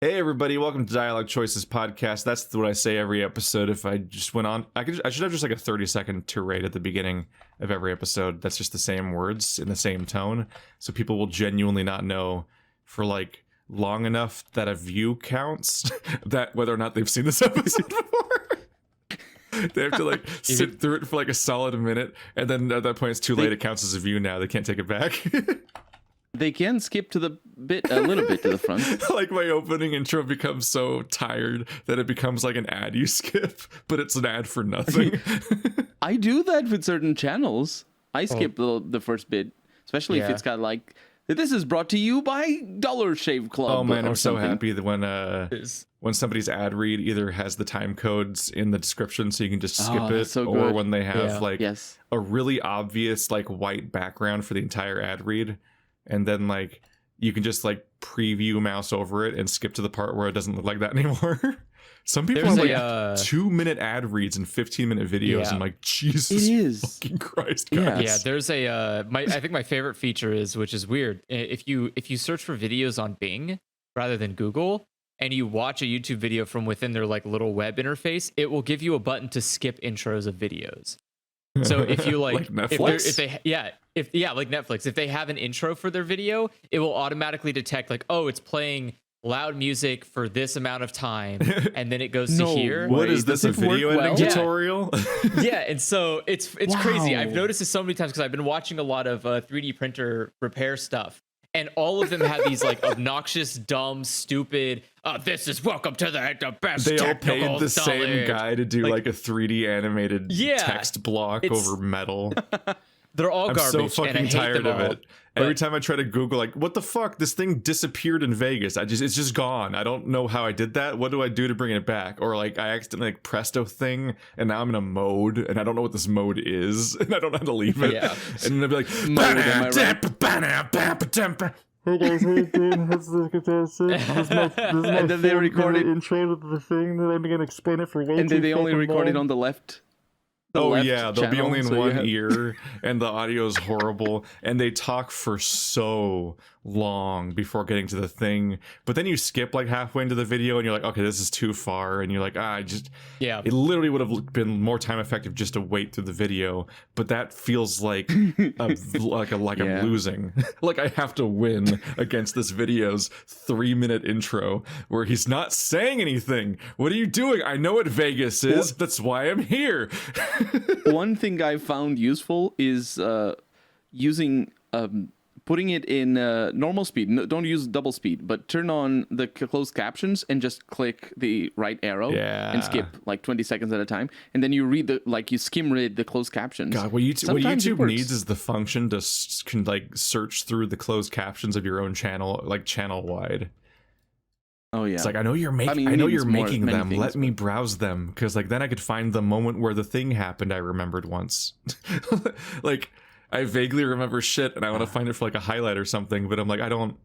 Hey everybody, welcome to Dialog Choices podcast. That's what I say every episode. If I just went on, I should have just like a 30-second tirade at the beginning of every episode. That's just the same words in the same tone, so people will genuinely not know for like long enough that a view counts that whether or not they've seen this episode before. They have to like sit through it for like a solid minute, and then at that point it's too late. It counts as a view now. They can't take it back. They can skip to the bit a little bit to the front. Like my opening intro becomes so tired that it becomes like an ad you skip, but it's an ad for nothing. I do that with certain channels. I skip the first bit, especially if it's got like, this is brought to you by Dollar Shave Club. Oh man, I'm so something. happy that when somebody's ad read either has the time codes in the description so you can just skip it, so or good. when they have like Yes. a really obvious like white background for the entire ad read. And then like you can just like preview mouse over it and skip to the part where it doesesn't look like that anymore. Some people have like 2-minute ad reads and 15-minute videos. And like, Jesus fucking Christ, guys. Yeah, there's a I think my favorite feature is, which is weird, if you search for videos on Bing rather than Google and you watch a YouTube video from within their like little web interface, it will give you a button to skip intros of videos. So if you like Netflix? if like Netflix, if they have an intro for their video, it will automatically detect like, oh, it's playing loud music for this amount of time, and then it goes to here. What is this, a video editing tutorial? Yeah, and so it's crazy. I've noticed this so many times because I've been watching a lot of 3D printer repair stuff, and all of them have these like obnoxious, dumb, stupid. This is welcome to the best. They all paid the knowledge. same guy to do like a 3D animated text block over metal. They're all garbage. I'm so fucking tired of it. But every time I try to Google, like, what the fuck? This thing disappeared in Vegas. It's just gone. I don't know how I did that. What do I do to bring it back? Or like, I accidentally like pressed a thing, and now I'm in a mode, and I don't know what this mode is, and I don't know how to leave it. Yeah. And then I'll be like, Hey guys, how you doing? This is my And then they record it. intro to the thing that I'm gonna explain it for way And too they only fucking record it long. on the left. Oh yeah, they'll be channel, only in so one ear, and the audio is horrible, and they talk for so long before getting to the thing. But then you skip like halfway into the video, and you're like, okay, this is too far, and you're like, it literally would have been more time effective just to wait through the video. But that feels like I'm losing. Like I have to win against this video's 3-minute intro where he's not saying anything. What are you doing? I know what Vegas is. That's why I'm here. One thing I found useful is putting it in normal speed. No, don't use double speed, but turn on the closed captions and just click the right arrow and skip like 20 seconds at a time. And then you read you skim read the closed captions. God, what YouTube needs is the function to like search through the closed captions of your own channel, like channel wide. Oh yeah. It's like, I know you're making them. Let me browse them, because like then I could find the moment where the thing happened I remembered once. Like I vaguely remember shit and I want to find it for like a highlight or something, but I'm like, I don't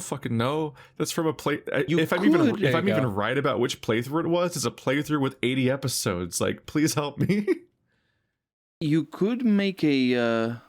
fucking know. That's from a play. If I'm even right about which playthrough it was, it's a playthrough with 80 episodes. Like, please help me. You could make a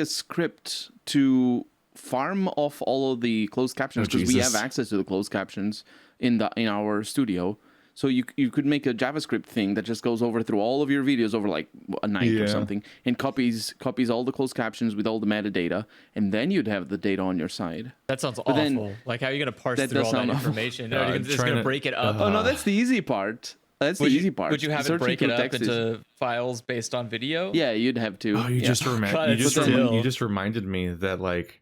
script to farm off all of the closed captions, because we have access to the closed captions in our studio. So you could make a JavaScript thing that just goes over through all of your videos over like a night or something, and copies all the closed captions with all the metadata, and then you'd have the data on your side. That sounds awful. Then, like, how are you going to parse through all that information? No, you're just going to break it up. Oh no, that's the easy part. That's the easy part. Would you have it break it up into files based on video? Yeah, you'd have to. Oh, you just reminded me that like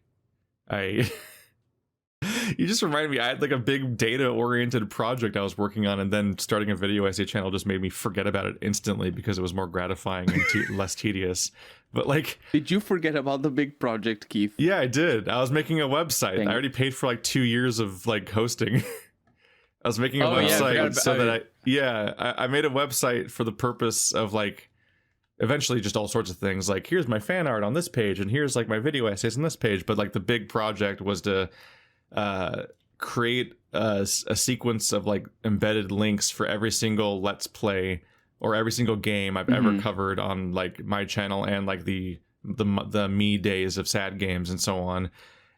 you just reminded me, I had like a big data-oriented project I was working on, and then starting a video essay channel just made me forget about it instantly because it was more gratifying and less tedious. But like, did you forget about the big project, Keith? Yeah, I did. I was making a website. I already paid for like 2 years of like hosting. I was making a website I made a website for the purpose of like eventually just all sorts of things, like here's my fan art on this page and here's like my video essays on this page. But like the big project was to create a sequence of like embedded links for every single Let's Play or every single game I've ever covered on like my channel and like the me days of sad games and so on.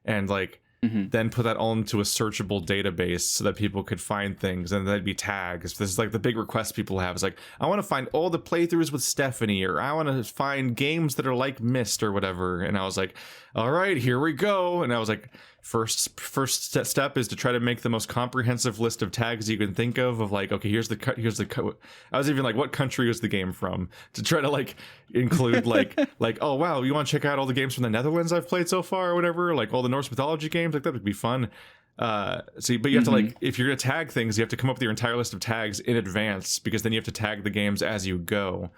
And like then put that all into a searchable database so that people could find things, and that'd be tags. This is like the big request people have. Is like, I want to find all the playthroughs with Stephanie, or I want to find games that are like Myst or whatever. And I was like, all right, here we go. And I was like, first step is to try to make the most comprehensive list of tags you can think of like, okay, here's the I was even like, what country was the game from, to try to like include like oh wow, you want to check out all the games from the Netherlands I've played so far or whatever, like all the Norse mythology games, like that would be fun. But you have to like, if you're gonna tag things, you have to come up with your entire list of tags in advance, because then you have to tag the games as you go.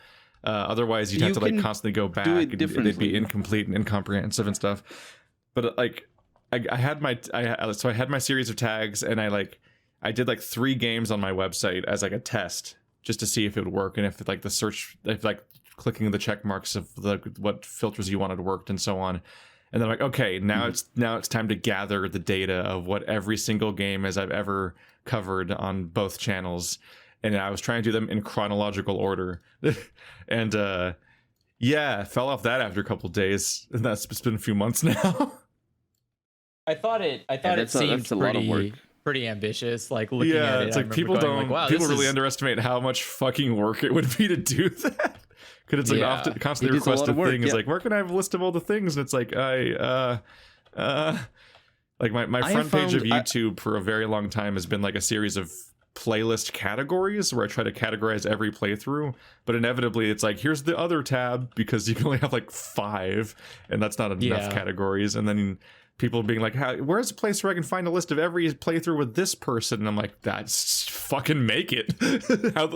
Otherwise you'd have to like constantly go back, and they'd be incomplete and incomprehensive and stuff. But like, I had my series of tags, and I did like 3 games on my website as like a test, just to see if it would work, and if like the search, if like clicking the check marks of what filters you wanted worked, and so on. And then I'm like, okay, now it's time to gather the data of what every single game is I've ever covered on both channels, and I was trying to do them in chronological order, and I fell off that after a couple of days, and it's been a few months now. I thought it seemed pretty ambitious. Like looking at it, it's like people really underestimate how much fucking work it would be to do that. Because it's like often constantly requested thing is like, where can I have a list of all the things? And it's like like my front page of YouTube for a very long time has been like a series of playlist categories where I try to categorize every playthrough, but inevitably it's like, here's the other tab, because you can only have like 5, and that's not enough categories. And then people being like, where's a place where I can find a list of every playthrough with this person? And I'm like, that's fucking make it. How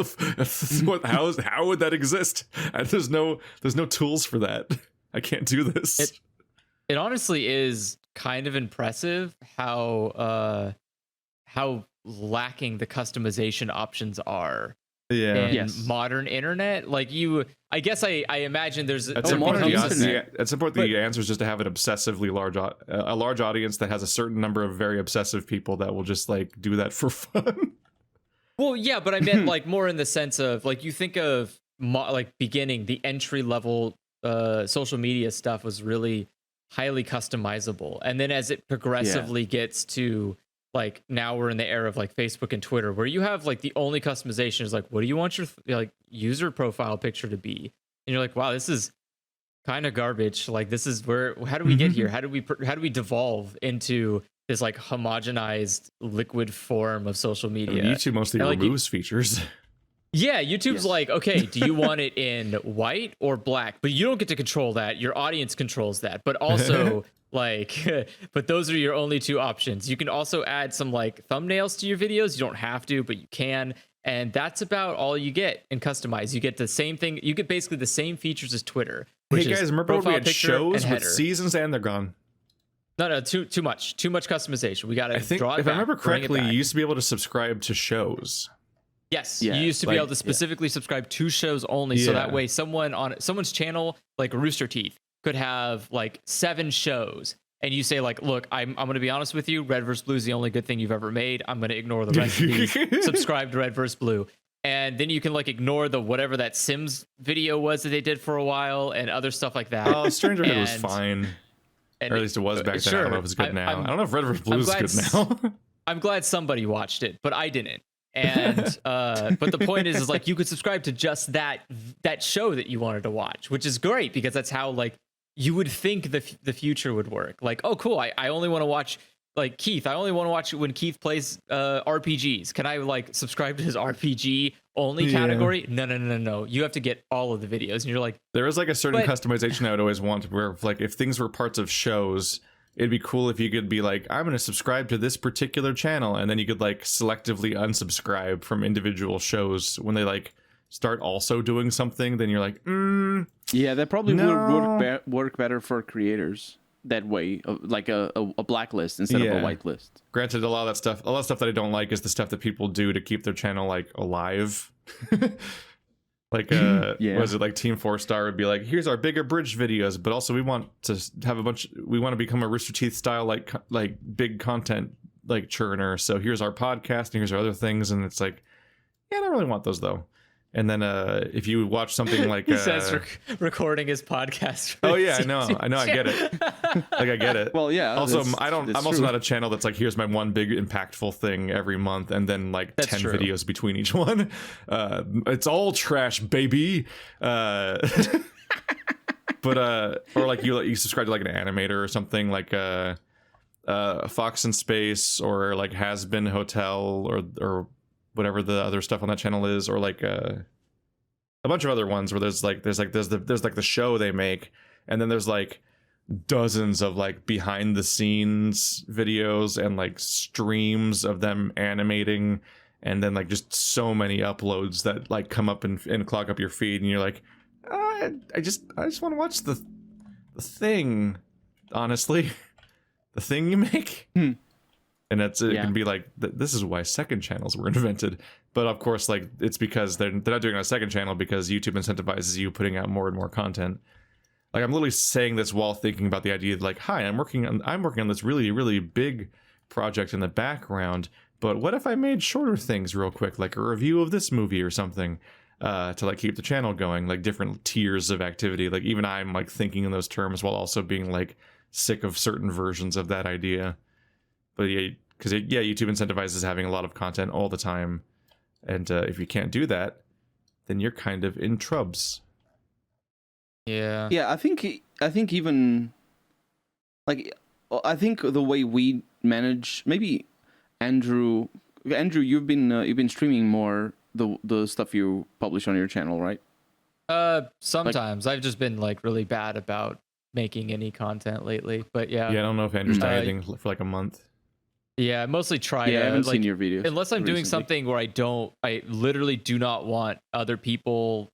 would that exist? There's no tools for that. I can't do this. It honestly is kind of impressive how lacking the customization options are in modern internet. Like I guess I imagine there's at some point the answer is just to have an obsessively large audience that has a certain number of very obsessive people that will just like do that for fun. Well, yeah, but I meant like more in the sense of like, you think of like beginning, the entry level social media stuff was really highly customizable, and then as it progressively gets to like, now we're in the era of like Facebook and Twitter, where you have like the only customization is like, what do you want your like user profile picture to be? And you're like, wow, this is kind of garbage. Like, this is how do we get here? How do we devolve into this like homogenized liquid form of social media? I mean, YouTube mostly removes features. Yeah, YouTube's like, okay, do you want it in white or black? But you don't get to control that. Your audience controls that. But also, like, but those are your only 2 options. You can also add some like thumbnails to your videos. You don't have to, but you can. And that's about all you get in customize. You get the same thing. You get basically the same features as Twitter. Hey guys, remember when we had shows with seasons and they're gone? No, too much customization. We got to draw it if back, I remember correctly, you used to be able to subscribe to shows. Yes, you used to be able to specifically subscribe to shows only, so that way someone on someone's channel, like Rooster Teeth, could have like 7 shows, and you say like, look, I'm going to be honest with you, Red vs. Blue is the only good thing you've ever made. I'm going to ignore the rest of these. Subscribe to Red vs. Blue. And then you can like ignore the whatever that Sims video was that they did for a while and other stuff like that. Oh, Strangerhood was fine. Or at least it was back then. Sure, I don't know if it's good now. I don't know if Red vs. Blue is good now. I'm glad somebody watched it, but I didn't. And but the point is like, you could subscribe to just that show that you wanted to watch, which is great, because that's how like you would think the future would work. Like, oh cool, I only want to watch like Keith. I only want to watch when Keith plays RPGs. Can I like subscribe to his RPG only category? No. You have to get all of the videos, and you're like, there is like a certain customization I would always want, where like if things were parts of shows, it'd be cool if you could be like, I'm going to subscribe to this particular channel, and then you could like selectively unsubscribe from individual shows when they like start also doing something. Then you're like, yeah, that probably would work better for creators that way, like a blacklist instead of a whitelist. Granted, a lot of stuff that I don't like is the stuff that people do to keep their channel like alive. Like was it like Team 4-Star would be like, here's our big abridged videos, but also we want to have we want to become a Rooster Teeth style like big content like churner, so here's our podcast and here's our other things. And it's like, yeah, I don't really want those though. And then if you watch something like he says recording his podcast. Oh yeah, I know, I get it. Like I get it. Well, yeah. Also, I'm also not a channel that's like, here's my one big impactful thing every month, and then like That's 10 true. videos between each one. It's all trash, baby. But or like you subscribe to like an animator or something like Fox in Space or like Has Been Hotel or whatever the other stuff on that channel is, or like a bunch of other ones where there's like the show they make, and then there's like dozens of like behind the scenes videos and like streams of them animating, and then like just so many uploads that like come up and clog up your feed, and you're like, I just want to watch the thing, honestly. The thing you make. And it can be like, this is why second channels were invented. But of course, like, it's because they're not doing it on a second channel because YouTube incentivizes you putting out more and more content. Like, I'm literally saying this while thinking about the idea that, like, hi, I'm working on this really, really big project in the background, but what if I made shorter things real quick, like a review of this movie or something, to like keep the channel going, like different tiers of activity. Like, even I'm like thinking in those terms while also being like sick of certain versions of that idea. But yeah, because YouTube incentivizes having a lot of content all the time, and if you can't do that, then you're kind of in trubs. Yeah, I think even like, I think the way we manage, maybe Andrew, you've been streaming more the stuff you publish on your channel, right? Sometimes I've just been like really bad about making any content lately, but yeah. Yeah, I don't know if Andrew's done anything for like a month. Yeah, I mostly try. Yeah, I haven't seen your videos. Unless I'm doing something where I literally do not want other people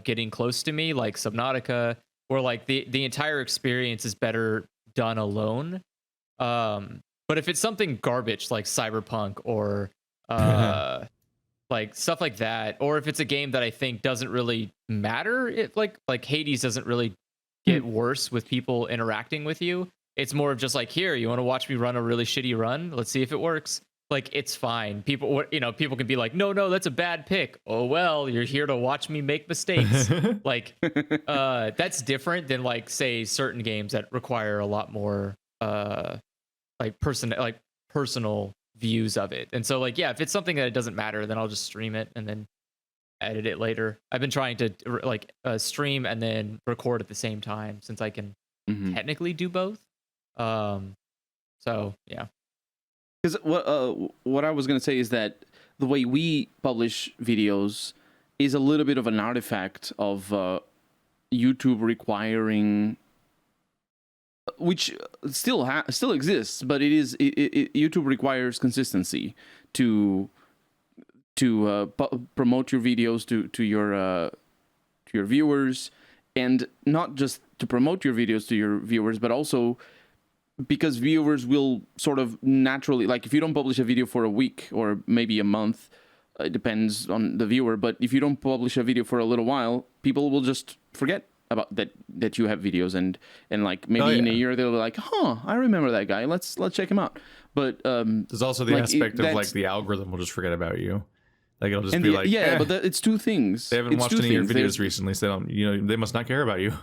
getting close to me, like Subnautica, or like the entire experience is better done alone. But if it's something garbage like Cyberpunk or like stuff like that, or if it's a game that I think doesn't really matter, it like Hades doesn't really get worse with people interacting with you. It's more of just like, here, you want to watch me run a really shitty run? Let's see if it works. Like, it's fine. People can be like, no, that's a bad pick. Oh, well, you're here to watch me make mistakes. Like, that's different than like, say, certain games that require a lot more personal views of it. And so like, yeah, if it's something that it doesn't matter, then I'll just stream it and then edit it later. I've been trying to like stream and then record at the same time, since I can technically do both. So yeah, because what I was gonna say is that the way we publish videos is a little bit of an artifact of YouTube requiring, which still exists, but YouTube requires consistency to promote your videos to your viewers, and not just to promote your videos to your viewers, but also because viewers will sort of naturally, like, if you don't publish a video for a week or maybe a month, it depends on the viewer, but if you don't publish a video for a little while, people will just forget about that you have videos, and like maybe in a year they'll be like, I remember that guy, let's check him out. But there's also the aspect of like the algorithm will just forget about you. Like, it'll just be like, but it's two things. They haven't watched any of your videos recently, so they don't, they must not care about you.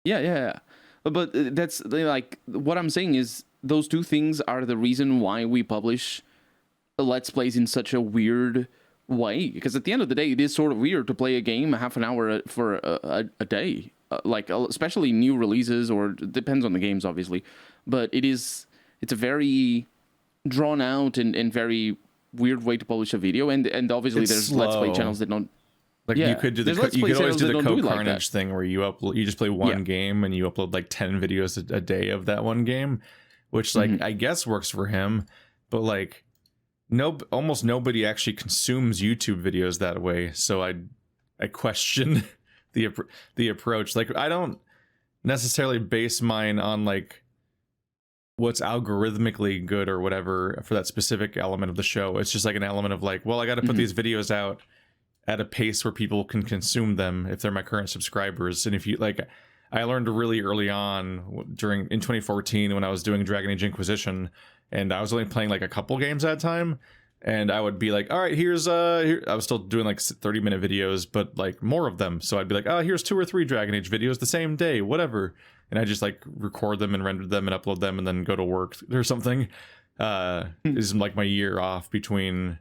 Yeah. But that's like, what I'm saying is those two things are the reason why we publish Let's Plays in such a weird way. Because at the end of the day, it is sort of weird to play a game half an hour for a day. Like, especially new releases, or it depends on the games, obviously. But it's a very drawn out and very weird way to publish a video. And obviously It's there's slow. Let's Play channels that don't. Like, you could do you could always do the co-carnage thing where you just play one game and you upload like 10 videos a day of that one game, which like I guess works for him, but like almost nobody actually consumes YouTube videos that way. So I question the approach. Like, I don't necessarily base mine on like what's algorithmically good or whatever for that specific element of the show. It's just like an element of like, well, I got to put these videos out at a pace where people can consume them if they're my current subscribers. And if you like, I learned really early on in 2014 when I was doing Dragon Age Inquisition, and I was only playing like a couple games at a time, And I would be like, all right, here's here. I was still doing like 30-minute videos, but like more of them. So I'd be like, oh, here's 2 or 3 Dragon Age videos the same day, whatever. And I just like record them and render them and upload them and then go to work or something. Is like my year off between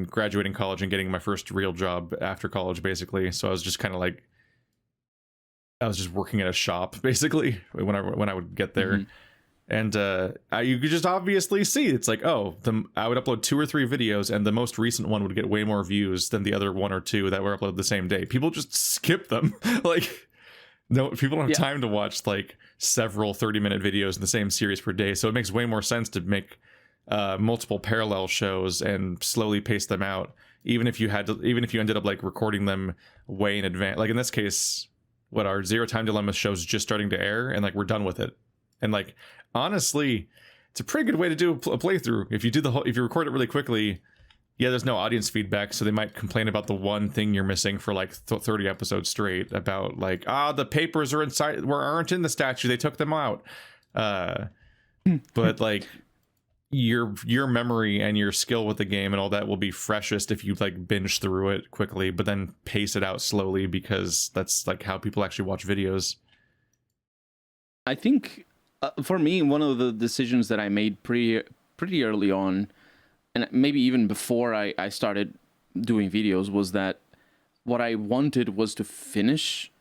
graduating college and getting my first real job after college, basically. So I was just kind of like, I was just working at a shop basically when I would get there. And you could just obviously see it's like, oh, I would upload 2 or 3 videos and the most recent one would get way more views than the other 1 or 2 that were uploaded the same day. People just skip them. Like, no, people don't have time to watch like several 30-minute videos in the same series per day. So it makes way more sense to make multiple parallel shows and slowly pace them out. Even if you ended up like recording them way in advance. Like in this case, what our Zero Time Dilemma show's just starting to air and like we're done with it. And like, honestly, it's a pretty good way to do a playthrough. If you record it really quickly, yeah, there's no audience feedback, so they might complain about the one thing you're missing for like 30 episodes straight about like, the papers aren't in the statue, they took them out. But like your memory and your skill with the game and all that will be freshest if you like binge through it quickly, but then pace it out slowly because that's like how people actually watch videos. I think for me, one of the decisions that I made pretty early on, and maybe even before I started doing videos, was that what I wanted was to finish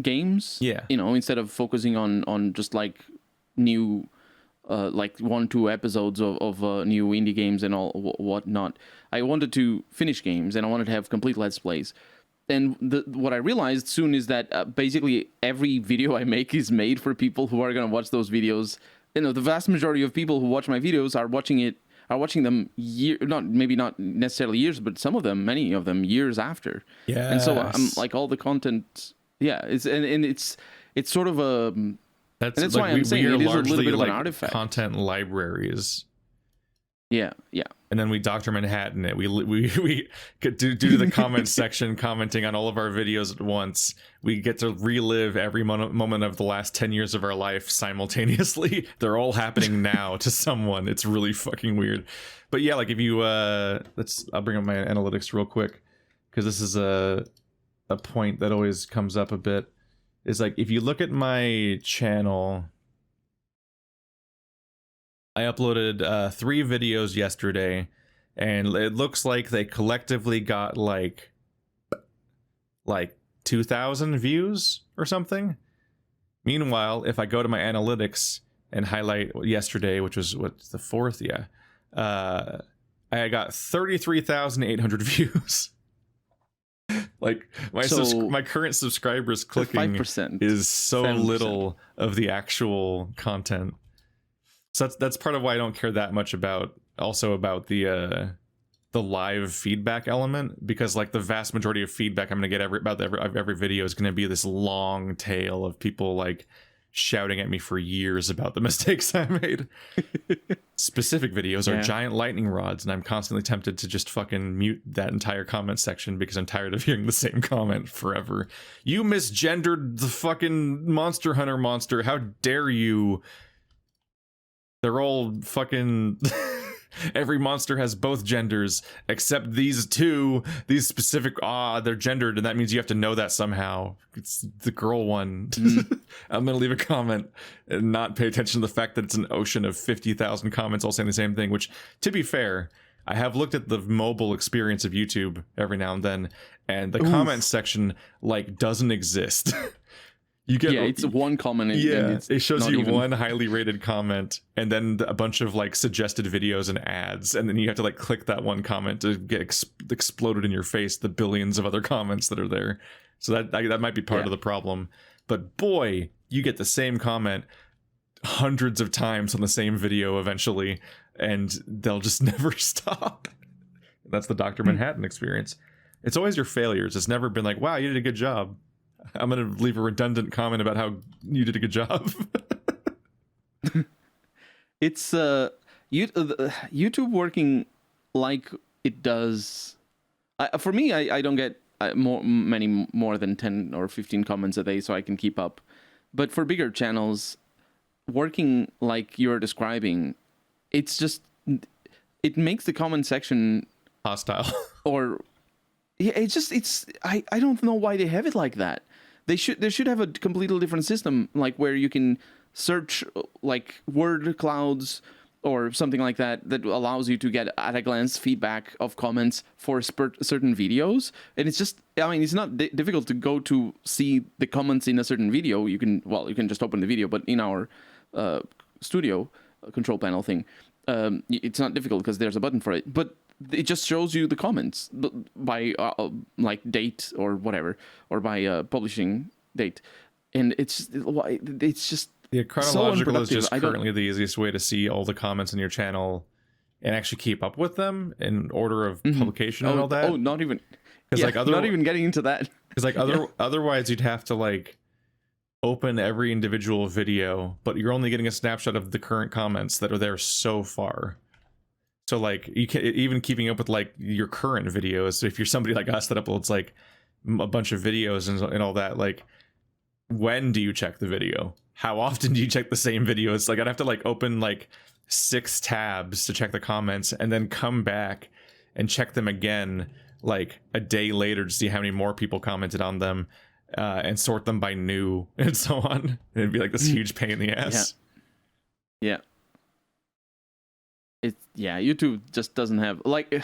games. Yeah. You know, instead of focusing on just like new, like 1-2 episodes of new indie games and all whatnot. I wanted to finish games and I wanted to have complete Let's Plays. And what I realized soon is that basically every video I make is made for people who are going to watch those videos. You know, the vast majority of people who watch my videos are watching them maybe not necessarily years, but many of them years after. Yeah. And so I'm like all the content. Yeah, it's sort of a. That's like why I'm saying it is a little bit of like an artifact. Content libraries. Yeah. And then we Dr. Manhattan it. We get to do the comment section commenting on all of our videos at once. We get to relive every moment of the last 10 years of our life simultaneously. They're all happening now to someone. It's really fucking weird. But yeah, like if you I'll bring up my analytics real quick because this is a point that always comes up a bit. Is like if you look at my channel, I uploaded 3 videos yesterday, and it looks like they collectively got like 2,000 views or something. Meanwhile, if I go to my analytics and highlight yesterday, which was what's the 4th, I got 33,800 views. Like my current subscribers clicking 5%, is so 7%. little of the actual content. So that's part of why I don't care that much about the live feedback element, because like the vast majority of feedback I'm gonna get every video is gonna be this long tail of people like shouting at me for years about the mistakes I made. Specific videos are giant lightning rods, and I'm constantly tempted to just fucking mute that entire comment section because I'm tired of hearing the same comment forever. You misgendered the fucking Monster Hunter monster. How dare you? They're all fucking... Every monster has both genders, except these 2. These specific... they're gendered, and that means you have to know that somehow. It's the girl one. I'm gonna leave a comment and not pay attention to the fact that it's an ocean of 50,000 comments all saying the same thing, which, to be fair, I have looked at the mobile experience of YouTube every now and then, and the comment section, like, doesn't exist. You get it's one comment. And it shows you one highly rated comment and then a bunch of like suggested videos and ads, and then you have to like click that one comment to get exploded in your face the billions of other comments that are there. So that might be part of the problem. But boy, you get the same comment hundreds of times on the same video eventually, and they'll just never stop. That's the Dr. Manhattan experience. It's always your failures. It's never been like, wow, you did a good job. I'm going to leave a redundant comment about how you did a good job. It's YouTube working like it does. For me, I don't get many more than 10 or 15 comments a day, so I can keep up. But for bigger channels, working like you're describing it's just, it makes the comment section hostile. Or yeah, I don't know why they have it like that. They should have a completely different system, like where you can search like word clouds or something like that allows you to get at a glance feedback of comments for certain videos. And it's just, I mean, it's not difficult to go to see the comments in a certain video. You can just open the video, but in our studio control panel thing, it's not difficult because there's a button for it. But it just shows you the comments by like date or whatever, or by publishing date, and it's just chronological so is just currently the easiest way to see all the comments in your channel and actually keep up with them in order of publication and all that. Oh, not even because not even getting into that. Because otherwise you'd have to like open every individual video, but you're only getting a snapshot of the current comments that are there so far. So like you can even keeping up with like your current videos. If you're somebody like us that uploads like a bunch of videos and all that, like when do you check the video? How often do you check the same video? It's like I'd have to like open like 6 tabs to check the comments and then come back and check them again like a day later to see how many more people commented on them, and sort them by new and so on. And it'd be like this huge pain in the ass. Yeah. YouTube just doesn't have, like,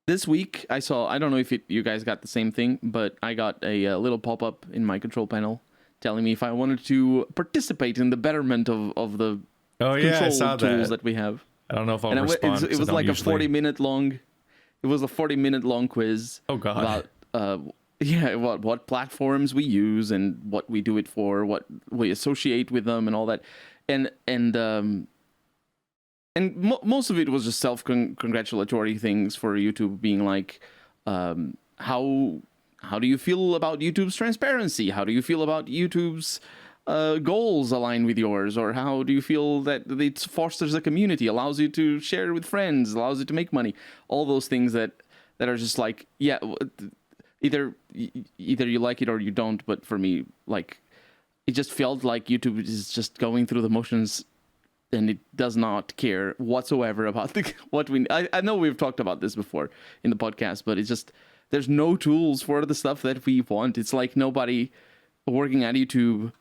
this week I don't know if you guys got the same thing, but I got a little pop-up in my control panel telling me if I wanted to participate in the betterment of the control tools that we have. I don't know if I'll respond. It was like a 40-minute long. It was a 40-minute long quiz. Oh God. About what platforms we use and what we do it for, what we associate with them, and all that, and most of it was just self-congratulatory things for YouTube, being like, how do you feel about YouTube's transparency? How do you feel about YouTube's goals align with yours? Or how do you feel that it fosters a community, allows you to share with friends, allows you to make money? All those things that are just like, yeah, either you like it or you don't. But for me, like, it just felt like YouTube is just going through the motions, and it does not care whatsoever about what we. I know we've talked about this before in the podcast, but it's just there's no tools for the stuff that we want. It's like nobody working at YouTube.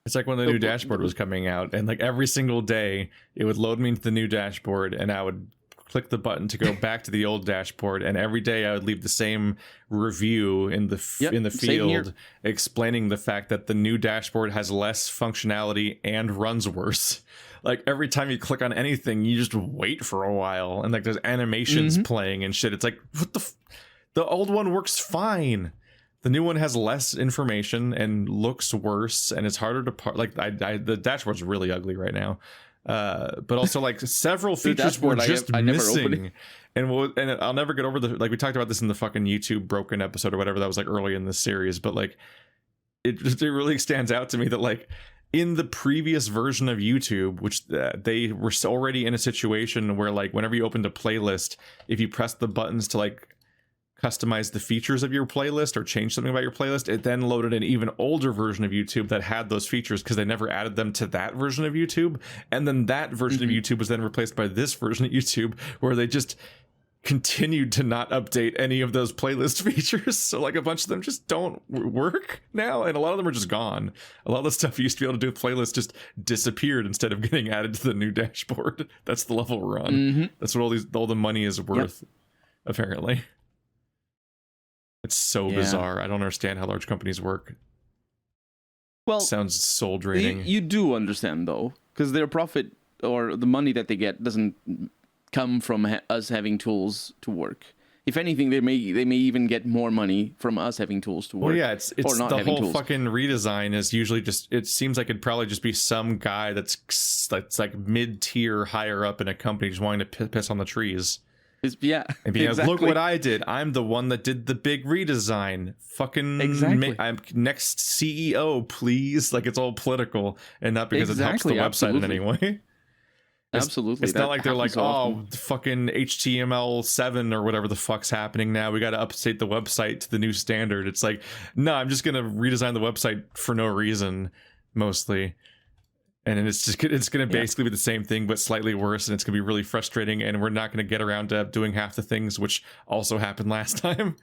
It's like when the new dashboard was coming out, and like every single day it would load me into the new dashboard, and I would click the button to go back to the old dashboard, and every day I would leave the same review in the field explaining the fact that the new dashboard has less functionality and runs worse. Like every time you click on anything, you just wait for a while, and like there's animations playing and shit. It's like, what the old one works fine. The new one has less information and looks worse, and it's harder to like the dashboard's really ugly right now. But also like several features were just missing, and I'll never get over like we talked about this in the fucking YouTube Broken episode or whatever that was like early in this series, but like it really stands out to me that like in the previous version of YouTube, which they were already in a situation where like whenever you opened a playlist, if you press the buttons to like customize the features of your playlist or change something about your playlist, it then loaded an even older version of YouTube that had those features because they never added them to that version of YouTube. And then that version of YouTube was then replaced by this version of YouTube where they just continued to not update any of those playlist features. So like a bunch of them just don't work now, and a lot of them are just gone. A lot of the stuff you used to be able to do with playlists just disappeared instead of getting added to the new dashboard. That's the level we're on. That's what all the money is worth, apparently. It's so bizarre. I don't understand how large companies work. Well, sounds soul draining. You do understand though, because their profit or the money that they get doesn't come from us having tools to work. If anything, they may even get more money from us having tools to work. Well, yeah, it's the whole fucking redesign is usually just. It seems like it'd probably just be some guy that's like mid-tier, higher up in a company, just wanting to piss on the trees. And being like, look what I did. I'm the one that did the big redesign. Fucking I'm next CEO, please. Like it's all political and not because it helps the website in any way. It's not like they're like, oh, fucking HTML7 or whatever the fuck's happening now. We got to update the website to the new standard. It's like, no, I'm just going to redesign the website for no reason, mostly. And it's going to basically be the same thing, but slightly worse. And it's going to be really frustrating. And we're not going to get around to doing half the things, which also happened last time.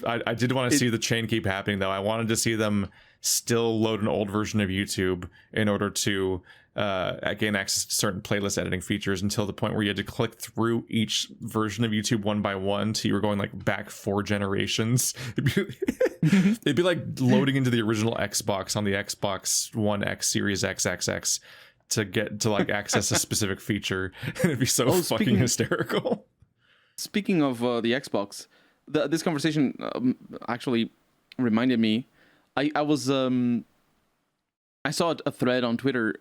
I did want to see the chain keep happening, though. I wanted to see them still load an old version of YouTube in order to gain access to certain playlist editing features, until the point where you had to click through each version of YouTube one by one till you were going like back 4 generations. It'd be like loading into the original Xbox on the Xbox One X, Series XXX to get to like access a specific feature, and it'd be so fucking hysterical. Speaking of the Xbox, this conversation actually reminded me. I saw a thread on Twitter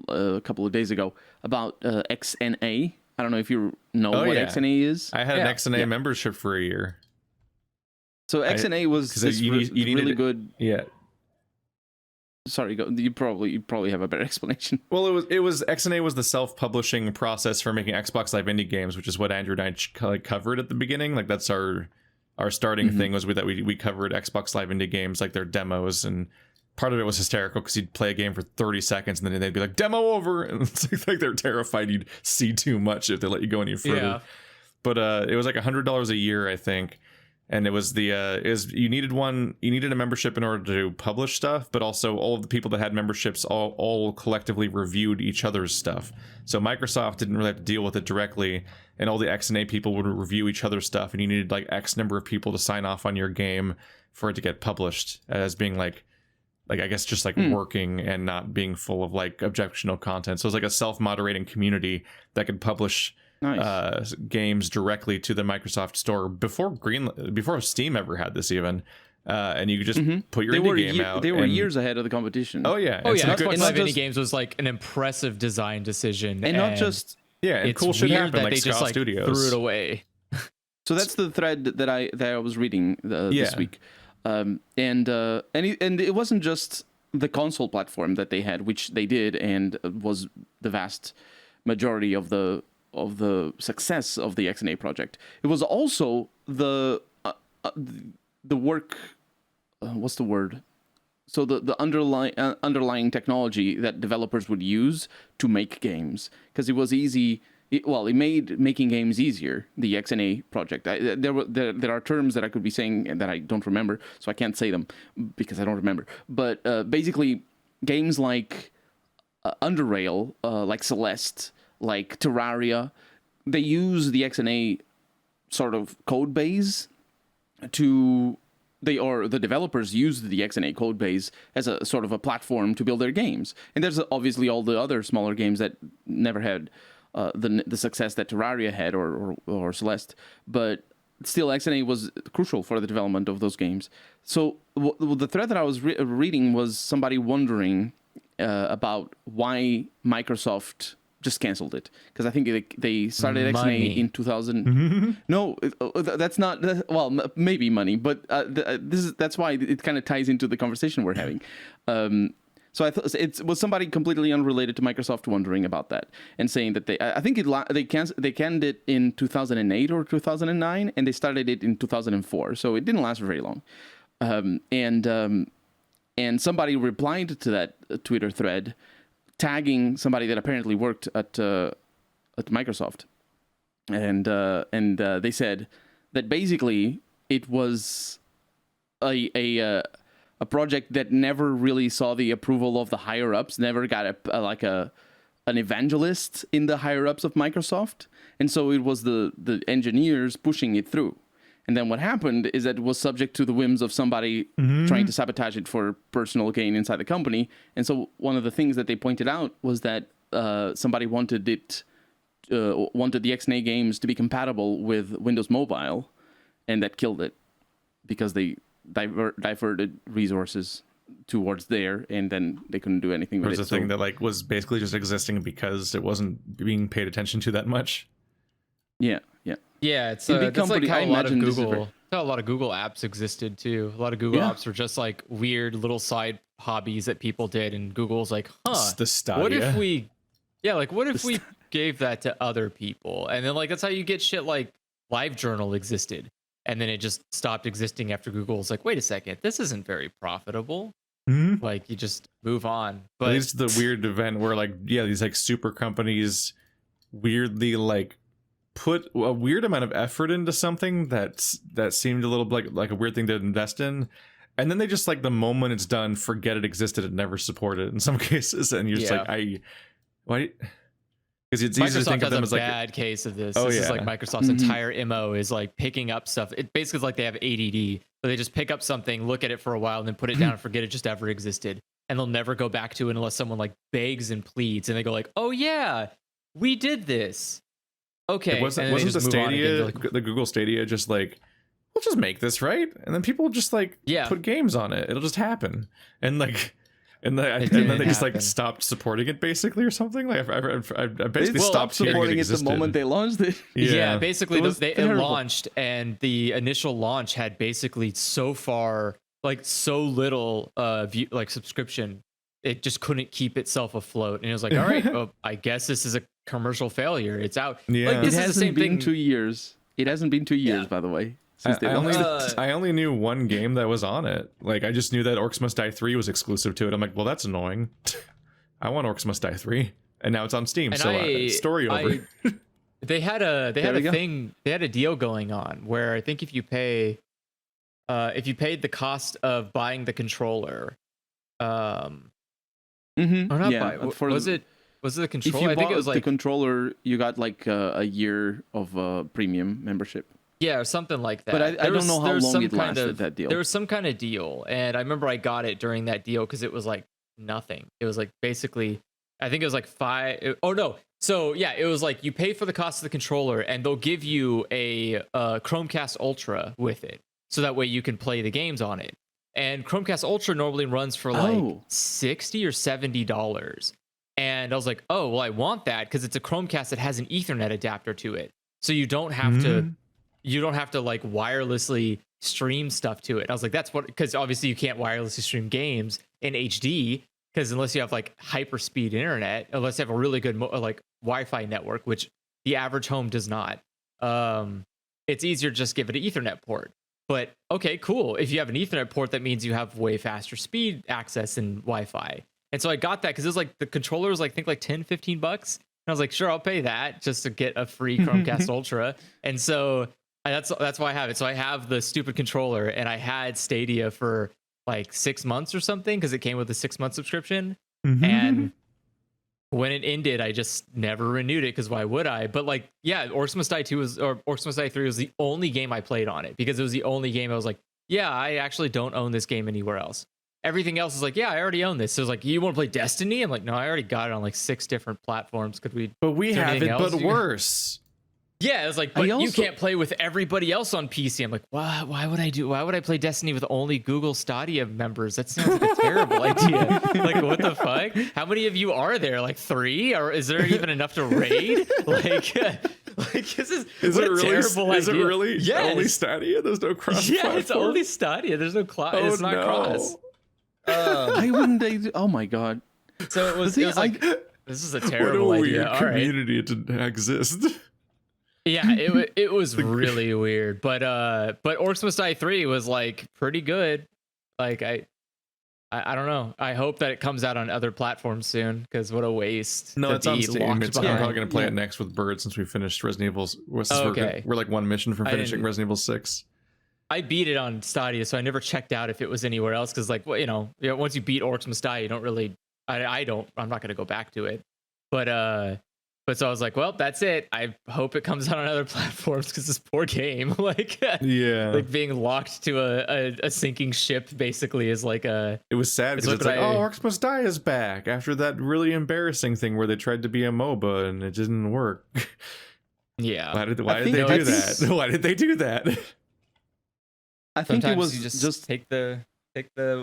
a couple of days ago about XNA. I don't know if you know what XNA is. I had an XNA membership for a year. So XNA was this really good. Yeah. Sorry, you probably have a better explanation. Well, it was XNA was the self-publishing process for making Xbox Live indie games, which is what Andrew and I covered at the beginning. Like that's our starting thing was that we covered Xbox Live indie games, like their demos, and part of it was hysterical because you'd play a game for 30 seconds and then they'd be like, demo over, and it's like they're terrified you'd see too much if they let you go any further. Yeah. But it was like $100 a year, I think. And it was you needed a membership in order to publish stuff, but also all of the people that had memberships all collectively reviewed each other's stuff. So Microsoft didn't really have to deal with it directly, and all the XNA people would review each other's stuff, and you needed like X number of people to sign off on your game for it to get published as being like I guess just like working and not being full of like objectionable content. So it was like a self-moderating community that could publish games directly to the Microsoft store before Steam ever had this even. And you could just put your indie game out. They were years ahead of the competition. Oh yeah. And Live Indie Games was like an impressive design decision. And not just... Yeah, and cool shit happened, like they just like Studios threw it away. So that's the thread that I was reading this week. And it wasn't just the console platform that they had, which they did, and was the vast majority of the success of the XNA project. It was also the work. What's the word? So the underlying technology that developers would use to make games, because it was easy. It made making games easier. The XNA project. There are terms that I could be saying and that I don't remember, so I can't say them because I don't remember. But basically, games like Underrail, like Celeste, like Terraria, they use the XNA sort of code base the developers used the XNA code base as a sort of a platform to build their games. And there's obviously all the other smaller games that never had the success that Terraria had or Celeste, but still XNA was crucial for the development of those games. So the thread that I was reading was somebody wondering about why Microsoft just canceled it, because I think they started XNA in 2000. No, that's not. Well, maybe money, but that's why it kind of ties into the conversation we're having. So I thought it was somebody completely unrelated to Microsoft wondering about that and saying that they canned it in 2008 or 2009, and they started it in 2004. So it didn't last very long. And somebody replied to that Twitter thread, tagging somebody that apparently worked at Microsoft, and they said that basically it was a project that never really saw the approval of the higher ups, never got an evangelist in the higher ups of Microsoft, and so it was the engineers pushing it through. And then what happened is that it was subject to the whims of somebody trying to sabotage it for personal gain inside the company. And so one of the things that they pointed out was that somebody wanted the XNA games to be compatible with Windows Mobile, and that killed it because they diverted resources towards there, and then they couldn't do anything with it. It was a thing that like was basically just existing because it wasn't being paid attention to that much. Yeah. Yeah, it's like how a lot of Google apps existed too. A lot of Google apps were just like weird little side hobbies that people did, and Google's like, the Stadia. What if we gave that to other people? And then like that's how you get shit like LiveJournal existed, and then it just stopped existing after Google's like, wait a second, this isn't very profitable. Like you just move on. But at least the weird event where like these like super companies weirdly like put a weird amount of effort into something that seemed a little like a weird thing to invest in, and then they just like the moment it's done forget it existed and never support it in some cases, and you're just like why. Because it's easy to think of them as like a bad case of this. This is like Microsoft's entire MO is like picking up stuff. It basically is like they have ADD, but they just pick up something, look at it for a while, and then put it down and forget it just ever existed. And they'll never go back to it unless someone like begs and pleads, and they go like, "Oh yeah, we did this." Okay, wasn't the Stadia, like, the Google Stadia, just like, we'll just make this, right? And then people just like put games on it. It'll just happen, and like. And then they just like stopped supporting it basically or something. Like I basically stopped supporting it the moment they launched it. Yeah, basically it launched, and the initial launch had basically so far like so little like subscription, it just couldn't keep itself afloat. And it was like, all right, well, I guess this is a commercial failure. It's out. Yeah, like, this it hasn't is the same been thing. 2 years. It hasn't been 2 years, by the way. I only knew one game that was on it. Like I just knew that Orcs Must Die 3 was exclusive to it. I'm like, well, that's annoying. I want Orcs Must Die 3, and now it's on Steam. And so story over. They had a thing. They had a deal going on where I think if you paid the cost of buying the controller, or not was it the controller? If you I think bought it was like the controller, you got like a year of premium membership. Yeah, or something like that. But I don't know how long it lasted, that deal. There was some kind of deal, and I remember I got it during that deal because it was like nothing. It was like basically, I think it was like So yeah, it was like you pay for the cost of the controller, and they'll give you a Chromecast Ultra with it, so that way you can play the games on it. And Chromecast Ultra normally runs for like $60 or $70. And I was like, oh well, I want that because it's a Chromecast that has an Ethernet adapter to it, so you don't have to. You don't have to like wirelessly stream stuff to it. I was like, that's what, because obviously you can't wirelessly stream games in HD because unless you have like hyperspeed internet, unless you have a really good like Wi-Fi network, which the average home does not, it's easier to just give it an Ethernet port. But okay, cool. If you have an Ethernet port, that means you have way faster speed access than Wi-Fi. And so I got that because it was like the controller was like, I think like $10-15. And I was like, sure, I'll pay that just to get a free Chromecast Ultra. And so that's why I have it. So I have the stupid controller, and I had Stadia for like 6 months or something because it came with a 6-month subscription. And when it ended, I just never renewed it because why would I? But like, yeah, Orcs Must Die 2 or Orcs Must Die 3 was the only game I played on it because it was the only game I was like, yeah, I actually don't own this game anywhere else. Everything else is like, yeah, I already own this. So it's like, you want to play Destiny? I'm like, no, I already got it on like 6 different platforms. But we have it, but worse. Yeah, it was like, but you can't play with everybody else on PC. I'm like, why would I play Destiny with only Google Stadia members? That sounds like a terrible idea. Like, what the fuck? How many of you are there? Like 3? Or is there even enough to raid? Like this is it really terrible idea. Is it really only Stadia? There's no cross Yeah, platform? It's only Stadia. There's no it's not cross. Why wouldn't they? Oh my god. So it was like, this is a terrible idea. What a weird community to exist. Yeah, it was really weird, but Orcs Must Die 3 was like pretty good. Like I don't know. I hope that it comes out on other platforms soon because what a waste. No, it's on Steam. I'm probably gonna play it next with Bird since we finished Resident Evil. We're like one mission from finishing Resident Evil 6. I beat it on Stadia, so I never checked out if it was anywhere else because like, well, once you beat Orcs Must Die, you don't really. I'm not gonna go back to it, But so I was like, well, that's it. I hope it comes out on other platforms because this poor game, like being locked to a sinking ship, basically is like a. It was sad because it's like, Orcs Must Die is back after that really embarrassing thing where they tried to be a MOBA and it didn't work. Yeah. Why did they do that? Why did they do that? I think it was you just take the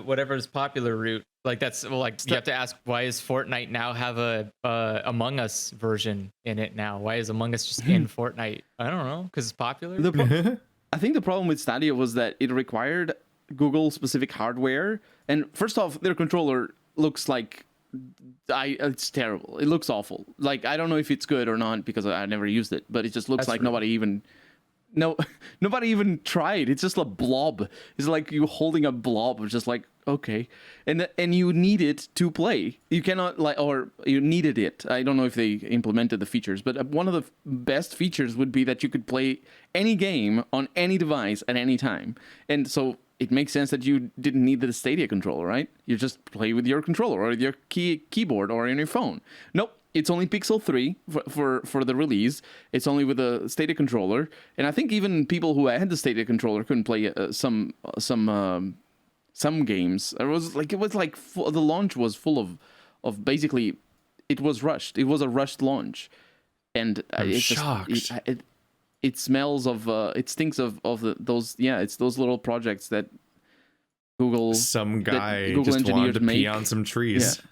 whatever's popular route. Like you have to ask, why does Fortnite now have a Among Us version in it now? Why is Among Us just in Fortnite? I don't know, because it's popular. I think the problem with Stadia was that it required Google specific hardware, and first off, their controller looks like it's terrible. It looks awful. Like I don't know if it's good or not because I never used it, but it just looks like nobody even tried. It's just a blob. It's like you holding a blob of just like okay, and you need it to play. You cannot or you needed it. I don't know if they implemented the features, but one of the best features would be that you could play any game on any device at any time. And so it makes sense that you didn't need the Stadia controller, right? You just play with your controller or your keyboard or on your phone. Nope. It's only Pixel 3 for the release. It's only with the Stadia controller, and I think even people who had the Stadia controller couldn't play some games. The launch was full of basically, it was rushed. It was a rushed launch, and I'm shocked. It smells of it stinks of those it's those little projects that Google just wanted to pee on some trees. Yeah.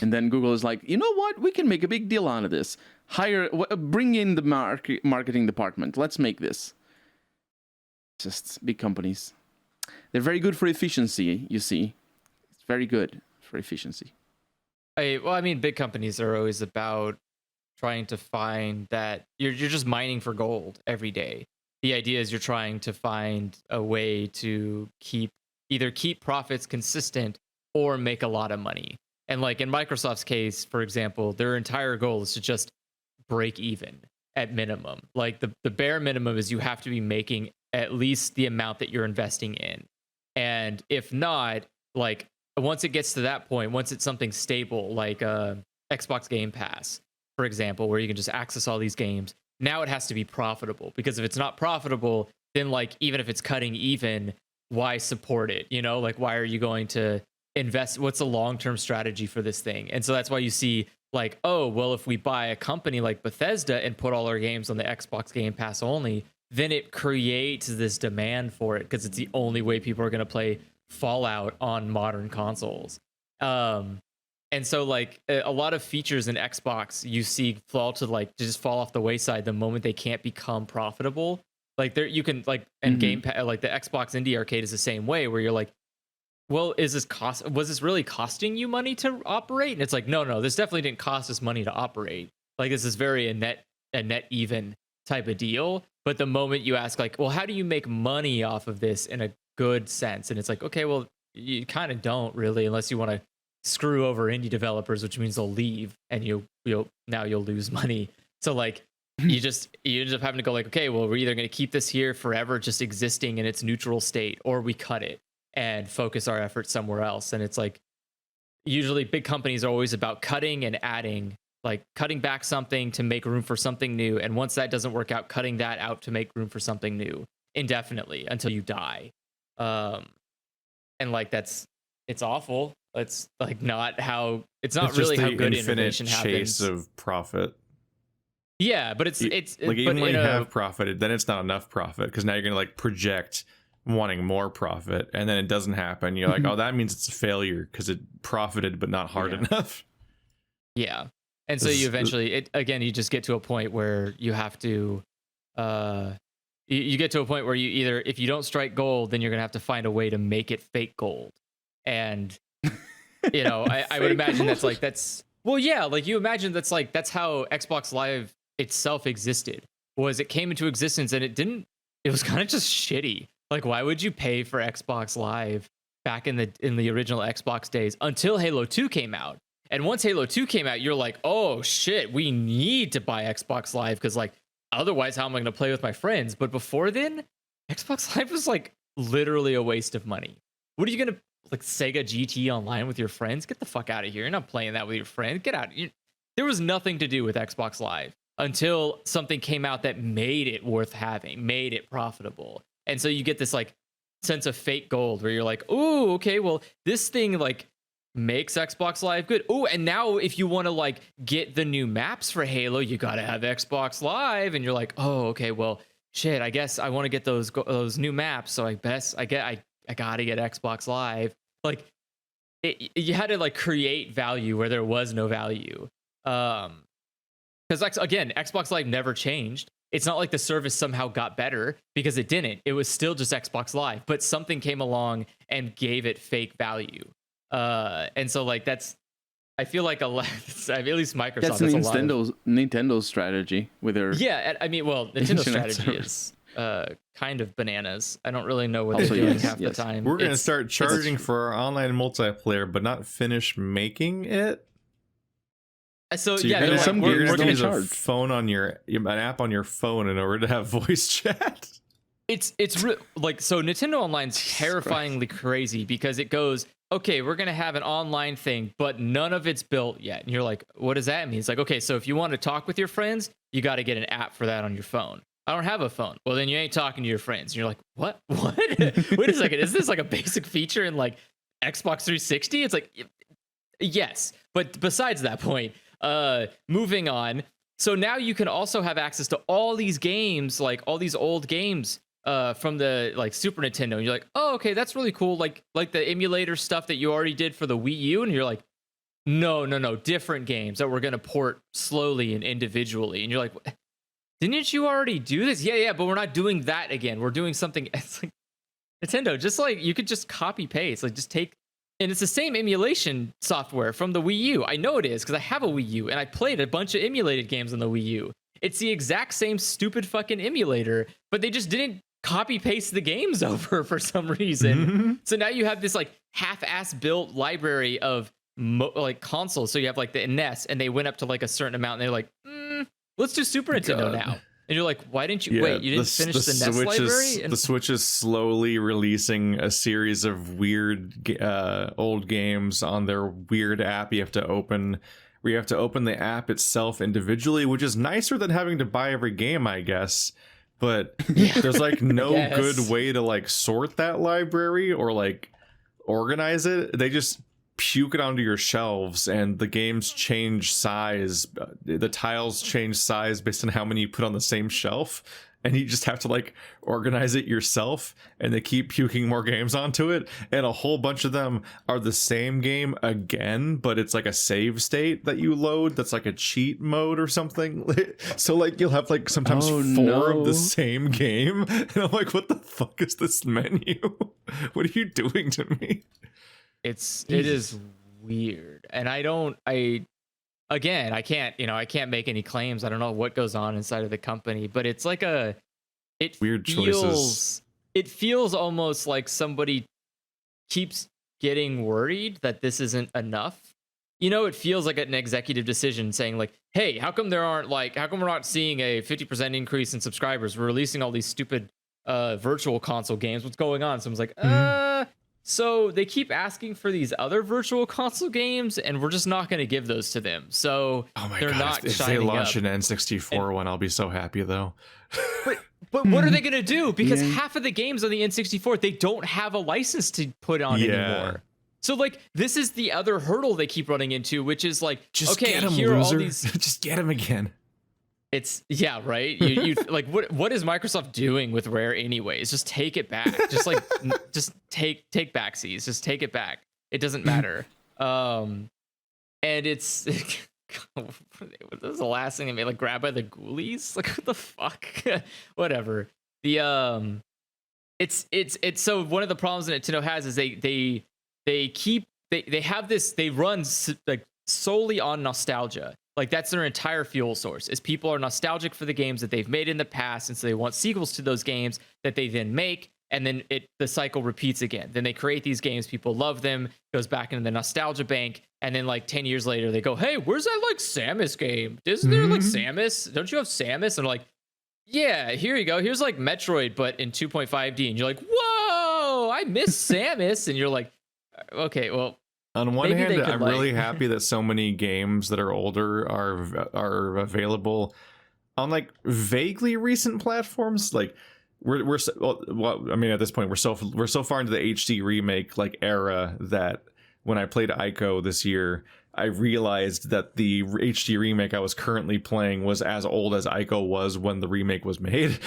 And then Google is like, you know what? We can make a big deal out of this. Bring in the marketing department. Let's make this. Just big companies. They're very good for efficiency, you see. It's very good for efficiency. Big companies are always about trying to find that you're just mining for gold every day. The idea is you're trying to find a way to either keep profits consistent or make a lot of money. And like in Microsoft's case, for example, their entire goal is to just break even at minimum. Like the bare minimum is you have to be making at least the amount that you're investing in. And if not, like once it gets to that point, once it's something stable, like Xbox Game Pass, for example, where you can just access all these games, now it has to be profitable. Because if it's not profitable, then like even if it's cutting even, why support it? You know, like why are you going to invest? What's the long-term strategy for this thing? And so that's why you see like, oh, well, if we buy a company like Bethesda and put all our games on the Xbox Game Pass only, then it creates this demand for it because it's the only way people are going to play Fallout on modern consoles. And so like a lot of features in Xbox you see just fall off the wayside the moment they can't become profitable. Like there you can like and Game Pass, like the Xbox Indie Arcade is the same way where you're like, well, was this really costing you money to operate? And it's like, no, this definitely didn't cost us money to operate. Like this is very a net even type of deal. But the moment you ask like, well, how do you make money off of this in a good sense? And it's like, okay, well, you kind of don't really, unless you want to screw over indie developers, which means they'll leave and you'll lose money. So like you end up having to go like, okay, well, we're either going to keep this here forever, just existing in its neutral state, or we cut it and focus our efforts somewhere else. And it's like, usually big companies are always about cutting and adding, like cutting back something to make room for something new. And once that doesn't work out, cutting that out to make room for something new indefinitely until you die. And like, it's awful. It's like it's not really how good innovation happens. Chase of profit. Yeah, but it's like even when you have profit, then it's not enough profit because now you're going to like project wanting more profit, and then it doesn't happen. You're like, oh, that means it's a failure because it profited but not hard enough. Yeah, and so you eventually, you just get to a point where you have to, you get to a point where you either, if you don't strike gold, then you're gonna have to find a way to make it fake gold, and you know, I would imagine you imagine that's how Xbox Live itself existed. Was it came into existence and it was kind of just shitty. Like, why would you pay for Xbox Live back in the original Xbox days until Halo 2 came out? And once Halo 2 came out, you're like, oh shit, we need to buy Xbox Live because like otherwise how am I going to play with my friends? But before then, Xbox Live was like literally a waste of money. What are you going to like Sega GT online with your friends? Get the fuck out of here. You're not playing that with your friends. Get out. There was nothing to do with Xbox Live until something came out that made it worth having, made it profitable. And so you get this like sense of fake gold where you're like, oh, okay, well, this thing like makes Xbox Live good. Oh, and now if you want to like get the new maps for Halo, you got to have Xbox Live. And you're like, oh, okay, well, shit, I guess I want to get those new maps. So I got to get Xbox Live. Like you had to like create value where there was no value. Because again, Xbox Live never changed. It's not like the service somehow got better because it didn't. It was still just Xbox Live, but something came along and gave it fake value. And so like I feel like at least Microsoft. That's Nintendo's strategy with their. Yeah, I mean, well, Nintendo's strategy is kind of bananas. I don't really know what Also, they're doing yes, half yes. the time. We're gonna It's- start charging for our online multiplayer, but not finish making it. So, So yeah, you're they're gonna, like, some you're games gonna don't use a charge. phone on an app on your phone in order to have voice chat. it's like, so Nintendo Online's terrifyingly crazy because it goes, okay, we're gonna have an online thing, but none of it's built yet. And you're like, what does that mean? It's like, okay, so if you want to talk with your friends, you got to get an app for that on your phone. I don't have a phone. Well, then you ain't talking to your friends. And you're like, what? Wait a second. Is this like a basic feature in like Xbox 360? It's like, yes. But besides that point, moving on. So now you can also have access to all these games, like all these old games from the like Super Nintendo. And you're like, oh, okay, that's really cool. Like the emulator stuff that you already did for the Wii U. And you're like, no, different games that we're gonna port slowly and individually. And you're like, didn't you already do this? Yeah, but we're not doing that again. We're doing something. It's like Nintendo, just like you could just copy paste, like just take, and it's the same emulation software from the Wii U. I know it is because I have a Wii U and I played a bunch of emulated games on the Wii U. It's the exact same stupid fucking emulator, but they just didn't copy paste the games over for some reason. So now you have this like half-ass built library of like consoles. So you have like the NES, and they went up to like a certain amount, and they're like, let's do Super Nintendo now. And you're like, why didn't you wait? You didn't finish the NES library? The Switch is slowly releasing a series of weird old games on their weird app. You have to open the app itself individually, which is nicer than having to buy every game, I guess. But there's like no good way to like sort that library or like organize it. They just puke it onto your shelves, and the games change size. The tiles change size based on how many you put on the same shelf, and you just have to like organize it yourself, and they keep puking more games onto it, and a whole bunch of them are the same game again, but it's like a save state that you load that's like a cheat mode or something. So like you'll have like sometimes four of the same game, and I'm like, what the fuck is this menu? What are you doing to me? It is weird, and I can't make any claims. I don't know what goes on inside of the company, but it's like weird choices. It feels almost like somebody keeps getting worried that this isn't enough. It feels like an executive decision saying like, hey, how come we're not seeing a 50% increase in subscribers? We're releasing all these stupid virtual console games. What's going on? Someone's like, So they keep asking for these other virtual console games, and we're just not going to give those to them. So they're not if they launch an N64 one, I'll be so happy though. But what are they going to do? Because half of the games on the N64, they don't have a license to put on anymore. So like this is the other hurdle they keep running into, which is like, just okay, get him, here loser. are all these. Just get him again. It's right. You like what is Microsoft doing with Rare anyways? Just take it back. Just like just take backsies. Just take it back. It doesn't matter. And it's what was the last thing they made? Like Grabbed by the Ghoulies? Like what the fuck? Whatever. The it's so one of the problems that Nintendo has is they have this, they run like solely on nostalgia. Like that's their entire fuel source, is people are nostalgic for the games that they've made in the past, and so they want sequels to those games that they then make, and then the cycle repeats again. Then they create these games, people love them, goes back into the nostalgia bank, and then like 10 years later they go, hey, where's that like Samus game? Isn't there like Samus? Don't you have Samus? And they're like, yeah, here you go. Here's like Metroid, but in 2.5D. And you're like, whoa, I miss Samus. And you're like, okay, well, on one hand, I'm really happy that so many games that are older are available on like vaguely recent platforms. Like we're I mean, at this point, we're so far into the HD remake like era that when I played Ico this year, I realized that the HD remake I was currently playing was as old as Ico was when the remake was made.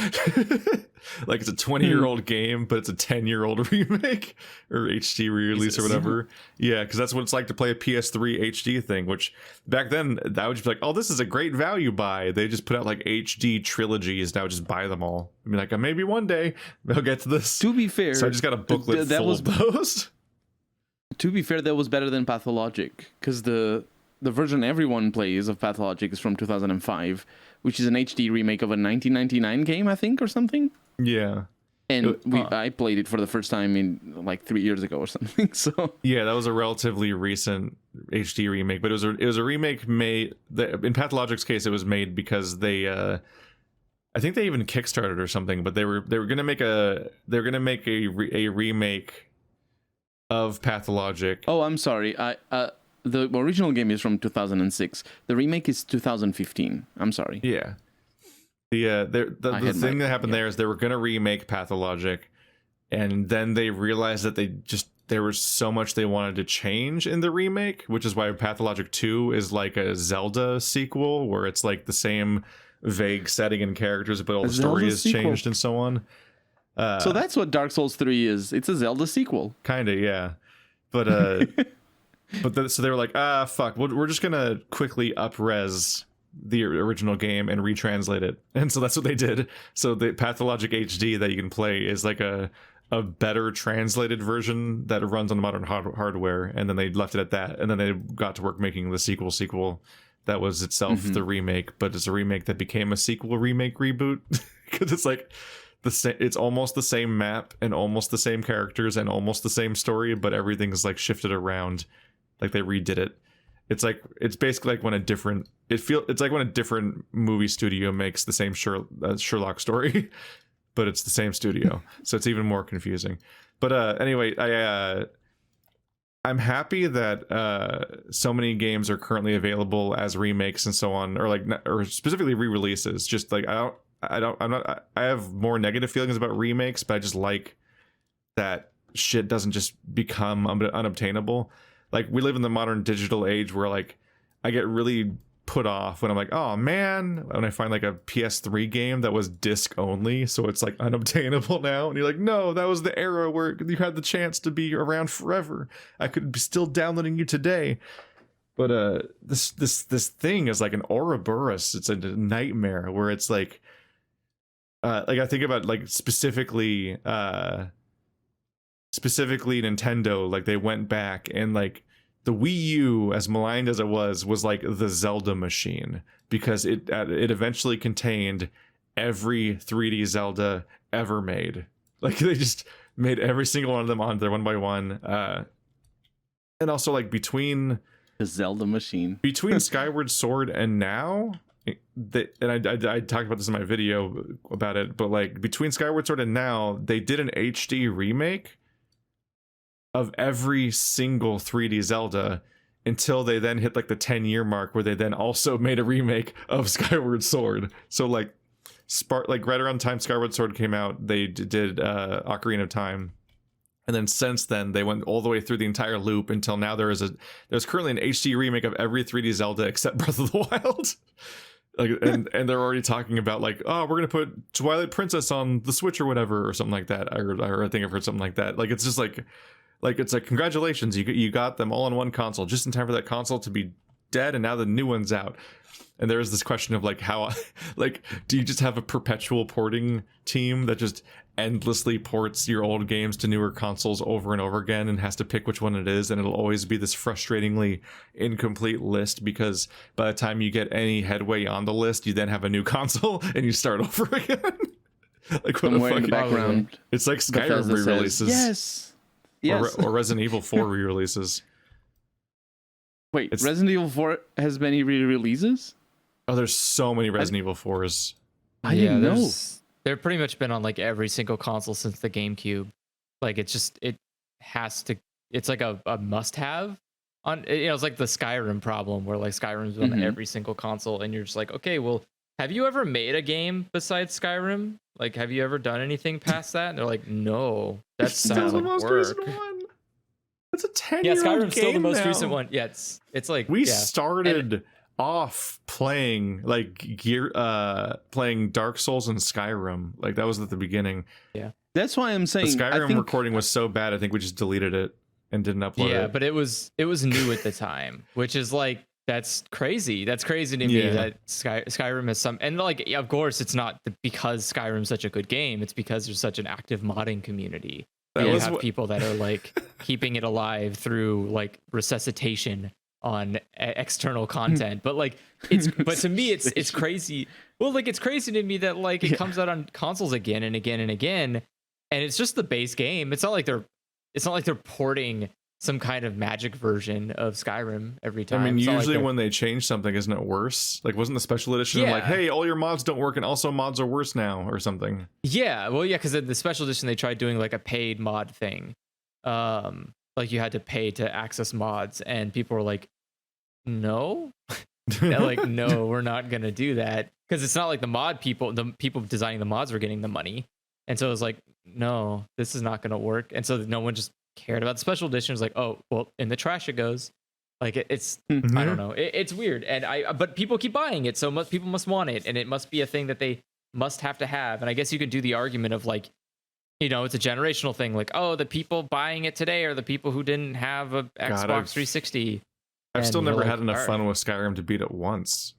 Like it's a 20-year-old game, but it's a 10-year-old remake or HD re-release or whatever. Yeah, because that's what it's like to play a PS3 HD thing, which back then I would just be like, oh, this is a great value buy. They just put out like HD trilogies. Now just buy them all. I mean, like maybe one day they'll get to this. To be fair, so I just got a booklet full of those. To be fair, that was better than Pathologic, because the version everyone plays of Pathologic is from 2005, which is an HD remake of a 1999 game, I think, or something. Yeah. And I played it for the first time in like 3 years ago or something. So yeah, that was a relatively recent HD remake, but it was a remake made in Pathologic's case. It was made because they I think they even kickstarted or something, but they were gonna make a remake of Pathologic. Oh, I'm sorry. The original game is from 2006. The remake is 2015. I'm sorry. Yeah. The thing that happened there is they were gonna remake Pathologic, and then they realized that there was so much they wanted to change in the remake, which is why Pathologic 2 is like a Zelda sequel, where it's like the same vague setting and characters, but all the story is changed and so on. So that's what Dark Souls 3 is. It's a Zelda sequel. Kinda, yeah. But so they were like, fuck, we're just gonna quickly up-res the original game and retranslate it. And so that's what they did. So the Pathologic HD that you can play is like a better translated version that runs on modern hardware, and then they left it at that, and then they got to work making the sequel that was itself the remake, but it's a remake that became a sequel remake reboot because it's like it's almost the same map and almost the same characters and almost the same story, but everything's like shifted around, like they redid it. It's basically like when it's like when a different movie studio makes the same Sherlock story, but it's the same studio, so it's even more confusing. But anyway, I'm happy that so many games are currently available as remakes and so on, or specifically re-releases. Just like I have more negative feelings about remakes, but I just like that shit doesn't just become unobtainable. Like, we live in the modern digital age where like I get really put off when I'm like, oh man, when I find like a PS3 game that was disc only, so it's like unobtainable now, and you're like, no, that was the era where you had the chance to be around forever. I could be still downloading you today. But this thing is like an Ouroboros. It's a nightmare where it's like I think about like specifically Nintendo, like they went back and like the Wii U, as maligned as it was like the Zelda machine, because it eventually contained every 3D Zelda ever made. Like they just made every single one of them on there one by one. And also like between the Zelda machine, between Skyward Sword and now, I talked about this in my video about it, but like between Skyward Sword and now, they did an HD remake of every single 3D Zelda until they then hit like the 10-year mark, where they then also made a remake of Skyward Sword. So like right around the time Skyward Sword came out, they did Ocarina of Time, and then since then they went all the way through the entire loop until now there's currently an HD remake of every 3D Zelda except Breath of the Wild. Like, and they're already talking about like, oh, we're gonna put Twilight Princess on the Switch or whatever, or something like that. I think I've heard something like that. Like, it's just like it's like, congratulations, you got them all on one console just in time for that console to be dead, and now the new one's out. And there is this question of like, how, like, do you just have a perpetual porting team that just endlessly ports your old games to newer consoles over and over again and has to pick which one it is, and it'll always be this frustratingly incomplete list, because by the time you get any headway on the list, you then have a new console and you start over again. Like, what somewhere in the background, it's like Skyrim re-releases. Yes. Or Resident Evil 4 re-releases. Wait, Resident Evil 4 has many re-releases? Oh, there's so many Resident Evil 4s. I didn't know. They've pretty much been on like every single console since the GameCube. Like, it has to, it's like a must-have. It's like the Skyrim problem, where like Skyrim's on every single console, and you're just like, okay, well, have you ever made a game besides Skyrim? Like, have you ever done anything past that? And they're like, no, that sounds like work. It's a 10-year-old Yeah, Skyrim's game still the most now. recent one. Yeah, it's like we started off playing playing Dark Souls and Skyrim. Like, that was at the beginning. Yeah, that's why I'm saying the Skyrim recording was so bad, I think we just deleted it and didn't upload it. Yeah, but it was new at the time, which is like, that's crazy. That's crazy to me that Skyrim has some, and like, of course, it's not because Skyrim's such a good game. It's because there's such an active modding community. You have people that are like keeping it alive through like resuscitation external content. But like but to me it's crazy. Well, like it's crazy to me that like it comes out on consoles again and again and again, and it's just the base game. It's not like they're porting some kind of magic version of Skyrim every time. I mean, usually like when they change something, isn't it worse? Like, wasn't the special edition like, hey, all your mods don't work and also mods are worse now or something? Yeah, well, yeah, because in the special edition they tried doing like a paid mod thing. Like you had to pay to access mods, and people were like, no. They're like, no, we're not gonna do that, because it's not like the people designing the mods were getting the money, and so it was like, no, this is not gonna work, and so no one just cared about the special edition. It's like, oh well, in the trash it goes. Like it's I don't know, it's weird, and but people keep buying it, so people must want it, and it must be a thing that they must have to have. And I guess you could do the argument of like, you know, it's a generational thing, like, oh, the people buying it today are the people who didn't have a Xbox 360. I've still never had enough fun with Skyrim to beat it once.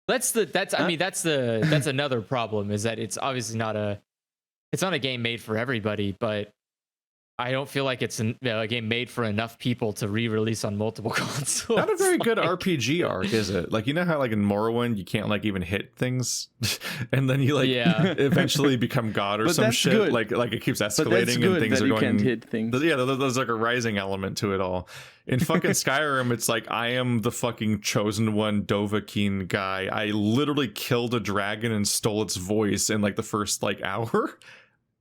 That's another problem, is that it's obviously not a game made for everybody, but I don't feel like it's a game made for enough people to re-release on multiple consoles. Not a very good RPG arc, is it? Like, you know how like in Morrowind you can't like even hit things, and then you like eventually become god or but some shit. Good. Like it keeps escalating and things are going. Can't hit things. Yeah, there's like a rising element to it all. In fucking Skyrim, it's like I am the fucking chosen one Dovahkiin guy. I literally killed a dragon and stole its voice in like the first like hour.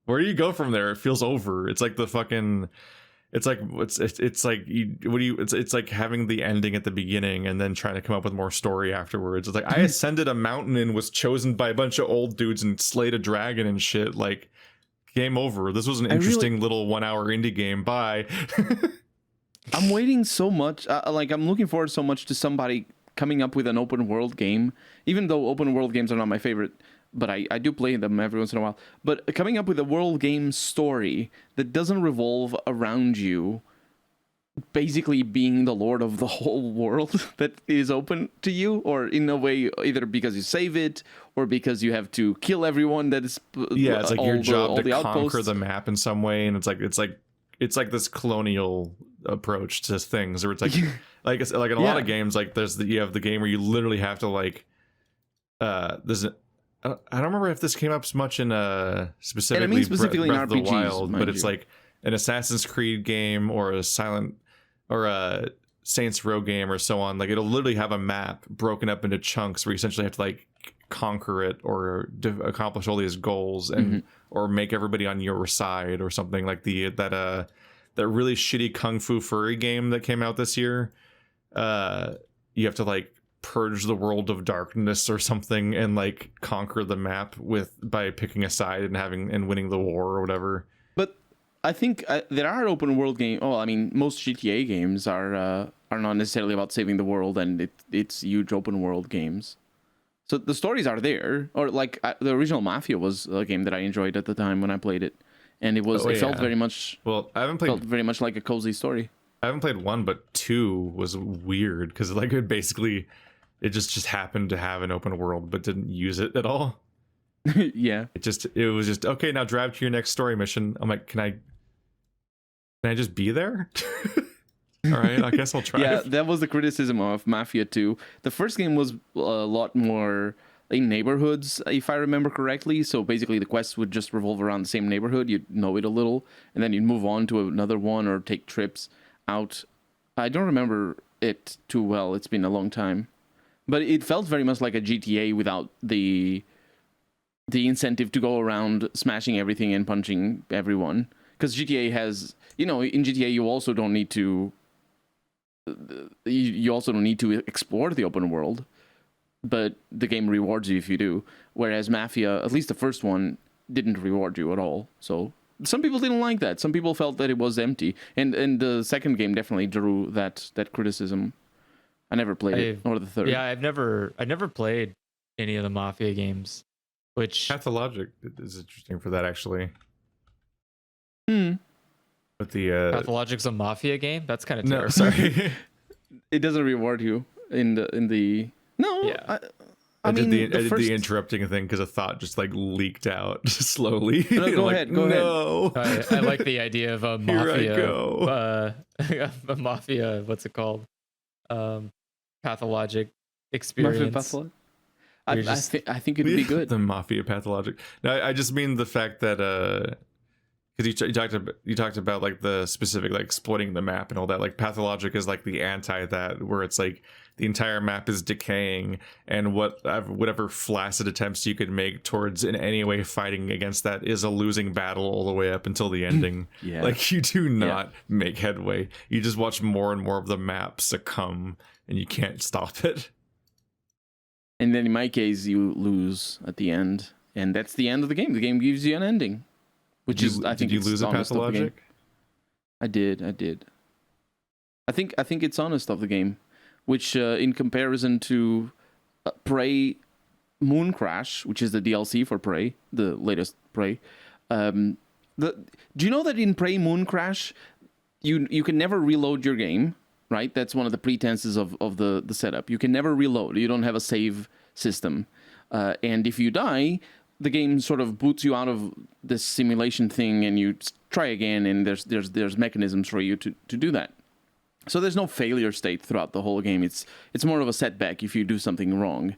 Where do you go from there? It feels over. It's like the fucking, it's like it's like having the ending at the beginning and then trying to come up with more story afterwards. It's like I ascended a mountain and was chosen by a bunch of old dudes and slayed a dragon and shit. Like, game over. This was an interesting little 1 hour indie game. Bye. I'm waiting so much. Like, I'm looking forward so much to somebody coming up with an open world game, even though open world games are not my favorite. But I do play them every once in a while. But coming up with a world game story that doesn't revolve around you basically being the lord of the whole world that is open to you, or in a way, either because you save it or because you have to kill everyone that is it's like your job to conquer the map in some way, and it's like this colonial approach to things, or it's like like in a lot of games, like you have the game where you literally have to like I don't remember if this came up much in specifically Breath of the Wild, but it's like an Assassin's Creed game or a Saints Row game or so on. Like, it'll literally have a map broken up into chunks where you essentially have to like conquer it or accomplish all these goals and or make everybody on your side or something. Like that really shitty Kung Fu Furry game that came out this year. You have to like purge the world of darkness or something and like conquer the map by picking a side and winning the war or whatever. But I think there are open world games. Oh, I mean, most GTA games are not necessarily about saving the world, and it's huge open world games. So the stories are there. Or like the original Mafia was a game that I enjoyed at the time when I played it, and it felt very much. Well, I haven't played. Felt very much like a cozy story. I haven't played 1, but 2 was weird because like it just happened to have an open world but didn't use it at all. Yeah. It was just, okay, now drive to your next story mission. I'm like, can I just be there? All right, I guess I'll try. Yeah, that was the criticism of Mafia 2. The first game was a lot more in neighborhoods, if I remember correctly. So basically the quests would just revolve around the same neighborhood. You'd know it a little, and then you'd move on to another one or take trips out. I don't remember it too well. It's been a long time. But it felt very much like a GTA without the incentive to go around smashing everything and punching everyone. Because GTA has, in GTA you also don't need to. You also don't need to explore the open world, but the game rewards you if you do. Whereas Mafia, at least the first one, didn't reward you at all. So some people didn't like that. Some people felt that it was empty, and the second game definitely drew that criticism. I never played it, or the third. Yeah, I've never played any of the Mafia games. Which Pathologic is interesting for that, actually. But the Pathologic's a Mafia game? That's kind of terrible. No, sorry. It doesn't reward you in the. No. Yeah. I did the interrupting thing because a thought just like leaked out slowly. No, go ahead. I like the idea of a Mafia. Here I go. A Mafia. What's it called? pathologic Mafia experience. Pathologic. I think it'd be good. The Mafia Pathologic. No, I just mean the fact that because you talked about like the specific like exploiting the map and all that. Like Pathologic is like the anti that, where it's like the entire map is decaying, and whatever flaccid attempts you could make towards in any way fighting against that is a losing battle all the way up until the ending. Yeah. Like you do not make headway. You just watch more and more of the map succumb, and you can't stop it. And then in my case, you lose at the end, and that's the end of the game. The game gives you an ending, which is I think did you it's lose a honest of the game. Pathologic? I did. I think it's honest of the game, which in comparison to Prey Moon Crash, which is the DLC for Prey, the latest Prey. Do you know that in Prey Moon Crash, you can never reload your game, right? That's one of the pretenses of the setup. You can never reload. You don't have a save system, and if you die, the game sort of boots you out of this simulation thing, and you try again. And there's mechanisms for you to do that. So there's no failure state throughout the whole game. It's more of a setback if you do something wrong,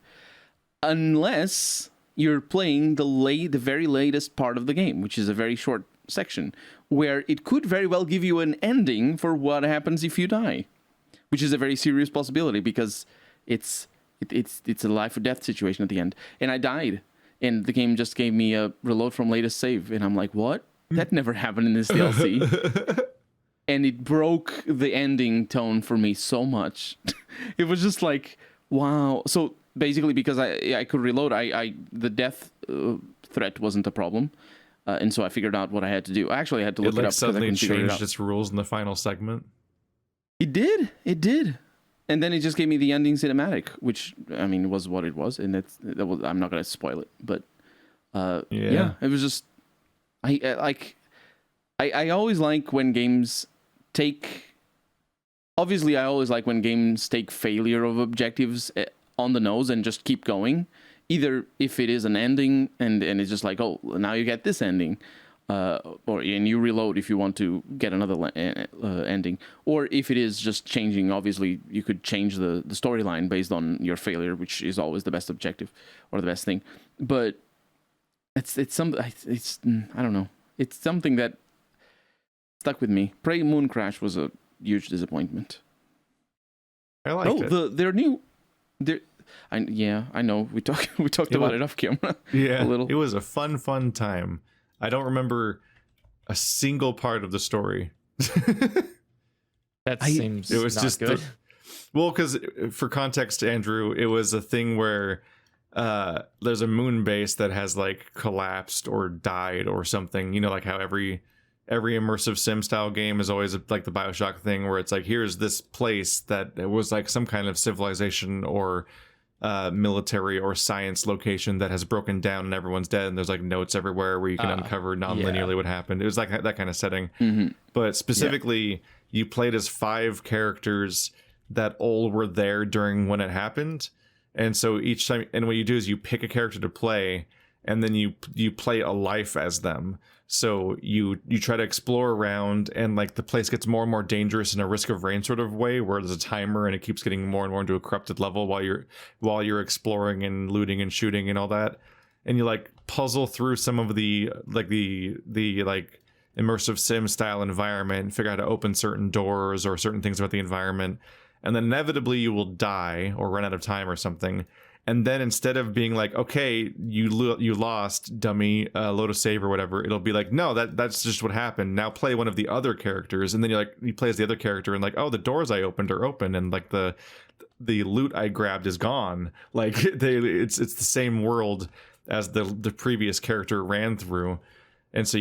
unless you're playing the very latest part of the game, which is a very short section, where it could very well give you an ending for what happens if you die, which is a very serious possibility because it's a life or death situation at the end. And I died, and the game just gave me a reload from latest save, and I'm like, what? That never happened in this DLC. And it broke the ending tone for me so much. It was just like, wow. So basically, because I could reload, the death threat wasn't a problem, and so I figured out what I had to do. I actually had to look it up because I couldn't figure it out. Changed its rules in the final segment. It did, and then it just gave me the ending cinematic, which I mean was what it was, and that was. I'm not gonna spoil it, but yeah, it was just I always like when games take. Obviously, I always like when games take failure of objectives on the nose and just keep going. Either if it is an ending and it's just like, oh, now you get this ending, and you reload if you want to get another ending, or if it is just changing. Obviously, you could change the storyline based on your failure, which is always the best objective or the best thing. But it's I don't know. It's something that stuck with me. Prey Moon Crash was a huge disappointment. I liked it. They're new. I know. We talked about it off camera. Yeah, a little. It was a fun time. I don't remember a single part of the story. That seems it was not just good. Well, because for context, Andrew, it was a thing where there's a moon base that has like collapsed or died or something. You know, like how every immersive sim style game is always like the BioShock thing where it's like, here's this place that it was like some kind of civilization or military or science location that has broken down and everyone's dead, and there's like notes everywhere where you can uncover non-linearly what happened. It was like that kind of setting. But specifically, you played as 5 characters that all were there during when it happened, and so each time, and what you do is you pick a character to play, and then you play a life as them. So you try to explore around, and like the place gets more and more dangerous in a Risk of Rain sort of way, where there's a timer and it keeps getting more and more into a corrupted level while you're exploring and looting and shooting and all that. And you like puzzle through some of the immersive sim style environment and figure out how to open certain doors or certain things about the environment. And then inevitably you will die or run out of time or something. And then instead of being like, okay, you lost, dummy, load a save or whatever, it'll be like, no, that's just what happened. Now play one of the other characters, and then you play as the other character, and like, oh, the doors I opened are open, and like the loot I grabbed is gone. Like it's the same world as the previous character ran through. And so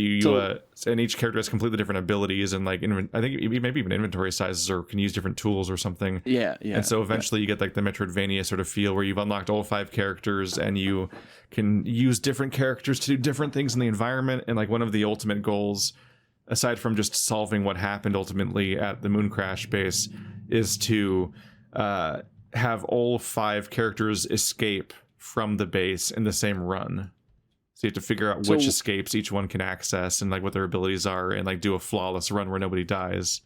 and each character has completely different abilities, and like I think maybe even inventory sizes, or can use different tools or something. Yeah. And so eventually you get like the Metroidvania sort of feel where you've unlocked all 5 characters, and you can use different characters to do different things in the environment. And like one of the ultimate goals, aside from just solving what happened ultimately at the Moon Crash base, is to have all 5 characters escape from the base in the same run. So you have to figure out which escapes each one can access, and like what their abilities are, and like do a flawless run where nobody dies.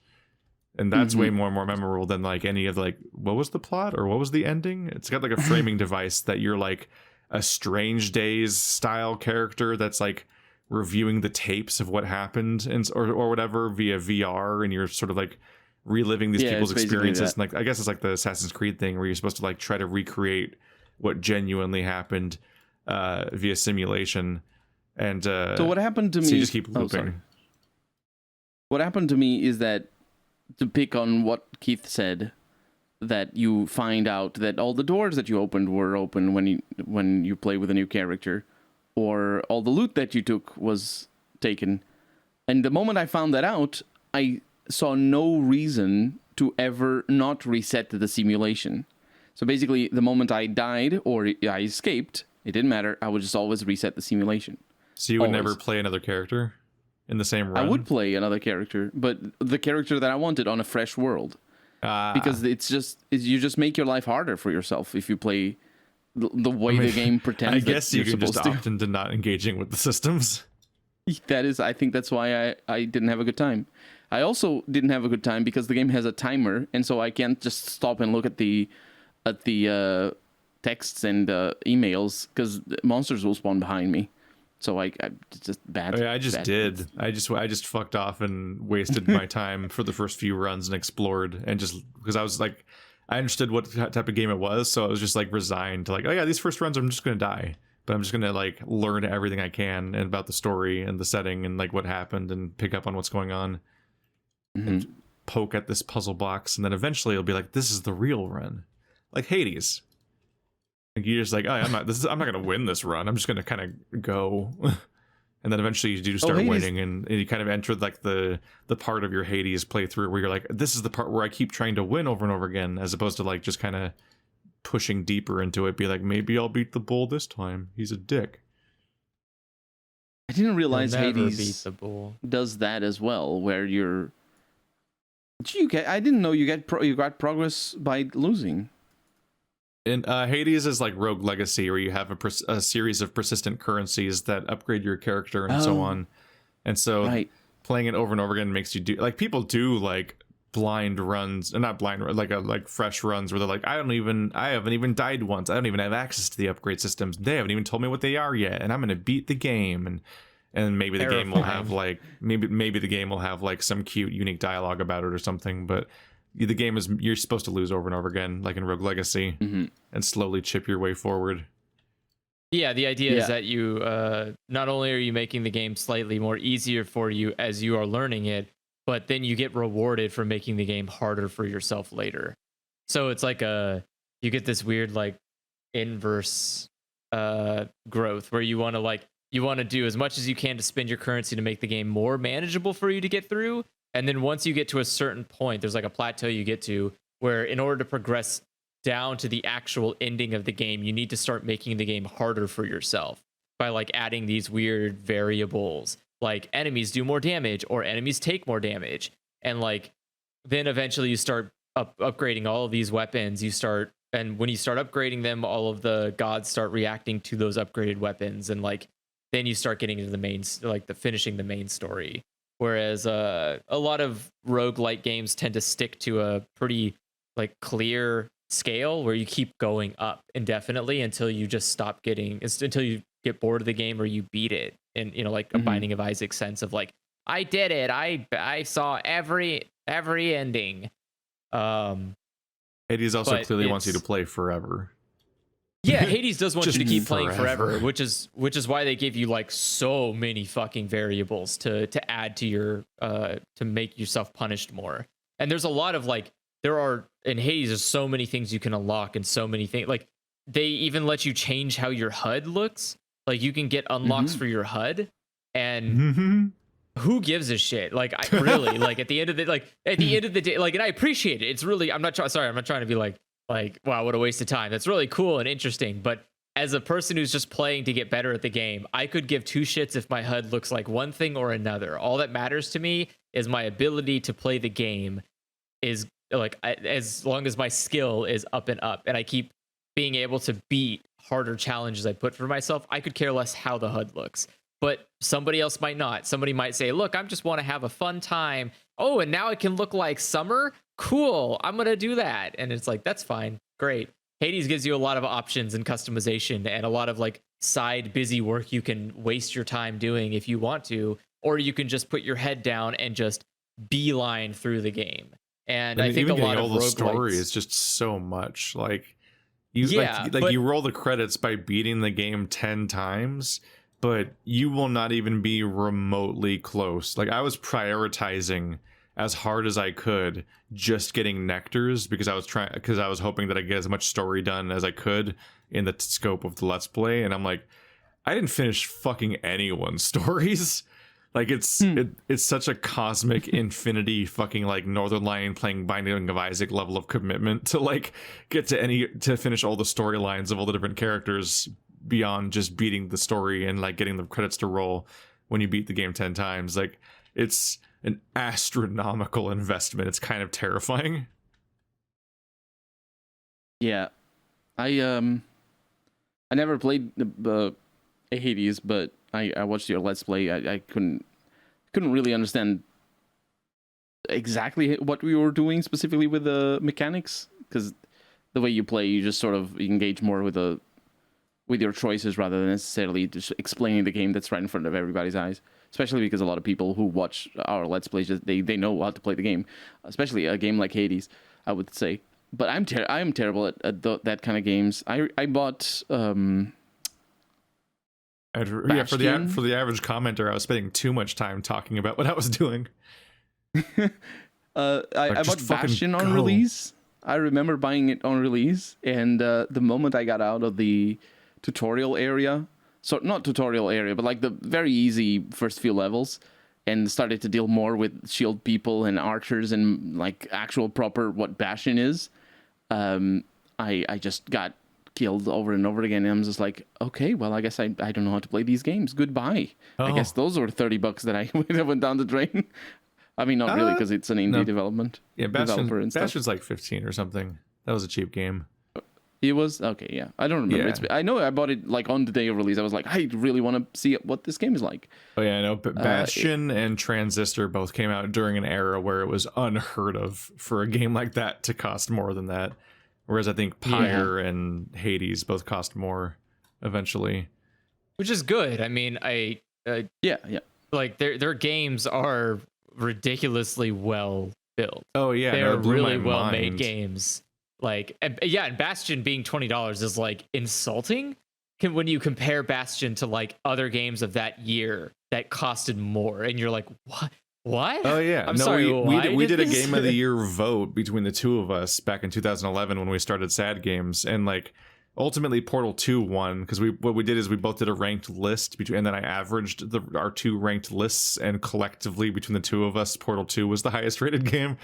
And that's way more memorable than like any of like, what was the plot or what was the ending? It's got like a framing device that you're like a Strange Days style character that's like reviewing the tapes of what happened and or whatever via VR, and you're sort of like reliving these people's experiences. And like, I guess it's like the Assassin's Creed thing where you're supposed to like try to recreate what genuinely happened via simulation. And so what happened to me? So you just keep looping. What happened to me is that, to pick on what Keith said, that you find out that all the doors that you opened were open when you play with a new character, or all the loot that you took was taken. And the moment I found that out, I saw no reason to ever not reset the simulation. So basically, the moment I died or I escaped, it didn't matter. I would just always reset the simulation. So you would never play another character in the same run? I would play another character, but the character that I wanted on a fresh world. Because you just make your life harder for yourself if you play the way the game pretends. I guess you can just to. opt into not engaging with the systems. I think that's why I didn't have a good time. I also didn't have a good time because the game has a timer, and so I can't just stop and look at the texts and emails because monsters will spawn behind me. So I just bad. I did. I just fucked off and wasted my time for the first few runs and explored, and just because I was like, I understood what type of game it was, so I was just like resigned to like, oh yeah, these first runs I'm just gonna die, but I'm just gonna like learn everything I can and about the story and the setting and like what happened and pick up on what's going on, and poke at this puzzle box, and then eventually it'll be like, this is the real run, like Hades. Like you're just like, oh, I'm not gonna win this run. I'm just gonna kind of go, and then eventually you do start winning, and you kind of enter like the part of your Hades playthrough where you're like, this is the part where I keep trying to win over and over again, as opposed to like just kind of pushing deeper into it. Be like, maybe I'll beat the bull this time. He's a dick. I didn't realize Hades does that as well, where I didn't know you got progress by losing. And Hades is like Rogue Legacy, where you have a series of persistent currencies that upgrade your character and so on. And so playing it over and over again makes you do, like, people do like blind runs, not blind, like fresh runs where they're like, I haven't even died once. I don't even have access to the upgrade systems. They haven't even told me what they are yet, and I'm gonna beat the game. And maybe the game will have like maybe the game will have like some cute unique dialogue about it or something, but the game is, you're supposed to lose over and over again, like in Rogue Legacy, and slowly chip your way forward. Yeah, the idea is that you not only are you making the game slightly more easier for you as you are learning it, but then you get rewarded for making the game harder for yourself later. So it's like you get this weird like inverse growth where you want to do as much as you can to spend your currency to make the game more manageable for you to get through. And then once you get to a certain point, there's like a plateau you get to where in order to progress down to the actual ending of the game, you need to start making the game harder for yourself by like adding these weird variables, like enemies do more damage or enemies take more damage. And like, then eventually you start upgrading all of these weapons. And when you start upgrading them, all of the gods start reacting to those upgraded weapons. And like, then you start getting into finishing the main story. Whereas a lot of roguelike games tend to stick to a pretty like clear scale where you keep going up indefinitely until you just until you get bored of the game or you beat it. And like a Binding of Isaac sense of like, I did it. I saw every ending. Hades also clearly wants you to play forever. Yeah, Hades does want you to keep playing forever, which is why they give you like so many fucking variables to add to your to make yourself punished more. And there's a lot of like, in Hades there's so many things you can unlock and so many things, like they even let you change how your HUD looks. Like you can get unlocks for your HUD, and who gives a shit? Like I really like at the end of the day, like, and I appreciate it. It's really, I'm not trying to be like, wow, what a waste of time. That's really cool and interesting. But as a person who's just playing to get better at the game, I could give two shits if my HUD looks like one thing or another. All that matters to me is my ability to play the game is like, as long as my skill is up and up and I keep being able to beat harder challenges I put for myself, I could care less how the HUD looks. But somebody else might not. Somebody might say, look, I just want to have a fun time. oh, and now it can look like summer. Cool, I'm gonna do that. And it's like, that's fine, great. Hades gives you a lot of options and customization and a lot of like side busy work you can waste your time doing if you want to, or you can just put your head down and just beeline through the game. And I think even a lot all of the roguelites, story is just so much. Like you, yeah, like but you roll the credits by beating the game 10 times, but you will not even be remotely close. Like I was prioritizing as hard as I could, just getting nectars because I was hoping that I get as much story done as I could in the scope of the Let's Play. And I'm like, I didn't finish fucking anyone's stories. Like it's such a cosmic infinity fucking like Northern Lion playing Binding of Isaac level of commitment to like get to finish all the storylines of all the different characters beyond just beating the story and like getting the credits to roll when you beat the game 10 times. Like it's an astronomical investment. It's kind of terrifying. Yeah, I never played the Hades, but I watched your Let's Play. I couldn't really understand exactly what we were doing specifically with the mechanics, because the way you play, you just sort of engage more with your choices rather than necessarily just explaining the game that's right in front of everybody's eyes. Especially because a lot of people who watch our Let's Plays, they know how to play the game, especially a game like Hades, I would say. But I am terrible at that kind of games. I bought for the average commenter, I was spending too much time talking about what I was doing. I bought Bastion on release. I remember buying it on release, and the moment I got out of the tutorial area, so not tutorial area, but like the very easy first few levels, and started to deal more with shield people and archers and like actual proper what Bastion is, I just got killed over and over again, and I'm just like, okay, well, I guess I don't know how to play these games. Goodbye. Oh. I guess those were $30 that I went down the drain. I mean, not really, because it's an indie development. Yeah, developer and stuff. Bastion's like 15 or something. That was a cheap game. It was okay, yeah. I don't remember. Yeah. I know I bought it like on the day of release. I was like, I really want to see what this game is like. Oh yeah, I know. But Bastion and Transistor both came out during an era where it was unheard of for a game like that to cost more than that. Whereas I think Pyre and Hades both cost more eventually, which is good. I mean, yeah, like their games are ridiculously well built. Oh yeah, they're really well made games. Like, and Bastion being $20 is like insulting when you compare Bastion to like other games of that year that costed more, and you're like, what? Oh yeah, I'm sorry. We did a Game of the Year vote between the two of us back in 2011 when we started Sad Games, and like ultimately Portal 2 won because what we did is we both did a ranked list between, and then I averaged our two ranked lists, and collectively between the two of us, Portal 2 was the highest rated game.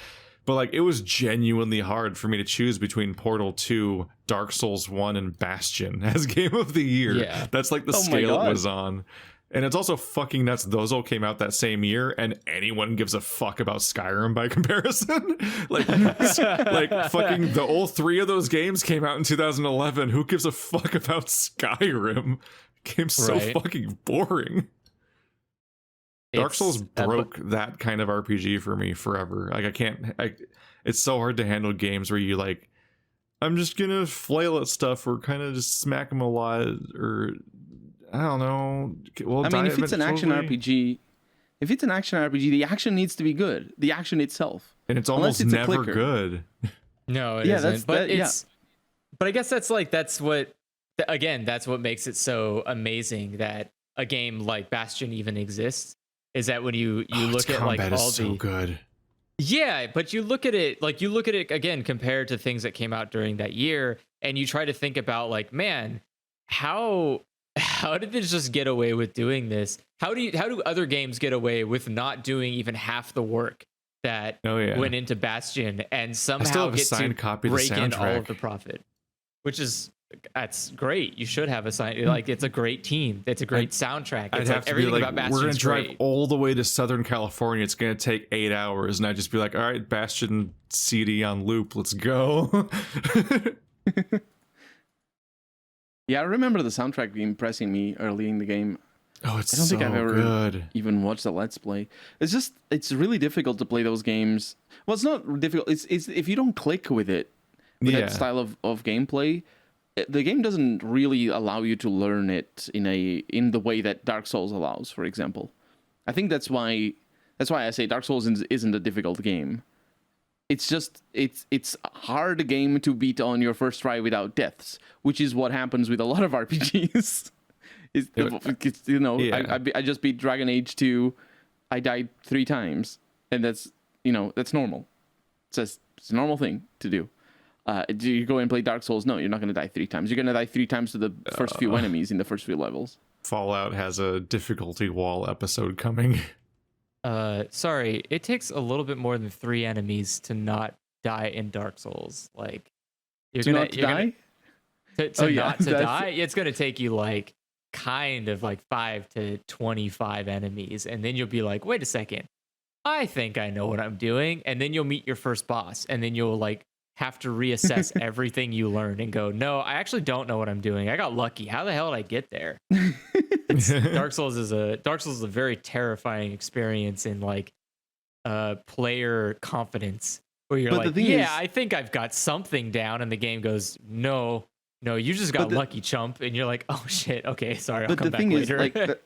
But like it was genuinely hard for me to choose between Portal 2, Dark Souls 1, and Bastion as Game of the Year. Yeah. That's like the scale it was on. And it's also fucking nuts. Those all came out that same year, and anyone gives a fuck about Skyrim by comparison. like fucking all three of those games came out in 2011. Who gives a fuck about Skyrim? Game's so fucking boring. Dark Souls broke that kind of RPG for me forever. Like it's so hard to handle games where you like, I'm just gonna flail at stuff or kind of just smack them a lot, or I don't know. Well, I mean, if it's an action RPG, the action needs to be good. The action itself, and it's almost never good. No, it isn't. But I guess that's what makes it so amazing that a game like Bastion even exists. Is that when you look at like all so good. Yeah, but you look at it again compared to things that came out during that year, and you try to think about like, man, how did they just get away with doing this? How do other games get away with not doing even half the work that went into Bastion and somehow get to rake in all of the profit? Which is, that's great. You should have a sign. Like, it's a great team. It's a great soundtrack. It's like everything about Bastion. We're gonna drive all the way to Southern California. It's gonna take 8 hours, and I'd just be like, all right, Bastion CD on loop. Let's go. Yeah, I remember the soundtrack impressing me early in the game. Oh, it's I don't so think I've ever good. even watched a Let's Play. It's really difficult to play those games. Well, it's not difficult. It's if you don't click with it, with that style of gameplay, the game doesn't really allow you to learn it in the way that Dark Souls allows, for example. I think that's why I say Dark Souls isn't a difficult game. It's just it's a hard game to beat on your first try without deaths, which is what happens with a lot of RPGs. I just beat Dragon Age 2. I died 3 times, and that's normal. It's a normal thing to do. Do you go and play Dark Souls? No, you're not going to die 3 times. You're going to die 3 times to the first few enemies in the first few levels. Fallout has a difficulty wall episode coming. Sorry, it takes a little bit more than 3 enemies to not die in Dark Souls. Like, you're gonna die. Die. It's gonna take you like kind of like 5 to 25 enemies, and then you'll be like, wait a second, I think I know what I'm doing, and then you'll meet your first boss, and then you'll like have to reassess everything you learned and go, no, I actually don't know what I'm doing. I got lucky. How the hell did I get there? Dark Souls is a very terrifying experience in like player confidence, where you're like, yeah, I think I've got something down, and the game goes, no, you just got lucky, chump, and you're like, oh shit, okay, sorry, I'll come back later. Is, like,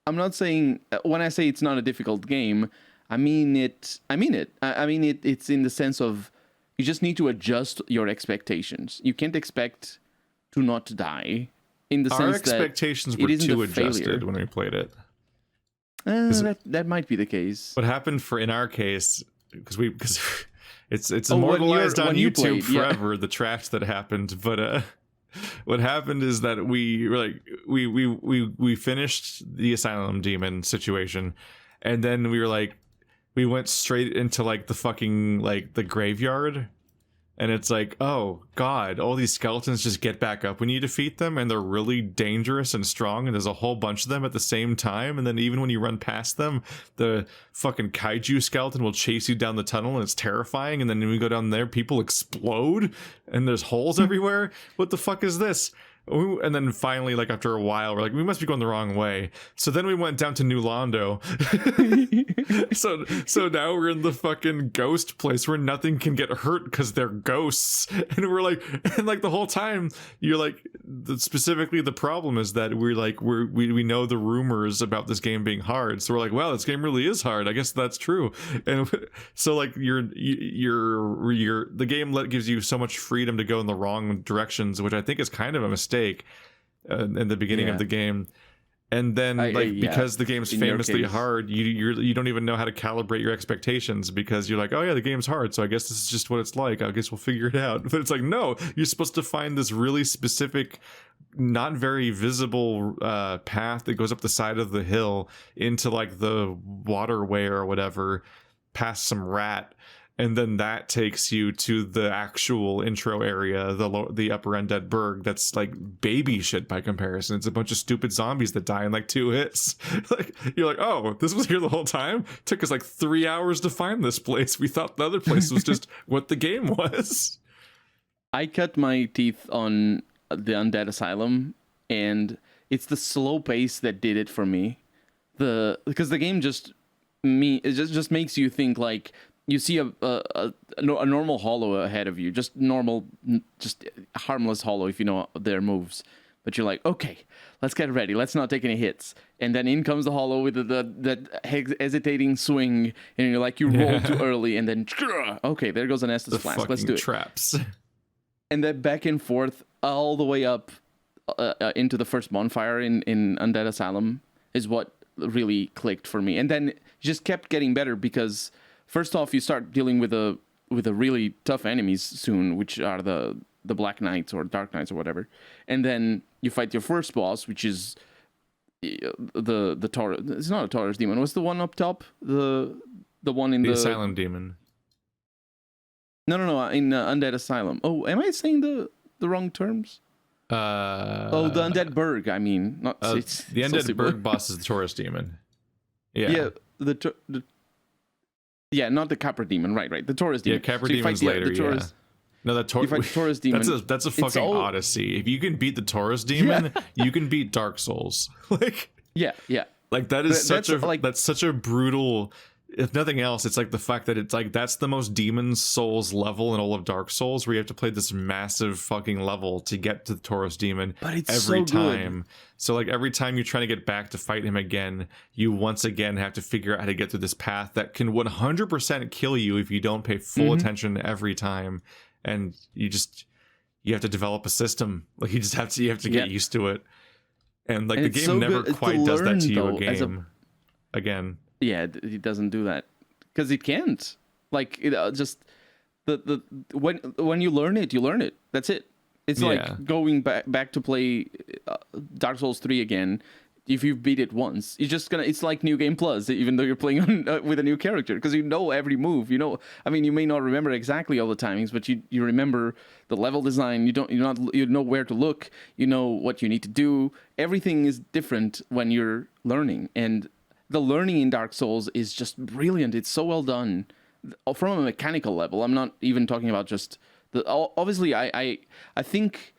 I'm not saying, when I say it's not a difficult game, I mean it. I mean it's in the sense of you just need to adjust your expectations. You can't expect to not die. In the sense our expectations were too adjusted when we played it. That might be the case. What happened in our case, because it's immortalized on YouTube forever, the trash that happened. But what happened is that we finished the Asylum Demon situation, and then we went straight into like the fucking like the graveyard. And it's like, oh god, all these skeletons just get back up when you defeat them, and they're really dangerous and strong, and there's a whole bunch of them at the same time, and then even when you run past them, the fucking kaiju skeleton will chase you down the tunnel, and it's terrifying, and then when we go down there, people explode, and there's holes everywhere. What the fuck is this? And then finally, like after a while, we're like, we must be going the wrong way. So then we went down to New Londo. so now we're in the fucking ghost place where nothing can get hurt because they're ghosts. And we're like, and like the whole time, you're like, specifically the problem is that we know the rumors about this game being hard. So we're like, well, this game really is hard. I guess that's true. And so like the game gives you so much freedom to go in the wrong directions, which I think is kind of a mistake in the beginning of the game, and then because the game's famously hard, you don't even know how to calibrate your expectations, because you're like, oh yeah, the game's hard, so I guess this is just what it's like, I guess we'll figure it out. But it's like, no, you're supposed to find this really specific, not very visible path that goes up the side of the hill into like the waterway or whatever, past some rat, and then that takes you to the actual intro area, the upper undead burg. That's like baby shit by comparison. It's a bunch of stupid zombies that die in like 2 hits. Like you're like, oh, this was here the whole time? Took us like 3 hours to find this place. We thought the other place was just what the game was. I cut my teeth on the Undead Asylum, and it's the slow pace that did it for me. Because the game just makes you think like, you see a normal hollow ahead of you, just harmless hollow if you know their moves. But you're like, okay, let's get ready. Let's not take any hits. And then in comes the hollow with the hesitating swing, and you're like, you roll too early, and then okay, there goes an Estus Flask. Let's do it. Traps. And that back and forth all the way up into the first bonfire in Undead Asylum is what really clicked for me. And then it just kept getting better because, first off, you start dealing with a really tough enemies soon, which are the Black Knights or Dark Knights or whatever. And then you fight your first boss, which is the Taurus. It's not a Taurus demon. What's the one up top? The one in the Asylum Demon. No, in Undead Asylum. Oh, am I saying the wrong terms? The Undead Burg. I mean, not it's the Undead Burg boss is the Taurus demon. Yeah. Yeah, not the Capra demon. Right. The Taurus demon. Yeah, Capra demon's later. No, the Taurus demon. That's a fucking odyssey. If you can beat the Taurus demon, you can beat Dark Souls. Like, Yeah, yeah. Like that is That's such a brutal. If nothing else, it's like the fact that it's like that's the most Demon Souls level in all of Dark Souls, where you have to play this massive fucking level to get to the Tauros demon But it's every so good. time. So like every time you're trying to get back to fight him again, you once again have to figure out how to get through this path that can 100% kill you if you don't pay full attention every time, and you have to develop a system. Like you have to get used to it, and like And the it's game so never good quite to does that learn, to you though, as again. Yeah, it doesn't do that because it can't. Like just the when you learn it, you learn it. That's it. It's like going back to play Dark Souls 3 again. If you beat it once, you're just gonna. It's like New Game Plus, even though you're playing on, with a new character, because you know every move. You know, I mean, you may not remember exactly all the timings, but you remember the level design. You know where to look. You know what you need to do. Everything is different when you're learning, and the learning in Dark Souls is just brilliant. It's so well done from a mechanical level. I'm not even talking about just the. Obviously, I think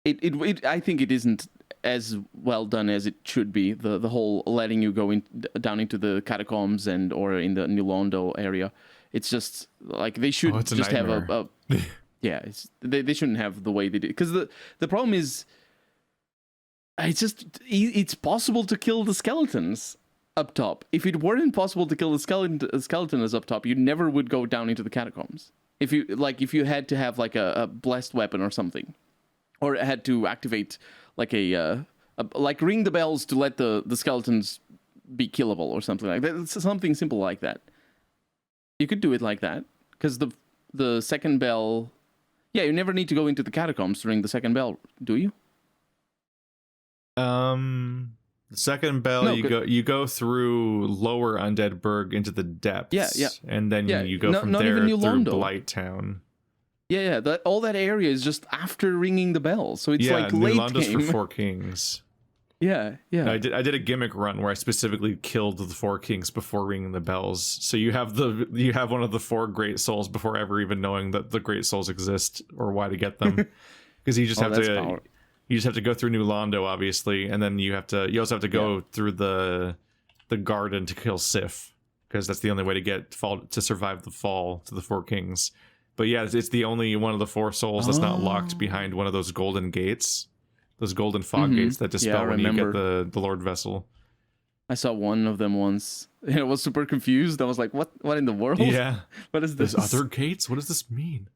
I think it isn't as well done as it should be. The whole letting you go down into the catacombs or in the New Londo area. It's just like they should just have a yeah. They shouldn't have the way they did, because the problem is it's possible to kill the skeletons up top. If it weren't possible to kill the skeleton up top, you never would go down into the catacombs. If you had to have like a blessed weapon or something, or had to activate like like ring the bells to let the skeletons be killable or something like that. It's something simple like that. You could do it like that, because the second bell. Yeah, you never need to go into the catacombs to ring the second bell, do you? The second bell, you go through Lower Undead Burg into the depths. Yeah. And then you go from there through Blight Town. Yeah. All that area is just after ringing the bell, so it's like New late Londo's game. for Four Kings. Yeah. I did a gimmick run where I specifically killed the Four Kings before ringing the bells. So you have one of the four Great Souls before ever even knowing that the Great Souls exist or why to get them, because you just have to. Power. You just have to go through New Londo, obviously, and then you also have to go through the garden to kill Sif, because that's the only way to survive the fall to the Four Kings. But yeah, it's the only one of the four souls that's not locked behind one of those golden gates, those golden fog gates that dispel when you get the Lord Vessel. I saw one of them once, and I was super confused. I was like, "What in the world? Yeah, what is this? There's other gates? What does this mean?"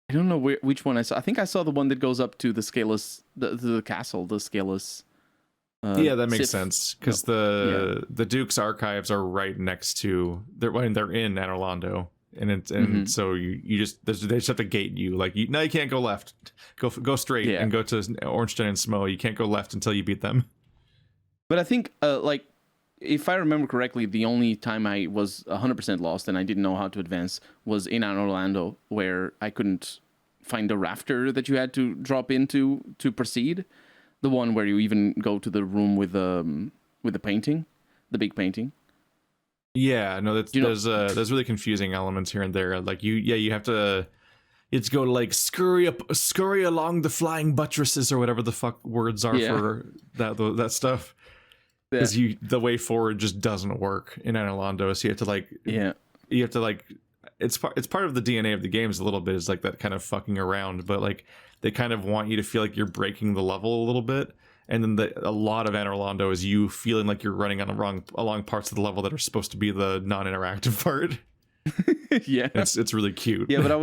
I don't know which one I saw. I think I saw the one that goes up to the Scaleless, the castle, the Scaleless. Yeah, that makes sense, because the Duke's archives are right next to they're in Anor Londo, and so you just they just have to gate you. Like you can't go left, go straight and go to Ornstein and Smo. You can't go left until you beat them. But I think like if I remember correctly, the only time I was 100% lost and I didn't know how to advance was in Anor Londo, where I couldn't find a rafter that you had to drop into to proceed. The one where you even go to the room with the painting, the big painting. Yeah, no, there's really confusing elements here and there. Like you have to. It's go to like scurry along the flying buttresses or whatever the fuck words are for that stuff. Because the way forward just doesn't work in Anor Londo, so you have to it's part of the DNA of the games a little bit, is like that kind of fucking around, but like they kind of want you to feel like you're breaking the level a little bit, and then a lot of Anor Londo is you feeling like you're running along parts of the level that are supposed to be the non-interactive part. Yeah, it's really cute. Yeah, but I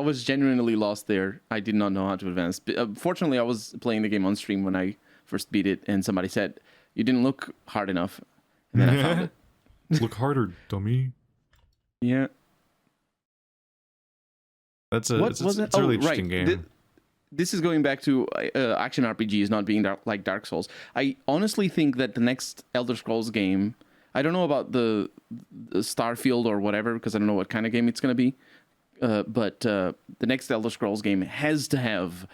was genuinely lost there. I did not know how to advance. Fortunately, I was playing the game on stream when I first beat it, and somebody said, "You didn't look hard enough," and then I found it. Look harder, dummy. Yeah. It's a really interesting game. This is going back to action RPGs not being like Dark Souls. I honestly think that the next Elder Scrolls game, I don't know about the Starfield or whatever, because I don't know what kind of game it's going to be, but the next Elder Scrolls game has to have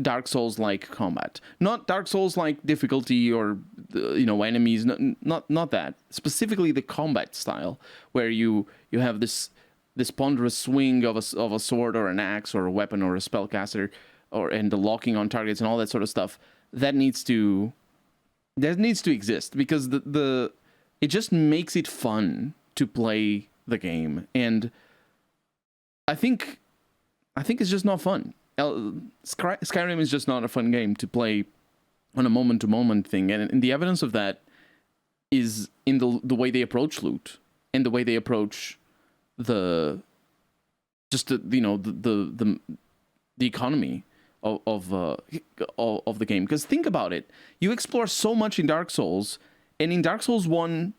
Dark Souls-like combat. Not Dark Souls-like difficulty or enemies, not that. Specifically the combat style, where you have this ponderous swing of a sword or an axe or a weapon or a spellcaster, and the locking on targets and all that sort of stuff. That needs to that needs to exist, because the it just makes it fun to play the game, and I think it's just not fun. Skyrim is just not a fun game to play on a moment-to-moment thing, and the evidence of that is in the way they approach loot and the way they approach the economy of the game. Because think about it, you explore so much in Dark Souls, and in Dark Souls 1,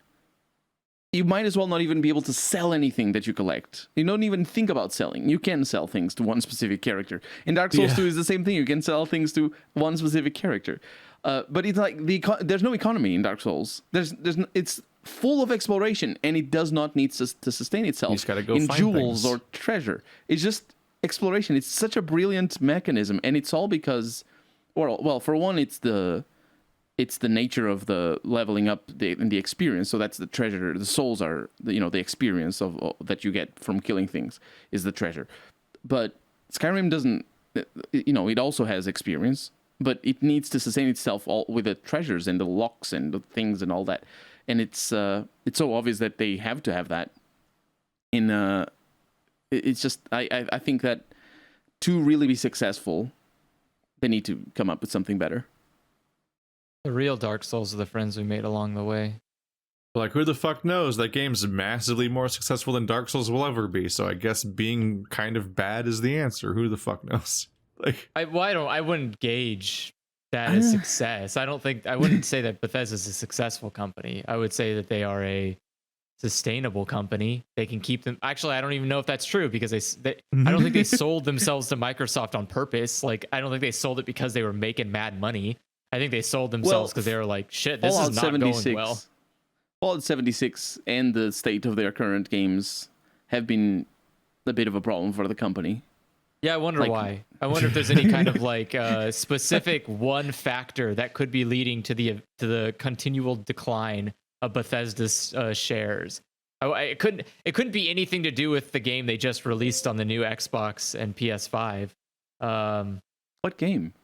you might as well not even be able to sell anything that you collect. You don't even think about selling. You can sell things to one specific character. In Dark Souls 2 is the same thing. You can sell things to one specific character. But it's like there's no economy in Dark Souls. It's full of exploration, and it does not need to sustain itself. You just gotta go in find jewels things. Or treasure. It's just exploration. It's such a brilliant mechanism, and it's all because, well, for one, it's the nature of the leveling up and the experience. So that's the treasure. The souls are the experience of that you get from killing things is the treasure. But Skyrim doesn't. It also has experience, but it needs to sustain itself all with the treasures and the locks and the things and all that. And it's so obvious that they have to have that. It's just I think that to really be successful, they need to come up with something better. The real Dark Souls are the friends we made along the way. Like, who the fuck knows? That game's massively more successful than Dark Souls will ever be. So I guess being kind of bad is the answer. Who the fuck knows? Like, I wouldn't gauge that as success. I wouldn't say that Bethesda's a successful company. I would say that they are a sustainable company. They can keep them. Actually, I don't even know if that's true, because I don't think they sold themselves to Microsoft on purpose. Like, I don't think they sold it because they were making mad money. I think they sold themselves because they were like, shit, this is not going well. Fallout 76 and the state of their current games have been a bit of a problem for the company. Yeah, I wonder why. I wonder if there's any kind of like specific one factor that could be leading to the continual decline of Bethesda's shares. It couldn't be anything to do with the game they just released on the new Xbox and PS5. What game?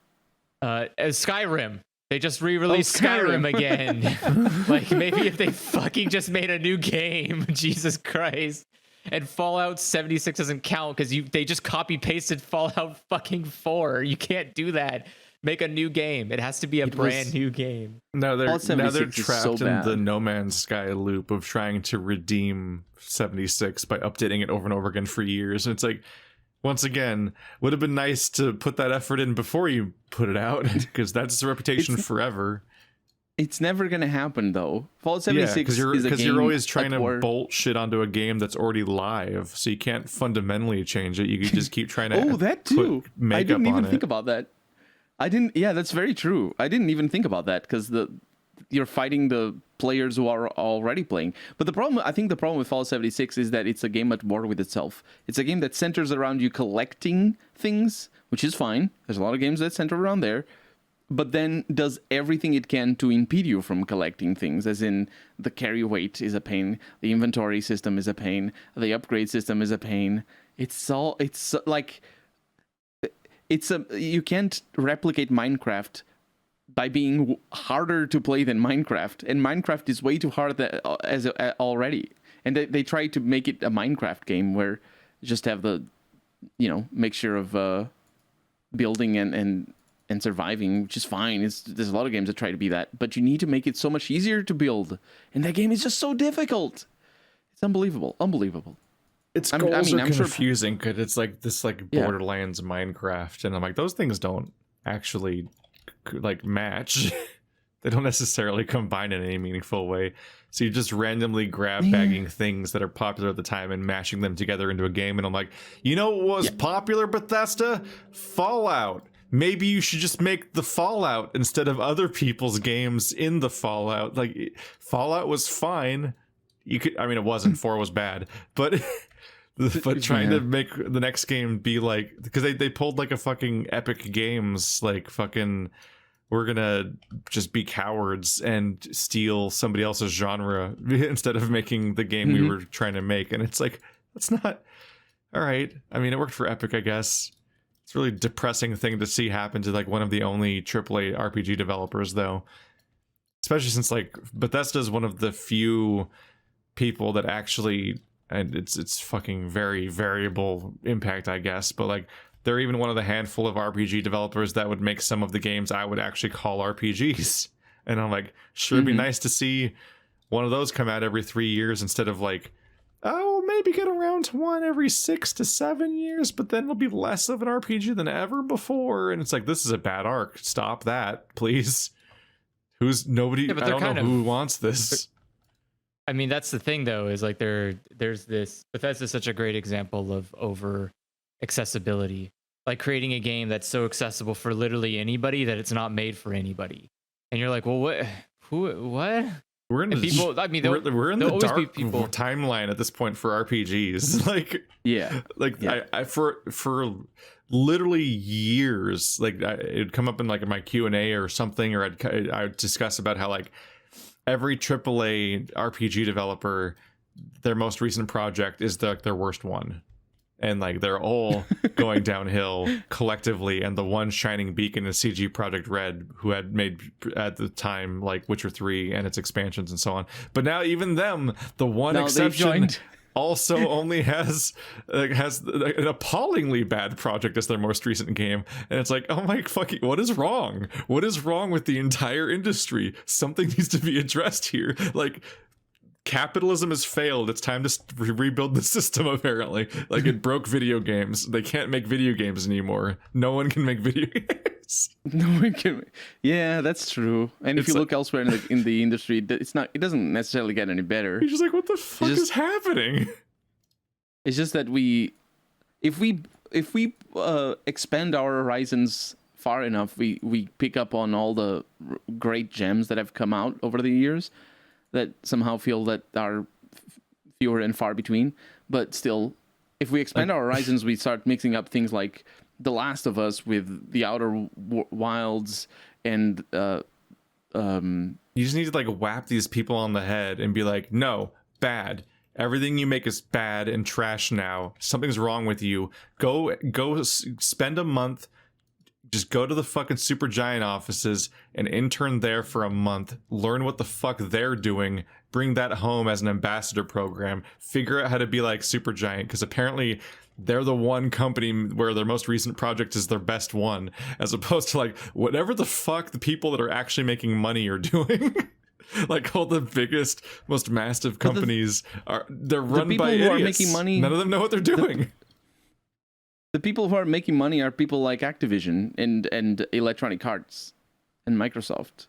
Skyrim. They just re-released Skyrim again. Like, maybe if they fucking just made a new game, Jesus Christ. And Fallout 76 doesn't count because they just copy-pasted Fallout fucking 4. You can't do that. Make a new game. It has to be a brand new game. Now they're trapped in the No Man's Sky loop of trying to redeem 76 by updating it over and over again for years. And it's like, once again, would have been nice to put that effort in before you put it out, because that's the reputation forever. It's never going to happen, though. Fallout 76 is a game, because you're always trying to bolt shit onto a game that's already live, so you can't fundamentally change it. You can just keep trying to that too. I didn't even think about that. Yeah, that's very true. I didn't even think about that, because you're fighting the players who are already playing. But I think the problem with Fallout 76 is that it's a game at war with itself. It's a game that centers around you collecting things, which is fine. There's a lot of games that center around there, but then does everything it can to impede you from collecting things, as in the carry weight is a pain, the inventory system is a pain, the upgrade system is a pain. You can't replicate Minecraft by being harder to play than Minecraft, and Minecraft is way too hard already. And they try to make it a Minecraft game where you just have the mixture of building and surviving, which is fine. There's a lot of games that try to be that, but you need to make it so much easier to build, and that game is just so difficult. It's unbelievable. Its goals are confusing, because it's like this Borderlands Minecraft, and I'm like, those things don't actually match. They don't necessarily combine in any meaningful way. So you just randomly grab bagging things that are popular at the time and mashing them together into a game. And I'm like, what was popular, Bethesda? Fallout. Maybe you should just make the Fallout instead of other people's games in the Fallout. Like, Fallout was fine. It wasn't. 4 was bad, but trying to make the next game be like, because they pulled like a fucking Epic Games, like fucking, we're gonna just be cowards and steal somebody else's genre instead of making the game we were trying to make. And it's like, that's not all right. It worked for Epic, I guess. It's a really depressing thing to see happen to like one of the only AAA RPG developers, though. especially since like Bethesda is one of the few people that actually, and it's fucking very variable impact, I guess, but like they're even one of the handful of RPG developers that would make some of the games I would actually call RPGs. And I'm like, sure, it'd be nice to see one of those come out every 3 years instead of like, oh, maybe get around to one every 6 to 7 years, but then it'll be less of an RPG than ever before. And it's like, this is a bad arc. Stop that, please. Who's nobody? Yeah, but I don't know who wants this. I mean, that's the thing, though, is like there's this. Bethesda's such a great example of over accessibility, like creating a game that's so accessible for literally anybody that it's not made for anybody. And you're like, well, what? Who? What? We're in the people. I mean, we're in the dark people. timeline at this point for RPGs. I for literally years, like it'd come up in like my Q&A or something, or I'd discuss about how like every AAA RPG developer, their most recent project is their worst one. And like they're all going downhill collectively, and the one shining beacon is CG Projekt Red, who had made at the time like Witcher 3 and its expansions and so on. But now even them, the one exception, also only has an appallingly bad project as their most recent game. And it's like, oh my fucking, what is wrong? What is wrong with the entire industry? Something needs to be addressed here. Like, capitalism has failed. It's time to rebuild the system, apparently. Like, it broke video games. They can't make video games anymore. No one can make video games. No one can. Yeah, that's true. And if you look elsewhere in the industry, it doesn't necessarily get any better. You're just like, what the fuck is happening? It's just that if we expand our horizons far enough, we pick up on all the great gems that have come out over the years that somehow feel that are fewer and far between. But still, if we expand our horizons, we start mixing up things like The Last of Us with The Outer Wilds, and you just need to like whap these people on the head and be like, no, bad. Everything you make is bad and trash now. Something's wrong with you. Go spend a month. Just go to the fucking Supergiant offices and intern there for a month. Learn what the fuck they're doing. Bring that home as an ambassador program. Figure out how to be like Supergiant, because apparently they're the one company where their most recent project is their best one, as opposed to like whatever the fuck the people that are actually making money are doing. Like all the biggest, most massive companies they're run by idiots. Who are making money, none of them know what they're doing. The people who are making money are people like Activision and Electronic Arts and Microsoft.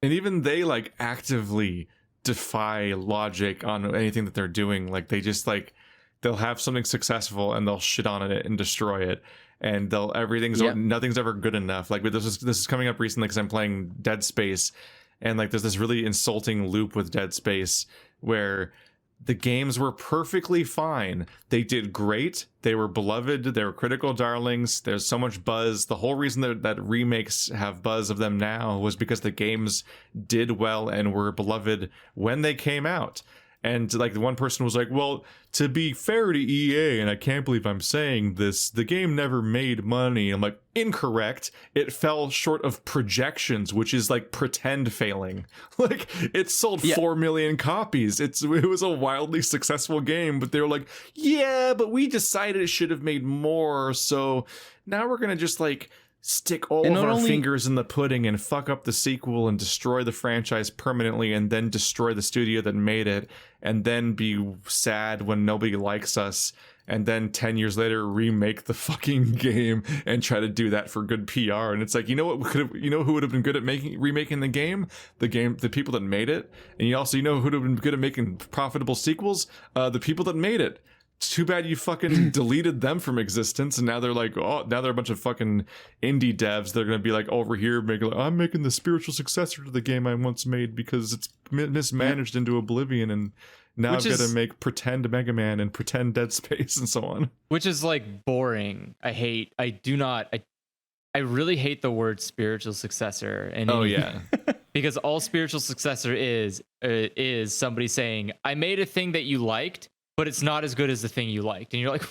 And even they like actively defy logic on anything that they're doing. Like they just like, they'll have something successful and they'll shit on it and destroy it. And nothing's ever good enough. Like this is coming up recently because I'm playing Dead Space, and like there's this really insulting loop with Dead Space where the games were perfectly fine. They did great. They were beloved. They were critical darlings. There's so much buzz. The whole reason that remakes have buzz of them now was because the games did well and were beloved when they came out. And like the one person was like, well, to be fair to EA, and I can't believe I'm saying this, the game never made money. I'm like, incorrect. It fell short of projections, which is like pretend failing. Like it sold 4 million copies. It was a wildly successful game, but they were like, yeah, but we decided it should have made more. So now we're going to just like stick all of our fingers in the pudding and fuck up the sequel and destroy the franchise permanently, and then destroy the studio that made it, and then be sad when nobody likes us, and then 10 years later remake the fucking game and try to do that for good PR. And it's like, you know who would have been good at remaking the game? The people that made it. And you know who would have been good at making profitable sequels? The people that made it. Too bad you fucking deleted them from existence, and now they're like, oh, now they're a bunch of fucking indie devs. They're gonna be like over here making, I'm making the spiritual successor to the game I once made because it's mismanaged into oblivion, and now I've got to make pretend Mega Man and pretend Dead Space and so on. Which is like boring. I really hate the word spiritual successor. And because all spiritual successor is somebody saying, I made a thing that you liked, but it's not as good as the thing you liked. And you're like,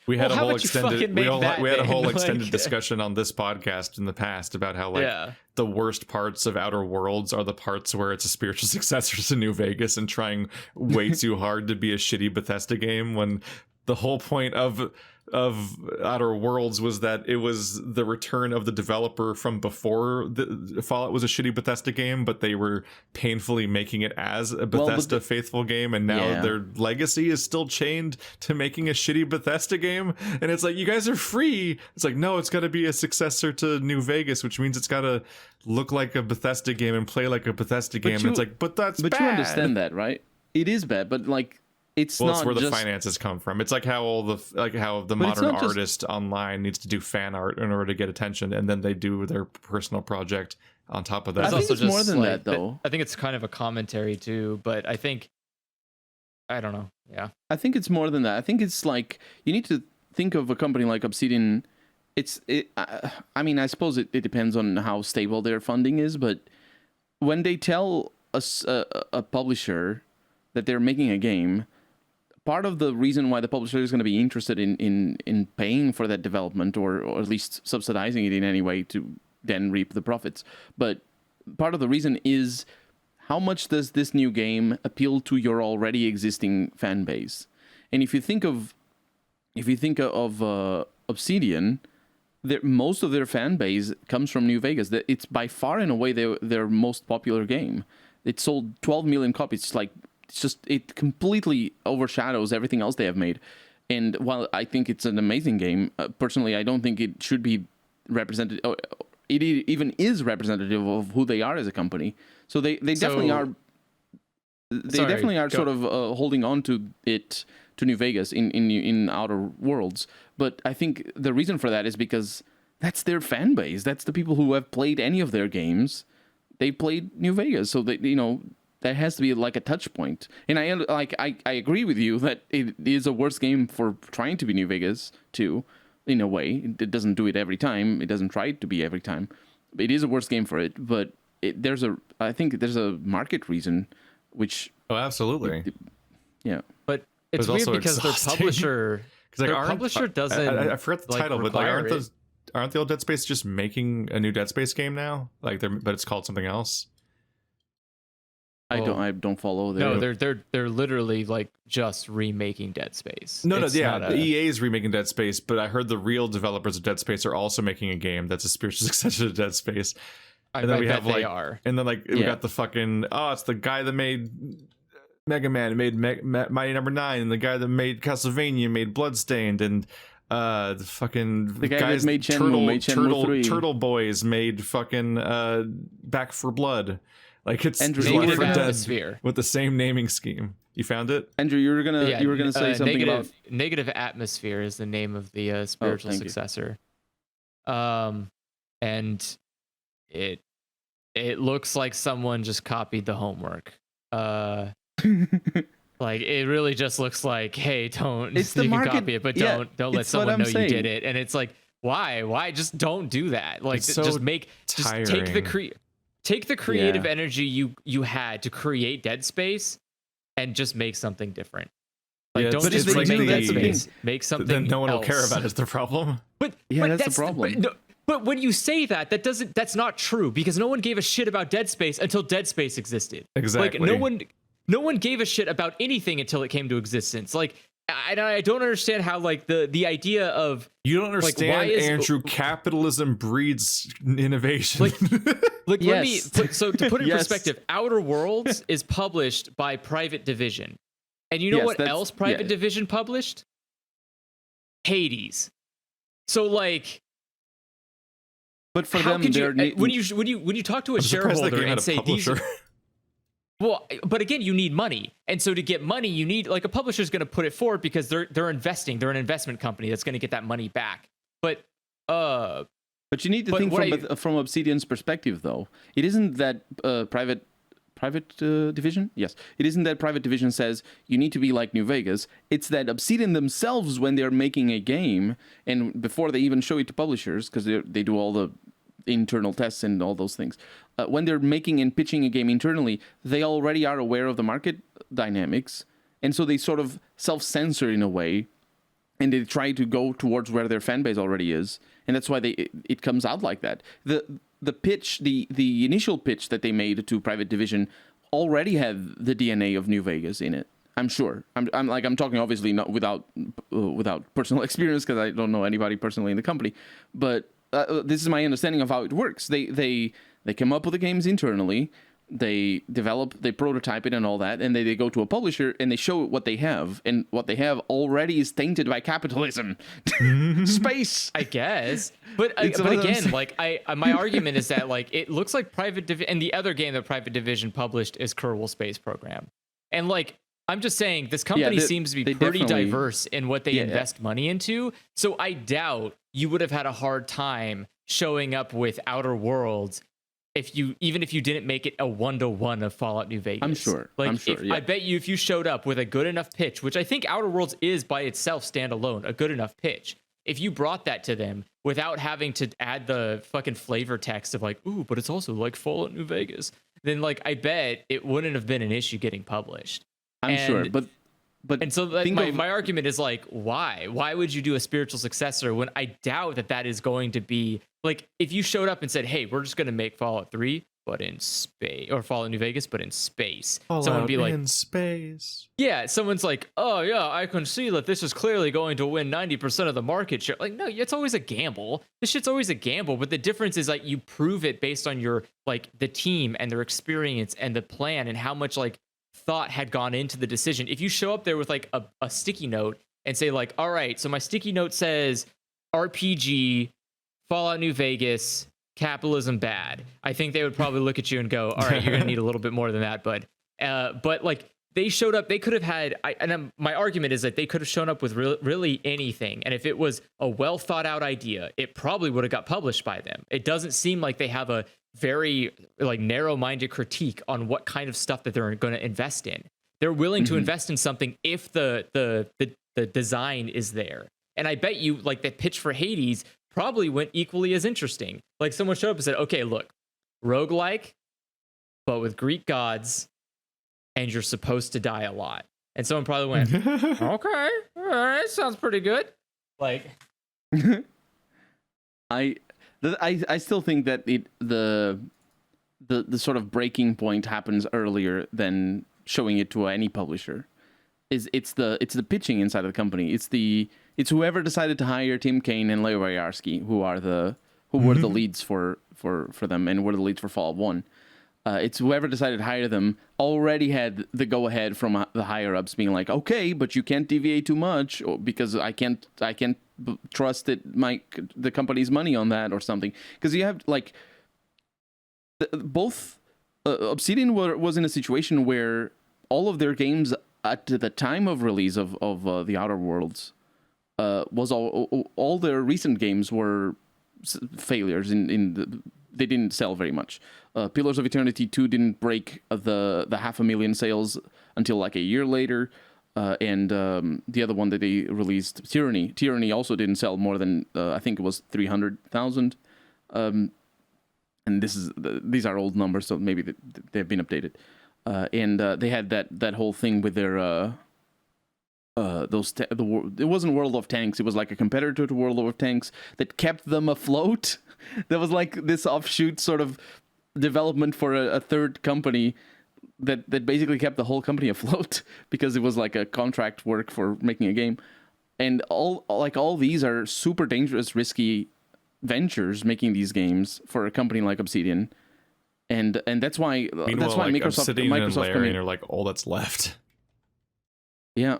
We had Well, a how whole would you extended fucking we, make all, that we had a then? whole Like- extended discussion on this podcast in the past about how like Yeah. the worst parts of Outer Worlds are the parts where it's a spiritual successor to New Vegas and trying way too hard to be a shitty Bethesda game, when the whole point of Outer Worlds was that it was the return of the developer from before the Fallout was a shitty Bethesda game, but they were painfully making it as a Bethesda faithful game, and now their legacy is still chained to making a shitty Bethesda game. And it's like, you guys are free. It's like, no, it's got to be a successor to New Vegas, which means it's got to look like a Bethesda game and play like a Bethesda game. And it's like, but that's bad. You understand that, right? It is bad, but like, it's well, not it's where the just... finances come from. It's like how the modern artist online needs to do fan art in order to get attention, and then they do their personal project on top of that. I think it's more than that, though. I think it's kind of a commentary too, but I don't know. Yeah, I think it's more than that. I think it's like, you need to think of a company like Obsidian. I mean, I suppose it depends on how stable their funding is, but when they tell a publisher that they're making a game, part of the reason why the publisher is going to be interested in paying for that development, or at least subsidizing it in any way to then reap the profits, but part of the reason is, how much does this new game appeal to your already existing fan base? And if you think of Obsidian, most of their fan base comes from New Vegas. It's by far and away their most popular game. It sold 12 million copies. It completely overshadows everything else they have made. And while I think it's an amazing game, personally, I don't think it should be represented. It even is representative of who they are as a company. So they definitely are. They definitely are sort of holding on to it, to New Vegas in Outer Worlds. But I think the reason for that is because that's their fan base. That's the people who have played any of their games. They played New Vegas, so there has to be like a touch point. And I agree with you that it is a worse game for trying to be New Vegas too, in a way. It doesn't do it every time. It doesn't try to be every time. It is a worse game for it, but I think there's a market reason, which... Oh, absolutely. Yeah. But it's weird because their publisher... publisher doesn't... I forgot the title, but aren't the old Dead Space just making a new Dead Space game now? But it's called something else? I don't follow there. No, they're literally like just remaking Dead Space. The EA is remaking Dead Space, but I heard the real developers of Dead Space are also making a game that's a spiritual successor to Dead Space. And then we got the fucking it's the guy that made Mega Man, made Mighty Number 9, and the guy that made Castlevania made Bloodstained, and the guys that made Shenmue 3. Turtle Boys made fucking Back for Blood. Like, it's Negative Atmosphere with the same naming scheme. You found it, Andrew? You were gonna say something about Negative Atmosphere is the name of the spiritual successor. And it looks like someone just copied the homework. Like, it really just looks like, hey, don't you can copy it, but don't let someone know you did it. And it's like, why just don't do that? Like, just take the creative energy you had to create Dead Space and just make something different. Like, don't just make Dead Space. Make something then no one else. will care about it, is the problem. But that's the problem. But when you say that's not true, because no one gave a shit about Dead Space until Dead Space existed. Exactly. Like, no one gave a shit about anything until it came to existence. Like, I don't understand how, like, the idea of... You don't understand, Andrew. Capitalism breeds innovation. Let me... So to put it in Yes. perspective, Outer Worlds is published by Private Division. And you know what else Private Division published? Hades. So, like... But for them, when you talk to a shareholder and say these... Well, but again, you need money. And so to get money, you need, like, a publisher's going to put it forward because they're investing. They're an investment company that's going to get that money back. But you need to think from Obsidian's perspective, though. It isn't that private division? Yes. It isn't that Private Division says you need to be like New Vegas. It's that Obsidian themselves, when they're making a game, and before they even show it to publishers, because they do all the internal tests and all those things, when they're making and pitching a game internally, they already are aware of the market dynamics, and so they sort of self-censor in a way and they try to go towards where their fan base already is, and that's why it comes out like that. The pitch, the initial pitch that they made to Private Division already had the DNA of New Vegas in it. I'm sure. I'm talking obviously not without personal experience, because I don't know anybody personally in the company, but this is my understanding of how it works. They come up with the games internally, they develop, they prototype it and all that, and they go to a publisher and they show what they have, and what they have already is tainted by capitalism. Space, I guess. But again, like my argument is that like it looks like Private Division, and the other game that Private Division published is Kerbal Space Program, and like I'm just saying this company seems to be pretty diverse in what they invest money into. So I doubt you would have had a hard time showing up with Outer Worlds even if you didn't make it a 1-to-1 of Fallout New Vegas. I'm sure. I bet you if you showed up with a good enough pitch, which I think Outer Worlds is by itself standalone, a good enough pitch. If you brought that to them without having to add the fucking flavor text of like, ooh, but it's also like Fallout New Vegas, then like I bet it wouldn't have been an issue getting published. I'm sure, but and so my argument is like, why would you do a spiritual successor when I doubt that is going to be like, if you showed up and said, hey, we're just going to make Fallout 3 but in space, or Fallout New Vegas but in space, someone would be like, in space. Yeah, someone's like, oh yeah, I can see that this is clearly going to win 90% of the market share. Like, no, it's always a gamble. This shit's always a gamble, but the difference is like you prove it based on your like the team and their experience and the plan and how much like thought had gone into the decision. If you show up there with like a sticky note and say like, all right, so my sticky note says RPG, Fallout New Vegas, capitalism bad, I think they would probably look at you and go, all right, you're gonna need a little bit more than that. But like they showed up, they could have had, my argument is that they could have shown up with really anything, and if it was a well thought out idea, it probably would have got published by them. It doesn't seem like they have a very like narrow-minded critique on what kind of stuff that they're going to invest in. They're willing to invest in something if the design is there. And I bet you like the pitch for Hades probably went equally as interesting. Like someone showed up and said, okay, look, roguelike, but with Greek gods, and you're supposed to die a lot. And someone probably went, okay, all right, sounds pretty good. Like, I still think that the sort of breaking point happens earlier than showing it to any publisher. It's the pitching inside of the company. It's whoever decided to hire Tim Kaine and Leo Boyarsky, who were the leads for them and were the leads for Fallout 1. It's whoever decided to hire them already had the go ahead from the higher ups being like, okay, but you can't deviate too much because I can't trust that the company's money on that or something. Because you have like both Obsidian was in a situation where all of their games at the time of release of the Outer Worlds was all their recent games were failures they didn't sell very much. Pillars of Eternity 2 didn't break the 500,000 sales until like a year later. And the other one that they released, Tyranny also didn't sell more than, I think it was 300,000. And these are old numbers, so maybe they've been updated. And they had that whole thing with their it wasn't World of Tanks. It was like a competitor to World of Tanks that kept them afloat. There was like this offshoot sort of development for a third company that basically kept the whole company afloat because it was like a contract work for making a game. And all these are super dangerous, risky ventures, making these games for a company like Obsidian. And that's why Microsoft coming in are like all that's left. Yeah.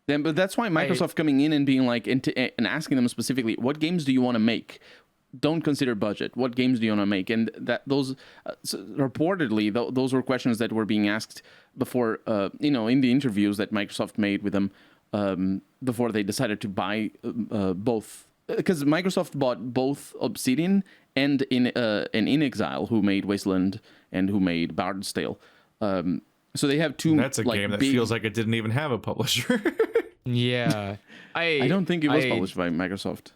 But that's why Microsoft coming in and being like and asking them specifically, what games do you want to make? Don't consider budget. What games do you want to make? And those reportedly those were questions that were being asked before, in the interviews that Microsoft made with them before they decided to buy both. Because Microsoft bought both Obsidian and In Exile, who made Wasteland and who made Bard's Tale. So they have two. And that's a game that feels like it didn't even have a publisher. Yeah, I don't think it was published by Microsoft.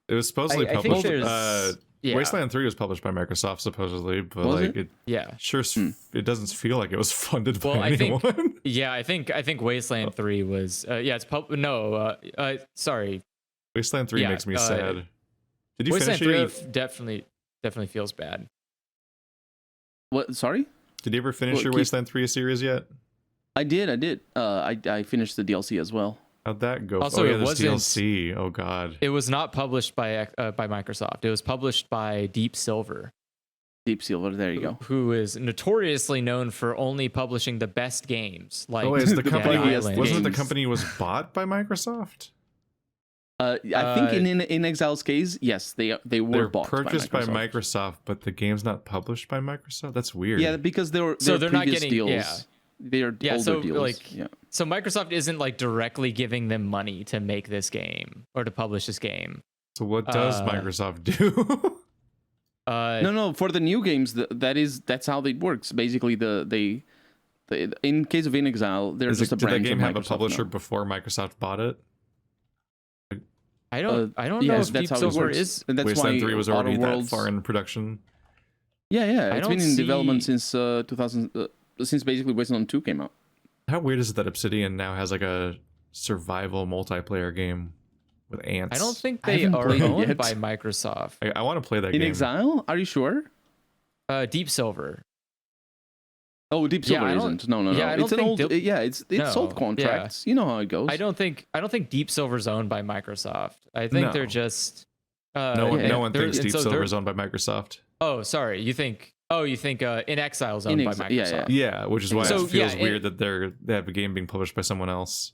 It was supposedly published. Yeah. Wasteland 3 was published by Microsoft supposedly, but Was like it? Yeah. it doesn't feel like it was funded by Well, I anyone. think I think Wasteland 3 was it's sorry. Wasteland 3 Yeah, makes me sad. Did you Wasteland finish 3 it yet? definitely feels bad. What? Sorry? Did you ever finish your Wasteland 3 series yet? I did. I finished the DLC as well. How'd that go? Also, yeah, it there's wasn't- DLC. Oh god. It was not published by Microsoft. It was published by Deep Silver, Deep Silver. There you go. who is notoriously known for only publishing the best games. Like, Oh, wait, is the The company Island wasn't it the games. company was bought by Microsoft? I think in Exile's case, yes, they were They're bought purchased by by Microsoft. Microsoft, but the game's not published by Microsoft. That's weird. Yeah, because they're So they're not previous getting- deals. yeah. They're Yeah, older so, deals. like- yeah. So Microsoft isn't like directly giving them money to make this game or to publish this game. So what does uh, Microsoft do? No. For the new games, that's how it works. Basically, they in case of In Exile, they're just a Did that branch game of have a Microsoft publisher now. before Microsoft bought it? I don't know yes, if that's Deep how it Silver works. is. And that's Wasteland why 3 was Outer already Worlds, that far in production. Yeah, I it's don't been in development see- since 2000, since basically Wasteland 2 came out. How weird is it that Obsidian now has like a survival multiplayer game with ants? I don't think I they haven't are played it owned yet. by Microsoft. I want to play that In game. Exile? Are you sure? Deep Silver. Oh, Deep Yeah, Silver I don't- isn't. No. yeah, I don't It's an think old. Deep- Yeah, it's No, sold contracts. You know how it goes. I don't think Deep Silver's owned by Microsoft. I think No. they're just No one, yeah, no one they're- thinks and Deep so Silver they're- is owned by Microsoft. Oh, sorry. You think In Exile's owned In by Exile, Microsoft. yeah. Yeah, which is why So, it feels yeah, weird that they have a game being published by someone else.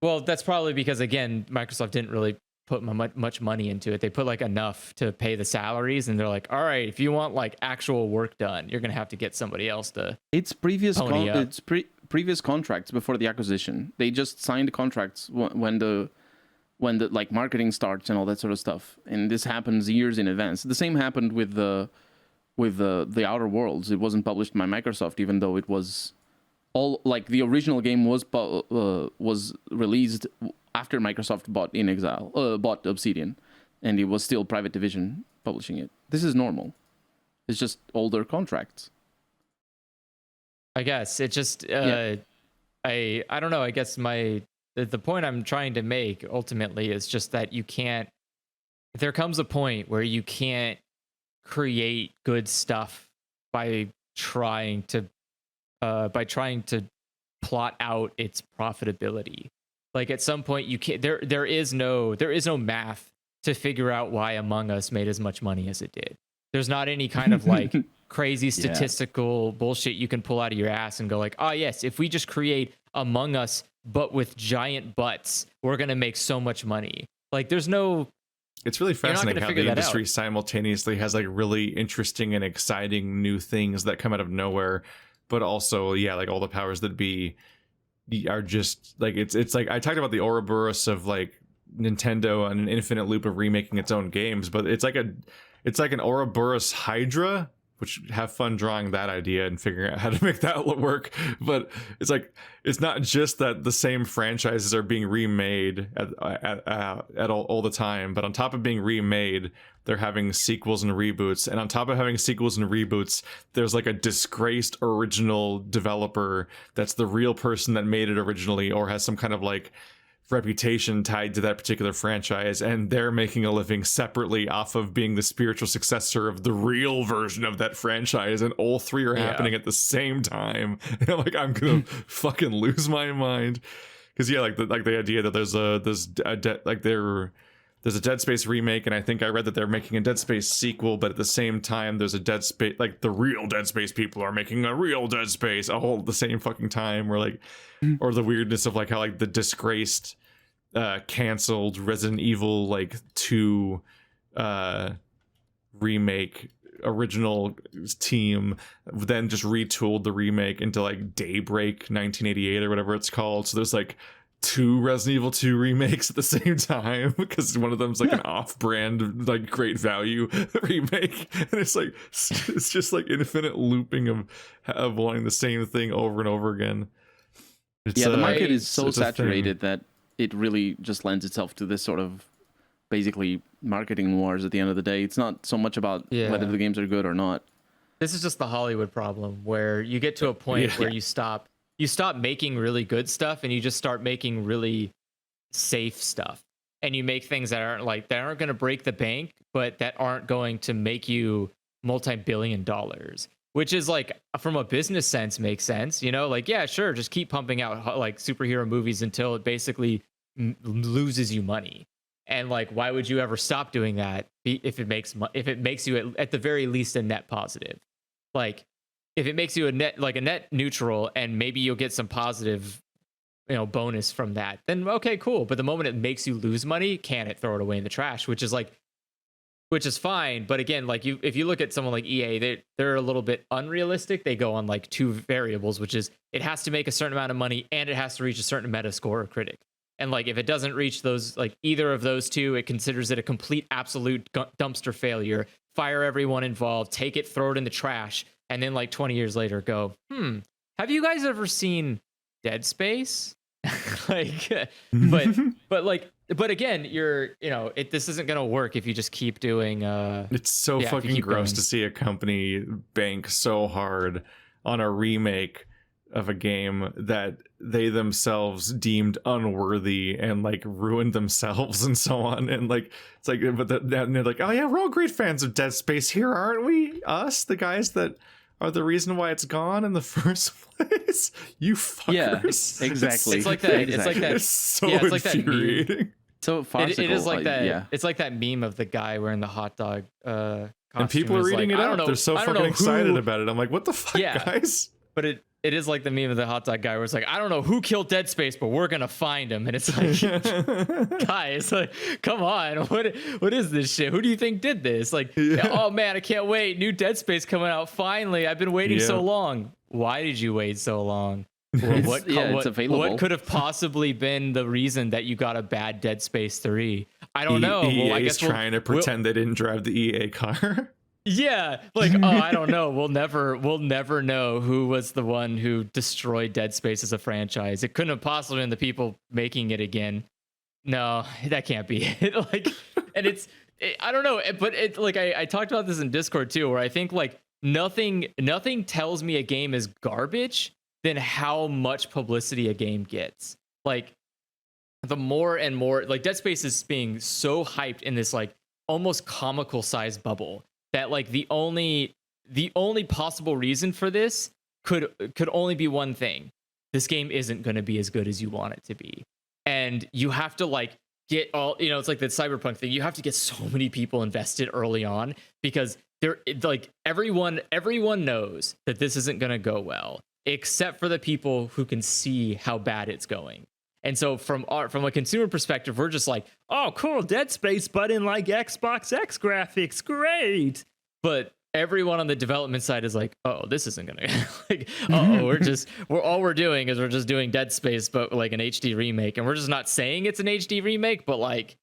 Well, that's probably because again, Microsoft didn't really put much money into it. They put like enough to pay the salaries, and they're like, "All right, if you want like actual work done, you're gonna have to get somebody else to." It's previous Pony up. previous contracts before the acquisition. They just signed contracts when the like marketing starts and all that sort of stuff. And this happens years in advance. The same happened with the Outer Worlds. It wasn't published by Microsoft, even though it was all like the original game was released after Microsoft bought Obsidian, and it was still Private Division publishing it. This is normal. It's just older contracts. I guess it just Yeah. I don't know. I guess the point I'm trying to make ultimately is just that you can't. There comes a point where you can't create good stuff by trying to plot out its profitability. Like at some point you can't. There is no math to figure out why Among Us made as much money as it did. There's not any kind of like crazy statistical bullshit you can pull out of your ass and go like, oh yes, if we just create Among Us but with giant butts, we're gonna make so much money. Like there's no. It's really not fascinating gonna how figure the that industry out. simultaneously has like really interesting and exciting new things that come out of nowhere, but also like all the powers that be are just like it's like I talked about the Ouroboros of like Nintendo and an infinite loop of remaking its own games, but it's like an Ouroboros Hydra, which have fun drawing that idea and figuring out how to make that work. But it's like it's not just that the same franchises are being remade at all the time, but on top of being remade, they're having sequels and reboots, and on top of having sequels and reboots, there's like a disgraced original developer that's the real person that made it originally or has some kind of like reputation tied to that particular franchise, and they're making a living separately off of being the spiritual successor of the real version of that franchise, and all three are happening at the same time. And I'm like, I'm gonna fucking lose my mind, because like the idea that there's a Dead Space remake, and I think I read that they're making a Dead Space sequel, but at the same time there's a Dead Space, like the real Dead Space people are making a real Dead Space all at the same fucking time, or like or the weirdness of like how like the disgraced canceled Resident Evil like 2 remake original team then just retooled the remake into like Daybreak 1988 or whatever it's called. So there's like 2 Resident Evil 2 remakes at the same time because one of them's like an off-brand like great value remake, and it's just like infinite looping of wanting the same thing over and over again. It's, The market is so it's a thing. saturated that it really just lends itself to this sort of basically marketing wars at the end of the day. It's not so much about whether the games are good or not. This is just the Hollywood problem, where you get to a point where you stop making really good stuff and you just start making really safe stuff. And you make things that aren't going to break the bank, but that aren't going to make you multi-billion dollars, which is like, from a business sense, makes sense. You know, like, yeah, sure, just keep pumping out like superhero movies until it basically loses you money. And like, why would you ever stop doing that if it makes you at the very least a net positive? Like, if it makes you a net neutral, and maybe you'll get some positive, bonus from that, then okay, cool. But the moment it makes you lose money, can it throw it away in the trash? Which is fine. But again, like, if you look at someone like EA, they're a little bit unrealistic. They go on like two variables, which is it has to make a certain amount of money and it has to reach a certain Metascore or critic. And like, if it doesn't reach those, like either of those two, it considers it a complete, absolute dumpster failure. Fire everyone involved, take it, throw it in the trash, and then like 20 years later go, have you guys ever seen Dead Space? Like, but again, this isn't gonna work if you just keep doing. It's so fucking gross to see a company bank so hard on a remake of a game that they themselves deemed unworthy and like ruined themselves and so on. And like, it's like, but then they're like, oh yeah, we're all great fans of Dead Space here, aren't we? Us, the guys that are the reason why it's gone in the first place. You fuckers. Yeah, exactly. It's like that. Exactly. It's like that. It's so it's like infuriating. That so farcical. It is like that. Yeah. It's like that meme of the guy wearing the hot dog costume. And people are reading it out. They're so fucking excited about it. I'm like, what the fuck, guys? But it is like the meme of the hot dog guy where it's like, I don't know who killed Dead Space, but we're gonna find him. And it's like, guys, like, come on, what is this shit? Who do you think did this? Like, oh man, I can't wait. New Dead Space coming out finally. I've been waiting so long. Why did you wait so long? It's available. What could have possibly been the reason that you got a bad Dead Space 3? I don't know. EA I guess trying to pretend they didn't drive the EA car. Yeah, like, oh, I don't know. We'll never know who was the one who destroyed Dead Space as a franchise. It couldn't have possibly been the people making it again. No, that can't be it. Like, and I don't know, but like I talked about this in Discord too, where I think like nothing tells me a game is garbage than how much publicity a game gets. Like, the more and more, like, Dead Space is being so hyped in this like almost comical size bubble that like the only possible reason for this could only be one thing. This game isn't going to be as good as you want it to be. And you have to like get all, it's like the Cyberpunk thing. You have to get so many people invested early on, because they're like, everyone knows that this isn't going to go well, except for the people who can see how bad it's going. And so from a consumer perspective, we're just like, oh, cool, Dead Space, but in like Xbox X graphics, great. But everyone on the development side is like, oh, this isn't gonna like, we're doing is we're just doing Dead Space, but like an HD remake, and we're just not saying it's an HD remake, but like,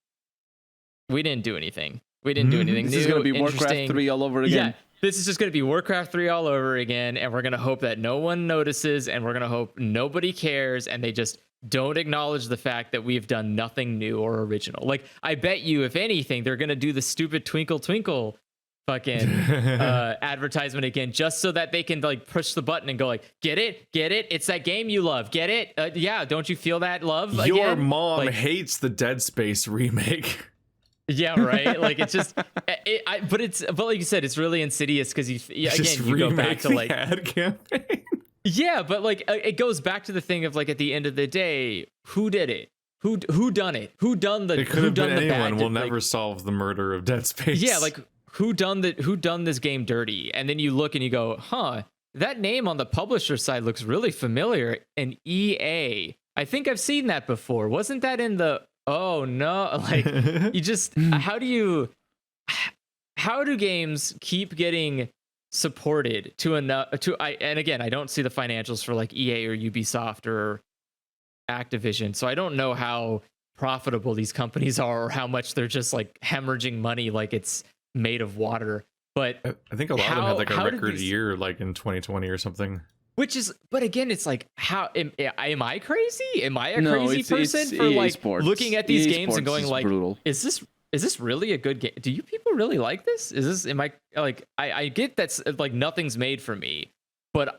we didn't do anything. This is gonna be Warcraft 3 all over again. Yeah. This is just going to be Warcraft 3 all over again, and we're going to hope that no one notices, and we're going to hope nobody cares, and they just don't acknowledge the fact that we've done nothing new or original. Like, I bet you, if anything, they're going to do the stupid Twinkle Twinkle fucking advertisement again, just so that they can like push the button and go like, get it, it's that game you love, get it, yeah, don't you feel that love again? Your mom like, hates the Dead Space remake. Yeah, right. Like, it's just, but like you said, it's really insidious, because you go back to like ad campaign. Yeah, but like it goes back to the thing of like, at the end of the day, who did it? Who done it? Who done the? It could have been anyone. We'll like, never solve the murder of Dead Space. Yeah, like who done this game dirty? And then you look and you go, huh? That name on the publisher side looks really familiar. And EA, I think I've seen that before. Wasn't that in the? Oh no! Like, you just how do games keep getting supported to enough and again, I don't see the financials for like EA or Ubisoft or Activision, so I don't know how profitable these companies are or how much they're just like hemorrhaging money like it's made of water. But I think a lot of them had like a record year, like in 2020 or something. Which is, but again, it's like, how am I crazy? Am I a crazy person for EA like Sports. looking at these EA games Sports and going like, brutal. is this really a good game? Do you people really like this? Is this, am I like, I get that's like nothing's made for me, but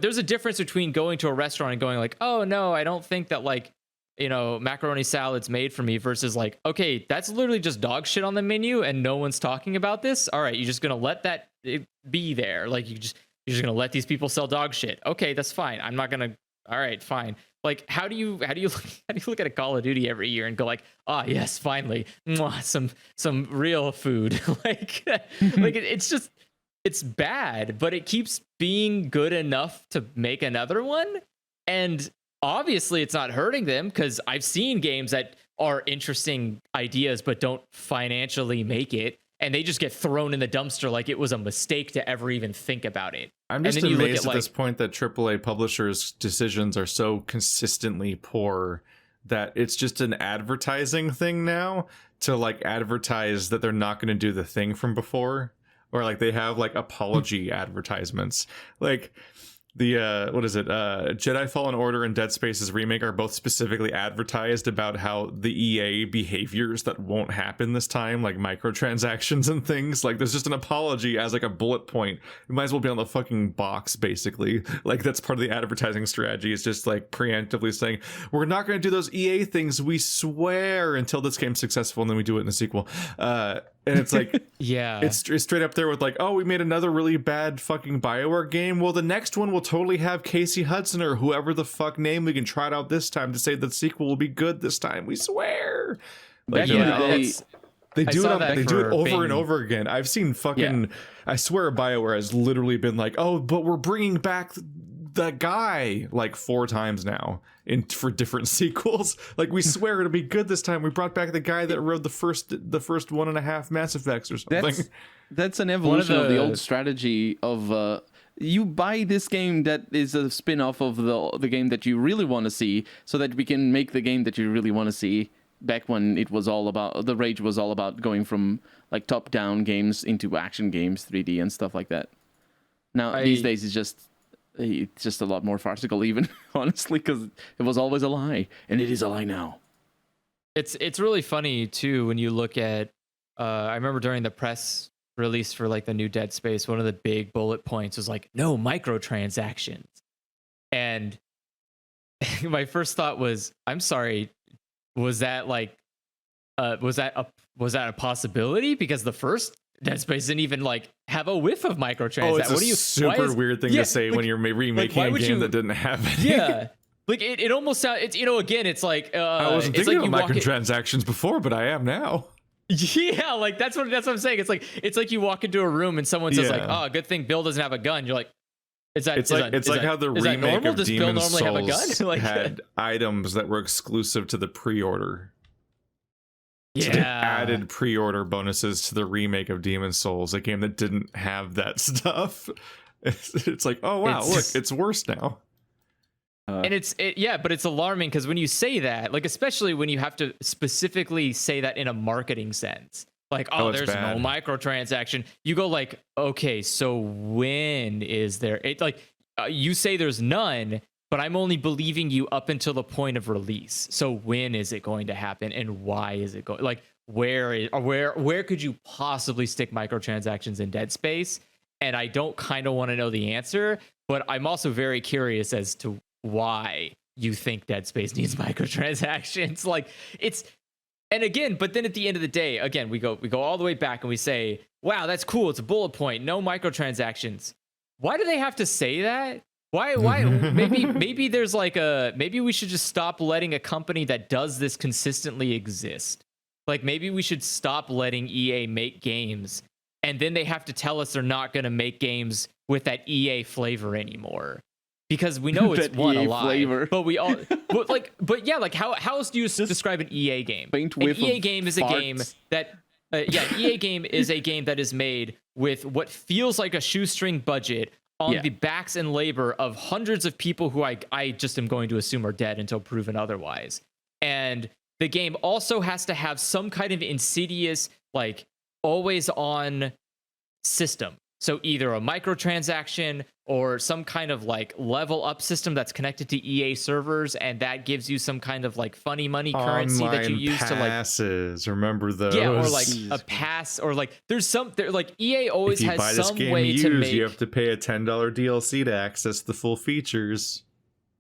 there's a difference between going to a restaurant and going like, oh no, I don't think that like, macaroni salad's made for me, versus like, okay, that's literally just dog shit on the menu and no one's talking about this. All right, you're just gonna let that be there. Like you're just gonna let these people sell dog shit. Okay, that's fine. I'm not gonna. All right, fine. Like, how do you look at a Call of Duty every year and go like, ah, yes, finally, mwah, some real food. like it's bad, but it keeps being good enough to make another one. And obviously it's not hurting them, because I've seen games that are interesting ideas but don't financially make it, and they just get thrown in the dumpster like it was a mistake to ever even think about it. I'm just amazed at this point that AAA publishers' decisions are so consistently poor that it's just an advertising thing now to like advertise that they're not going to do the thing from before, or like they have like apology advertisements. Like the what is it, Jedi Fallen Order and Dead Space's remake are both specifically advertised about how the EA behaviors that won't happen this time, like microtransactions and things. Like there's just an apology as like a bullet point. It might as well be on the fucking box, basically. Like that's part of the advertising strategy, is just like preemptively saying, we're not going to do those EA things, we swear, until this game's successful, and then we do it in the sequel. And it's like, yeah, it's straight up there with like, oh, we made another really bad fucking BioWare game. Well, the next one will totally have Casey Hudson or whoever the fuck name we can try it out this time to say that the sequel will be good this time. We swear. Like, they do it over and over again. I've seen fucking, I swear BioWare has literally been like, oh, but we're bringing back the guy like 4 times now for different sequels. Like, we swear it'll be good this time. We brought back the guy that wrote the first 1.5 Mass Effects or something. That's an evolution of the old strategy of you buy this game that is a spin-off of the game that you really want to see, so that we can make the game that you really want to see. Back when it was all about, the rage was all about going from like top-down games into action games, 3D and stuff like that. Now these days it's just a lot more farcical, even, honestly, because it was always a lie, and it is a lie now. It's really funny too when you look at I remember during the press release for like the new Dead Space, one of the big bullet points was like, no microtransactions. And my first thought was, I'm sorry, was that like was that a possibility? Because the first Dead Space didn't even like have a whiff of microtransactions. Oh, it's a super weird thing to say when you're remaking a game that didn't have any. Yeah. Like it almost sounds, it's, again, it's like I wasn't thinking about microtransactions before, but I am now. Yeah, like that's what I'm saying. It's like you walk into a room and someone says like, "Oh, good thing Bill doesn't have a gun." You're like, "Is that?" It's like how the remake of Demon's Souls have a gun? Like, had items that were exclusive to the pre-order. Yeah, so they added pre-order bonuses to the remake of Demon's Souls, a game that didn't have that stuff. It's like, oh wow, look, it's worse now. And but it's alarming because when you say that, like, especially when you have to specifically say that in a marketing sense, like, there's no microtransaction, you go like, okay, so when is there? It like you say there's none, but I'm only believing you up until the point of release. So when is it going to happen, and why is it going? Like, where could you possibly stick microtransactions in Dead Space? And I don't kind of want to know the answer, but I'm also very curious as to why you think Dead Space needs microtransactions. Like, and again, but then at the end of the day, again, we go all the way back and we say, wow, that's cool, it's a bullet point, no microtransactions. Why do they have to say that? Why maybe there's like maybe we should just stop letting a company that does this consistently exist. Like, maybe we should stop letting EA make games, and then they have to tell us they're not going to make games with that EA flavor anymore. Because we know it's one, a lie, flavor. But we all, but yeah, like how else do you describe an EA game? An EA game is a game that, EA game is a game that is made with what feels like a shoestring budget on the backs and labor of hundreds of people who I just am going to assume are dead until proven otherwise. And the game also has to have some kind of insidious, like, always on system. So either a microtransaction or some kind of like level up system that's connected to EA servers, and that gives you some kind of like funny money currency that you use to like passes. Remember those? Yeah, or like a pass, or like there's like EA always if you has buy this some game way used, to make. You have to pay a $10 DLC to access the full features.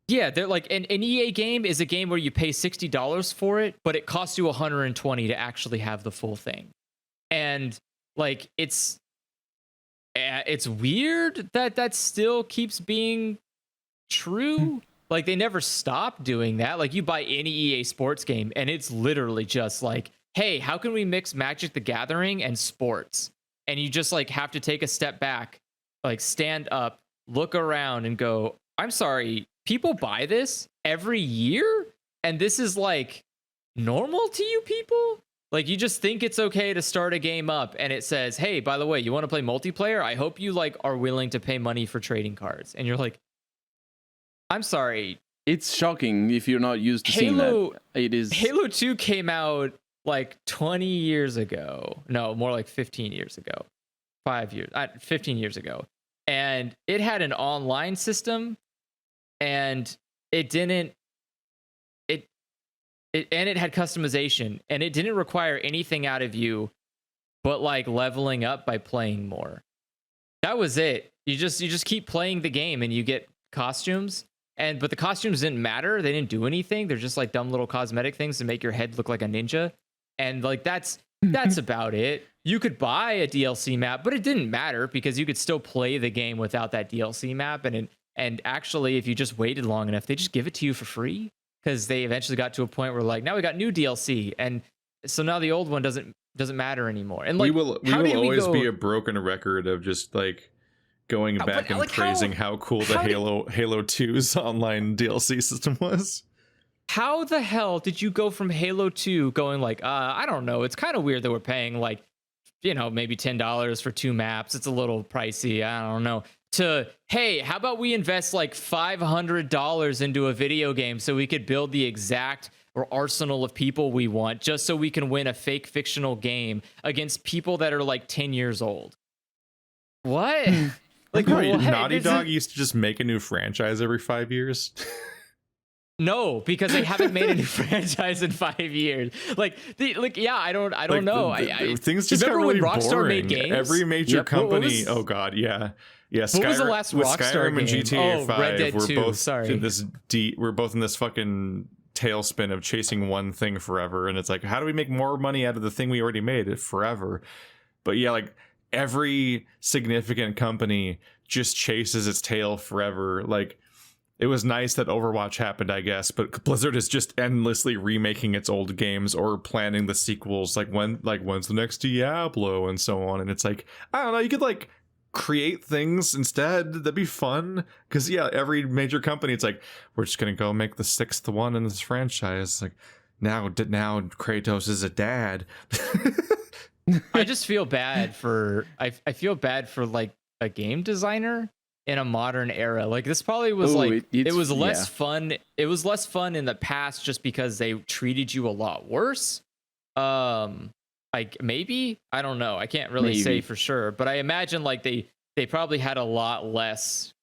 Yeah, they're like an EA game is a game where you pay $60 for it, but it costs you $120 to actually have the full thing. And like it's weird that still keeps being true. Like they never stop doing that. Like you buy any EA sports game and it's literally just like, hey, how can we mix Magic the Gathering and sports? And you just like have to take a step back, like stand up, look around and go, I'm sorry, people buy this every year? And this is like normal to you people? Like you just think it's okay to start a game up and it says, hey, by the way, you want to play multiplayer? I hope you like are willing to pay money for trading cards. And you're like, I'm sorry. It's shocking if you're not used to seeing that. It is. Halo 2 came out like 20 years ago. No, more like 15 years ago. 15 years ago. And it had an online system and it didn't and it had customization and it didn't require anything out of you but like leveling up by playing more. That was it. You just keep playing the game and you get costumes, but the costumes didn't matter. They didn't do anything. They're just like dumb little cosmetic things to make your head look like a ninja. And like that's about it. You could buy a DLC map, but it didn't matter because you could still play the game without that DLC map. And actually, if you just waited long enough, they just give it to you for free. Because they eventually got to a point where like, now we got new DLC, and so now the old one doesn't matter anymore. And like, we will always be a broken record of just like going back and like praising how cool the Halo 2's online DLC system was. How the hell did you go from Halo 2 going like, I don't know, it's kind of weird that we're paying like, you know, maybe $10 for 2 maps. It's a little pricey. I don't know. To, hey, how about we invest like $500 into a video game so we could build the exact or arsenal of people we want just so we can win a fake fictional game against people that are like 10 years old. What? Like Naughty Dog used to just make a new franchise every 5 years. No, because they haven't made a new franchise in 5 years. I don't know. Things just got really Rockstar boring. Made games. Every major company. Oh god, yeah. Yeah, what was the last Rockstar Skyrim and GTA 5 Red Dead 2, we're both in this fucking tailspin of chasing one thing forever, and it's like, how do we make more money out of the thing we already made forever? But yeah, like every significant company just chases its tail forever. Like it was nice that Overwatch happened, I guess, but Blizzard is just endlessly remaking its old games or planning the sequels. When's the next Diablo and so on. And it's like, I don't know, you could like create things instead. That'd be fun. Because yeah, every major company, it's like, we're just gonna go make the 6th one in this franchise. Like now Kratos is a dad. I just feel bad for I feel bad for like a game designer in a modern era. Like this probably was it was less fun. It was less fun in the past just because they treated you a lot worse. Like maybe, I don't know. I can't really say for sure, but I imagine like they probably had a lot less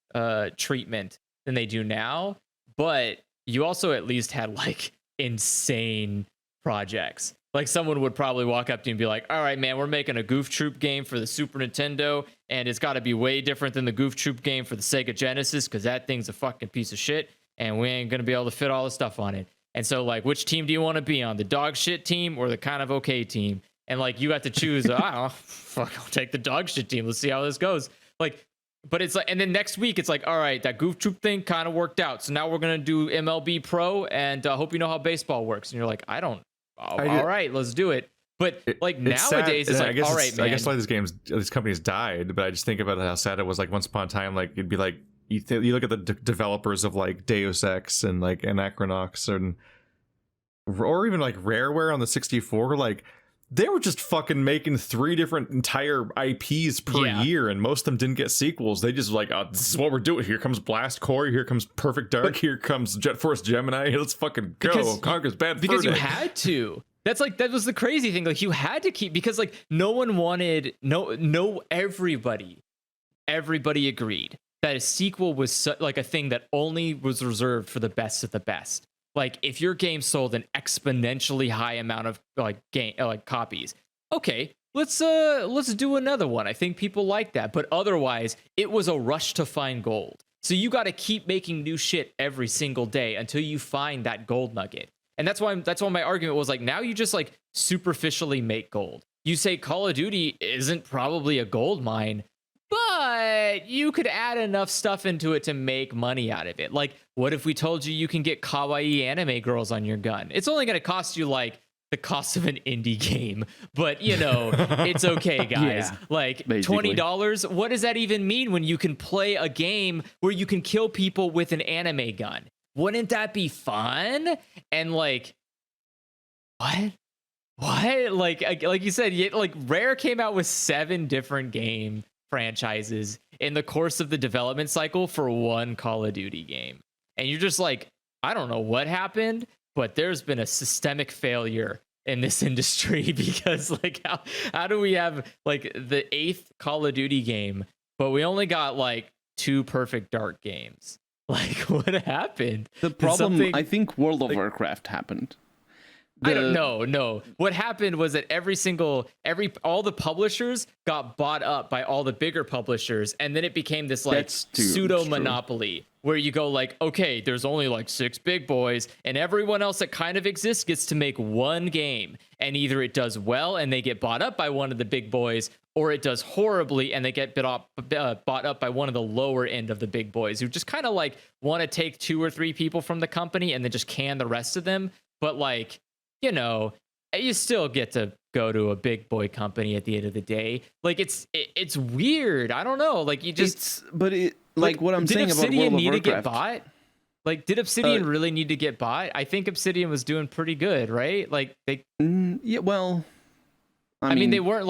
treatment than they do now. But you also at least had like insane projects. Like someone would probably walk up to you and be like, all right, man, we're making a Goof Troop game for the Super Nintendo, and it's got to be way different than the Goof Troop game for the Sega Genesis, because that thing's a fucking piece of shit, and we ain't going to be able to fit all the stuff on it. And so, like, which team do you want to be on? The dog shit team or the kind of okay team? And, like, you got to choose, I don't know, fuck, I'll take the dog shit team. Let's see how this goes. Like, but it's like, and then next week, it's like, all right, that Goof Troop thing kind of worked out. So now we're going to do MLB Pro, and hope you know how baseball works. And you're like, all right, let's do it. But like nowadays, it's like, all right, man. I guess like these companies died, but I just think about how sad it was. Like once upon a time, like it'd be like you look at the developers of like Deus Ex and like Anachronox or even like Rareware on the 64, like they were just fucking making 3 different entire IPs per year, and most of them didn't get sequels. They just like, this is what we're doing. Here comes Blast Core, here comes Perfect Dark, here comes Jet Force Gemini. Let's fucking go. Conker's Bad Fur because Day. You had to. That was the crazy thing. Like you had to keep, because like no one wanted, everybody everybody agreed that a sequel was like a thing that only was reserved for the best of the best. Like if your game sold an exponentially high amount of like copies, okay, let's do another one. I think people like that. But otherwise, it was a rush to find gold. So you got to keep making new shit every single day until you find that gold nugget. And that's why my argument was like, now you just like superficially make gold. You say Call of Duty isn't probably a gold mine, but you could add enough stuff into it to make money out of it. Like, what if we told you can get kawaii anime girls on your gun? It's only going to cost you like the cost of an indie game, but you know, it's okay, guys. Yeah, like basically. $20. What does that even mean when you can play a game where you can kill people with an anime gun? Wouldn't that be fun? And like, what? Like you said, like Rare came out with 7 different game franchises in the course of the development cycle for one Call of Duty game. And you're just like, I don't know what happened, but there's been a systemic failure in this industry because like how do we have like the 8th Call of Duty game, but we only got like 2 Perfect Dark games? Like what happened? The problem, I think World of Warcraft happened. I don't know. No, what happened was that all the publishers got bought up by all the bigger publishers, and then it became this like pseudo monopoly where you go like, okay, there's only like 6 big boys, and everyone else that kind of exists gets to make one game, and either it does well and they get bought up by one of the big boys, or it does horribly and they get bought up by one of the lower end of the big boys who just kind of like want to take 2 or 3 people from the company and then just can the rest of them, but like, you know, you still get to go to a big boy company at the end of the day. Like it's weird. I don't know. Like you just, like what I'm saying about World of Warcraft. Did Obsidian need to get bought? Like did Obsidian really need to get bought? I think Obsidian was doing pretty good, right? Like they. Yeah. Well, I mean, they weren't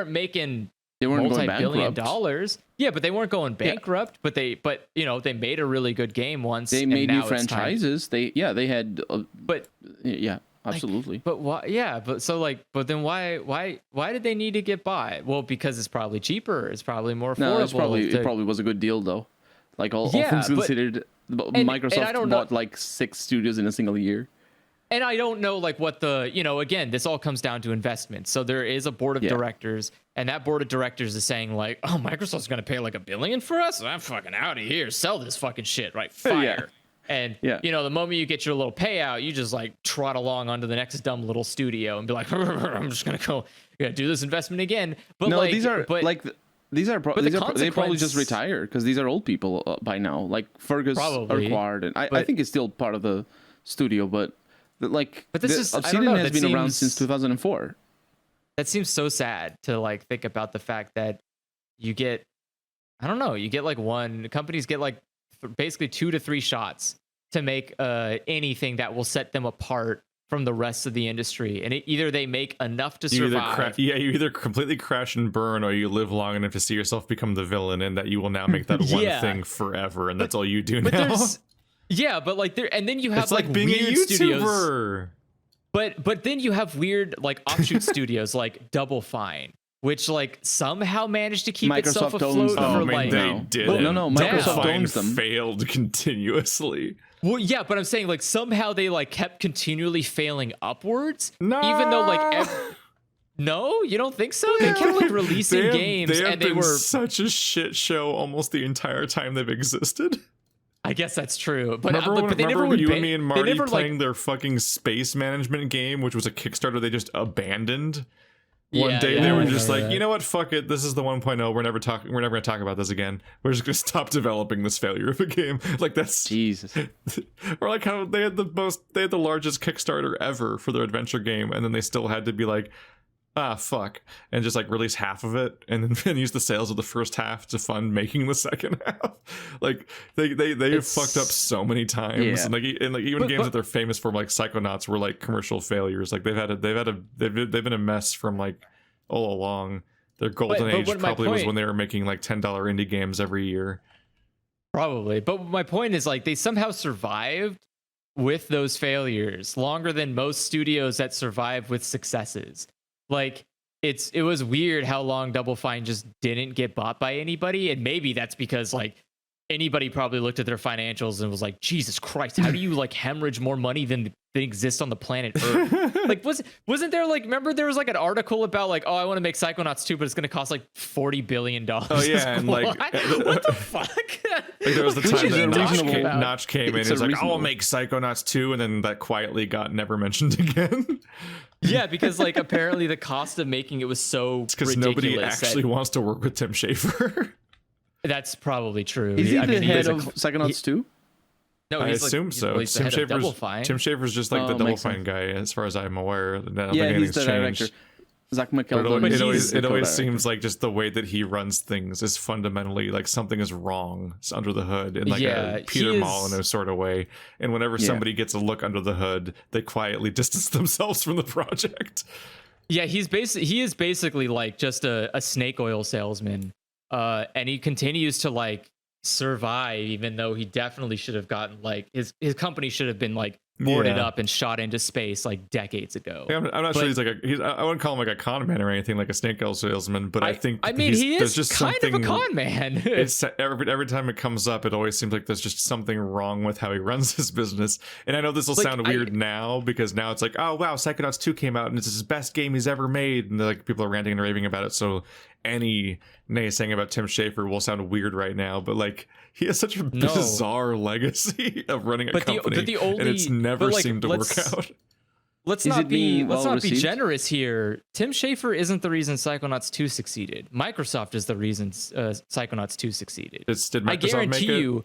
making. They weren't multi-billion dollars. Yeah, but they weren't going bankrupt. Yeah. But you know, they made a really good game once. They made new franchises. They had. But yeah. Absolutely. Like, but why? Yeah, but then why did they need to get bought? Well, because it's probably cheaper. It's probably more affordable. It probably was a good deal though. Like all things considered, Microsoft bought like 6 studios in a single year. And I don't know like what again, this all comes down to investment. So there is a board of directors, and that board of directors is saying like, oh, Microsoft's going to pay like $1 billion for us? I'm fucking out of here. Sell this fucking shit, right? Fire. Yeah. And, you know, the moment you get your little payout, you just like trot along onto the next dumb little studio and be like, I'm just going to do this investment again. But no, like, they probably just retire because these are old people by now. Like Fergus acquired, and I think it's still part of the studio, but Obsidian has been around since 2004. That seems so sad to like think about the fact that you get like companies get like basically 2 to 3 shots to make anything that will set them apart from the rest of the industry, and either they make enough to survive. You either completely crash and burn, or you live long enough to see yourself become the villain, and that you will now make that one thing forever, and that's all you do now. Yeah, but like and then you have it's like being weird a YouTuber. Studios, but then you have weird like offshoot studios like Double Fine, which like somehow managed to keep itself afloat for like they did. No, Microsoft owns them. Failed continuously. Well, yeah, but I'm saying like somehow they like kept continually failing upwards. No, even though like no, you don't think so? They kept like releasing games, and they were such a shit show almost the entire time they've existed. I guess that's true, but remember they never when you and me and Marty playing like, their fucking space management game, which was a Kickstarter they just abandoned. One day they were just like, you know what, fuck it, this is the 1.0. We're never gonna talk about this again. We're just gonna stop developing this failure of a game. Like that's Jesus. Or like how they had the largest Kickstarter ever for their adventure game, and then they still had to be like, fuck, and just like release half of it, and then use the sales of the first half to fund making the second half. Like they fucked up so many times, and even games that they're famous for, like Psychonauts, were like commercial failures. Like they've been a mess from like all along. Their golden age probably was when they were making like $10 indie games every year. Probably, but my point is like they somehow survived with those failures longer than most studios that survive with successes. Like it was weird how long Double Fine just didn't get bought by anybody, and maybe that's because like anybody probably looked at their financials and was like, Jesus Christ, how do you like hemorrhage more money than exists on the planet Earth? Like wasn't there like, remember there was like an article about like, oh, I want to make Psychonauts 2, but it's going to cost like $40 billion. Oh yeah, and like what the fuck? Like there was the time that Notch came in and was like, I'll make Psychonauts 2, and then that quietly got never mentioned again. Yeah, because like apparently the cost of making it was so because nobody actually wants to work with Tim Schafer. That's probably true. Is he the head of Psychonauts 2? No, I assume so. Tim Schafer's just like the Double Fine guy, as far as I'm aware. Yeah, he's the director. Zach McKeldon. It always seems like just the way that he runs things is fundamentally like something is wrong under the hood in like a Peter Molyneux sort of way. And whenever somebody gets a look under the hood, they quietly distance themselves from the project. Yeah, he is basically like just a snake oil salesman. And he continues to like survive, even though he definitely should have gotten like his company should have been like boarded up and shot into space like decades ago. Yeah, I'm not sure I wouldn't call him like a con man or anything like a snake oil salesman, but I think he is just kind of a con man. It's every time it comes up, it always seems like there's just something wrong with how he runs his business. And I know this will sound weird now, because now it's like, oh wow, Psychonauts 2 came out and it's his best game he's ever made, and like people are ranting and raving about it. So any naysaying about Tim Schafer will sound weird right now, but like he has such a bizarre legacy of running a company, and it's never seemed to work out. Let's not be generous here. Tim Schafer isn't the reason Psychonauts 2 succeeded. Microsoft is the reason Psychonauts 2 succeeded. Did Microsoft I guarantee you.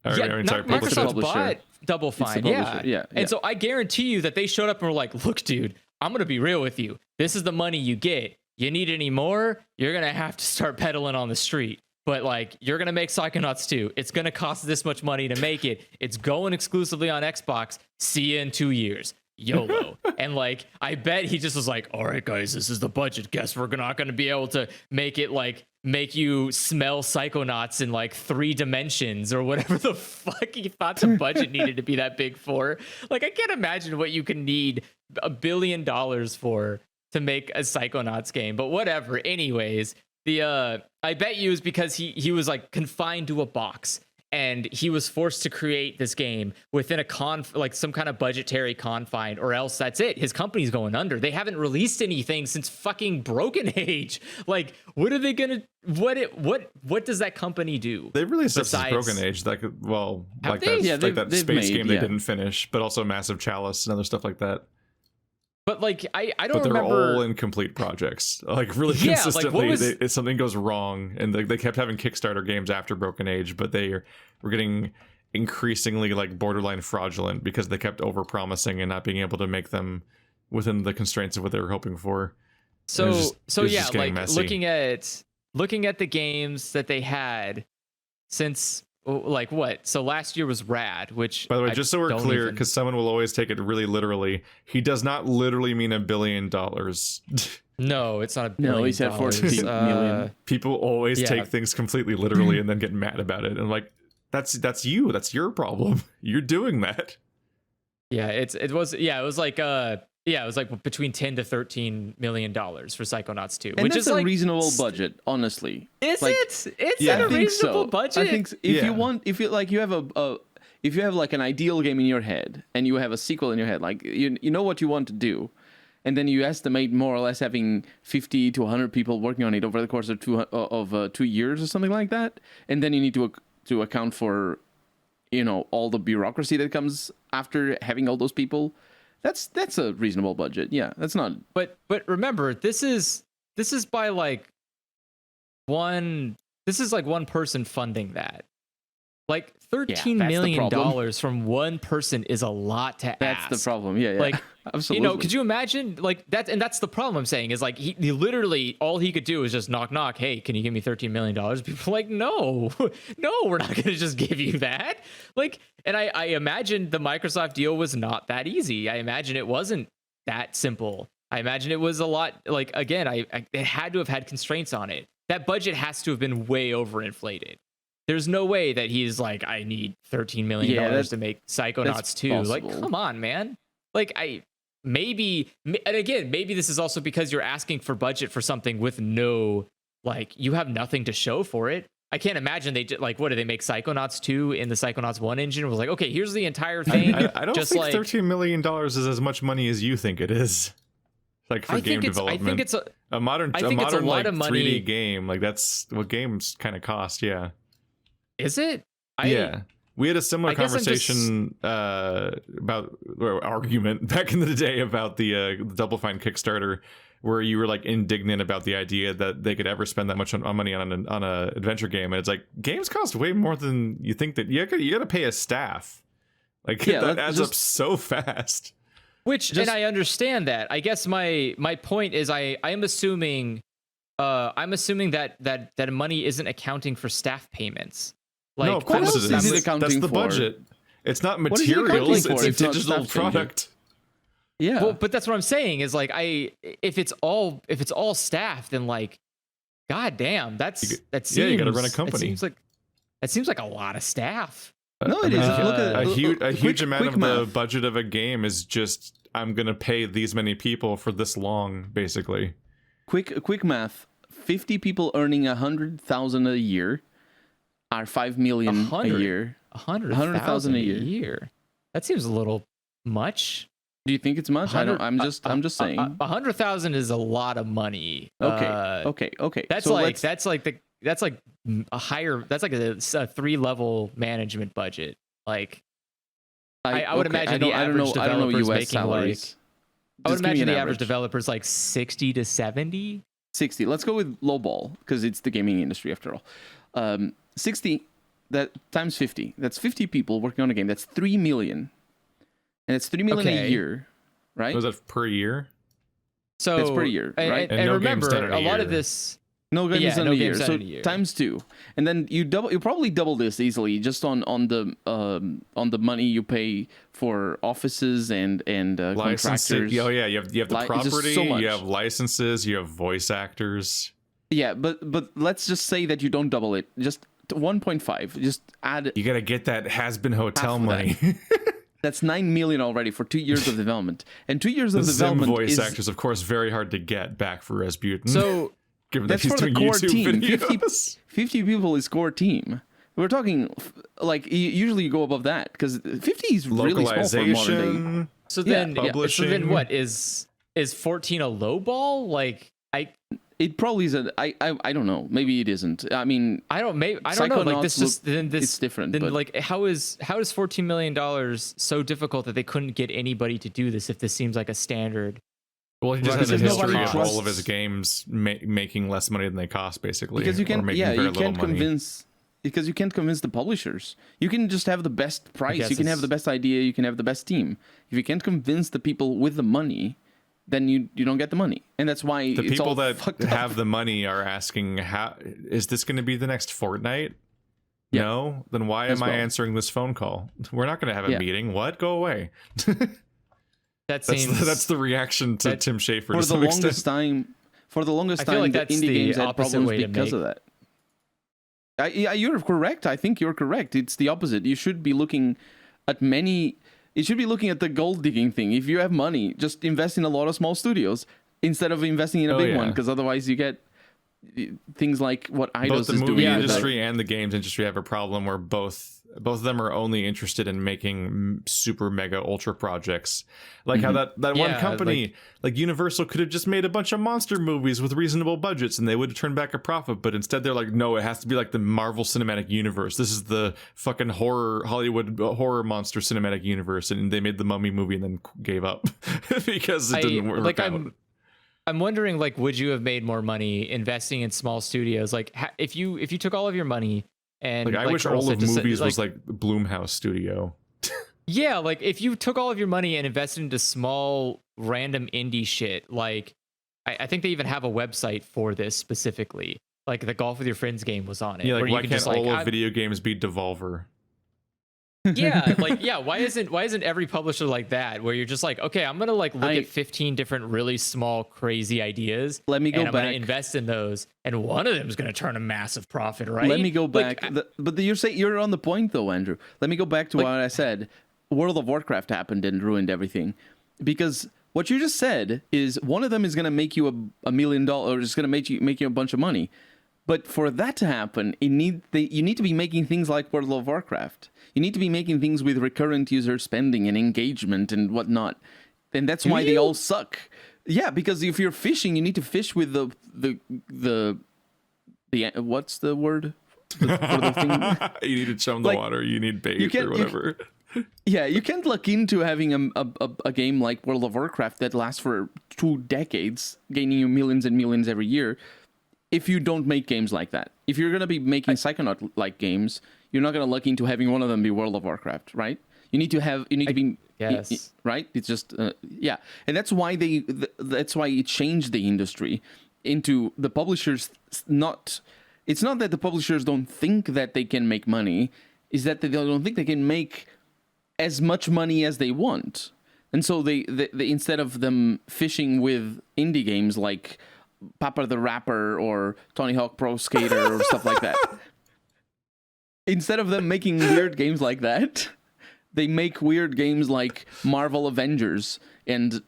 Microsoft bought Double Fine, yeah. And so I guarantee you that they showed up and were like, look, dude, I'm going to be real with you. This is the money you get. You need any more? You're going to have to start pedaling on the street. But like, you're going to make Psychonauts 2. It's going to cost this much money to make it. It's going exclusively on Xbox. See you in 2 years. YOLO. And like, I bet he just was like, all right, guys, this is the budget. Guess we're not going to be able to make it like, make you smell Psychonauts in like 3 dimensions or whatever the fuck he thought the budget needed to be that big for. Like, I can't imagine what you can need $1 billion for to make a Psychonauts game, but whatever. Anyways, I bet you is because he was like confined to a box, and he was forced to create this game within like some kind of budgetary confine, or else that's it. His company's going under. They haven't released anything since fucking Broken Age. Like, what are they gonna? What does that company do? They released stuff since Broken Age. Like, well, like that space game they didn't finish, but also Massive Chalice and other stuff like that. But like, I don't remember. But they're all incomplete projects. Like, really consistently, if something goes wrong, and they kept having Kickstarter games after Broken Age, but were getting increasingly like borderline fraudulent because they kept overpromising and not being able to make them within the constraints of what they were hoping for. So yeah, like messy. looking at the games that they had since. Like what? So last year was Rad, which, by the way, just so we're clear, because someone will always take it really literally, he does not literally mean $1 billion. No, it's not $1 billion. No, he said 14 million. People always take things completely literally and then get mad about it. And like, that's your problem. You're doing that. Yeah, it was like between $10 to $13 million for Psychonauts 2, and which is a like, reasonable budget, honestly. Is it? It's a reasonable budget. I think if you have like an ideal game in your head and you have a sequel in your head, like you know what you want to do, and then you estimate more or less having 50 to 100 people working on it over the course of 2 years or something like that, and then you need to account for, all the bureaucracy that comes after having all those people. That's a reasonable budget. Yeah, that's not. But remember, this is by like one person funding that. Like $13 million from one person is a lot to ask. That's the problem. Yeah. Like, absolutely. Could you imagine like that? And that's the problem I'm saying is like he literally all he could do is just knock. Hey, can you give me $13 million? People are like, no, we're not going to just give you that. Like, and I imagine the Microsoft deal was not that easy. I imagine it wasn't that simple. I imagine it was a lot. Like, again, it had to have had constraints on it. That budget has to have been way overinflated. There's no way that he's like, I need $13 million to make Psychonauts 2. Possible. Like, come on, man. Like, maybe, and again, maybe this is also because you're asking for budget for something with no, like, you have nothing to show for it. I can't imagine they like, what did they make Psychonauts 2 in the Psychonauts 1 engine? It was like, okay, here's the entire thing. I don't think $13 million is as much money as you think it is. Like for game development, I think it's a modern lot like of money. 3D game. Like that's what games kind of cost. Yeah. Is it? Yeah. We had a similar conversation about or argument back in the day about the Double Fine Kickstarter, where you were like indignant about the idea that they could ever spend that much money on a adventure game, and it's like games cost way more than you think. That you got to pay a staff, like that adds up so fast. And I understand that. I guess my point is I am assuming that money isn't accounting for staff payments. Like, no, of course it is. That's the budget. It's not materials. It's a digital product. Yeah, well, but that's what I'm saying is like if it's all staff, then like, god damn, that seems you got to run a company. That seems like a lot of staff. No, it is. A huge amount of the budget of a game is just I'm gonna pay these many people for this long, basically. Quick math: 50 people earning 100,000 a year are 5 million a year. 100,000 a year. That seems a little much. Do you think it's much? I don't. I'm just saying. 100,000 is a lot of money. Okay. That's so like a higher. That's like a 3-level management budget. Like I would imagine the average developer's making like. I would imagine the average developer's like 60 to 70. 60. Let's go with lowball because it's the gaming industry after all. 60. That times 50. That's 50 people working on a game. That's 3 million. And it's 3 million a year, right? Was that per year? So it's per year, right? And no remember, a lot of this. No games done in a year. So times 2, and then you probably double this easily just on the money you pay for offices and contractors. Oh yeah, you have the property, you have licenses, you have voice actors. Yeah, but let's just say that you don't double it. Just 1.5. Just add. You got to get that has-been hotel money. That's 9 million already for 2 years of development, and 2 years of development voice actors, of course, very hard to get back for Rasputin. So given that's that he's for the core YouTube team. videos. 50 people is core team. We're talking like usually you go above that because 50 is really small for modern day. So then what is 14 a low ball? Like it probably is. I don't know. Maybe it isn't. I mean, I don't know. Like this just then this it's different. Then like how is $14 million so difficult that they couldn't get anybody to do this if this seems like a standard? Well, he just has a history of all of his games making less money than they cost, basically. Because you can't convince the publishers. You can just have the best price. You can have the best idea. You can have the best team. If you can't convince the people with the money, then you don't get the money. And that's why the people that have the money are asking, "How is this going to be the next Fortnite?" Yeah. No, then why am I answering this phone call? We're not going to have a meeting. What? Go away. That's the reaction to Tim Schafer for the longest time. For the longest time, like the indie games had problems because of that. You're correct. I think you're correct. It's the opposite. You should be looking at You should be looking at the gold digging thing. If you have money, just invest in a lot of small studios instead of investing in a big one, because otherwise you get things like what Eidos is doing. Both the movie industry and the games industry have a problem where both of them are only interested in making super mega ultra projects. Like how that one company like Universal could have just made a bunch of monster movies with reasonable budgets and they would have turned back a profit, but instead they're like, no, it has to be like the Marvel Cinematic Universe. This is the fucking Hollywood horror monster cinematic universe, and they made the Mummy movie and then gave up because it didn't work out. I'm wondering, like, would you have made more money investing in small studios? Like, if you took all of your money and I wish all of movies was like Blumhouse Studio. Yeah, like if you took all of your money and invested into small random indie shit, like I think they even have a website for this specifically. Like the Golf with Your Friends game was on it. Yeah, like why can't all of video games be Devolver? Yeah, why isn't every publisher like that, where you're just like, okay, I'm gonna look at 15 different really small crazy ideas. Let me go back. I'm gonna invest in those, and one of them is gonna turn a massive profit, right? Let me go back. But you're on the point though, Andrew. Let me go back to what I said. World of Warcraft happened and ruined everything, because what you just said is one of them is going to make you $1 million, or it's going to make you a bunch of money. But for that to happen, you need to be making things like World of Warcraft. You need to be making things with recurrent user spending and engagement and whatnot. And that's why they all suck. Yeah, because if you're fishing, you need to fish with the what's the word? For the thing? You need to chum the water. You need bait or whatever. You can't look into having a game like World of Warcraft that lasts for 2 decades, gaining you millions and millions every year, if you don't make games like that. If you're going to be making Psychonaut-like games, you're not going to look into having one of them be World of Warcraft, right? You need to be... Yes. Right? It's just... yeah. And that's why that's why it changed the industry into the publishers not... It's not that the publishers don't think that they can make money, it's that they don't think they can make as much money as they want. And so they instead of them fishing with indie games like Papa the Rapper or Tony Hawk Pro Skater or stuff like that, instead of them making weird games like that, they make weird games like Marvel Avengers and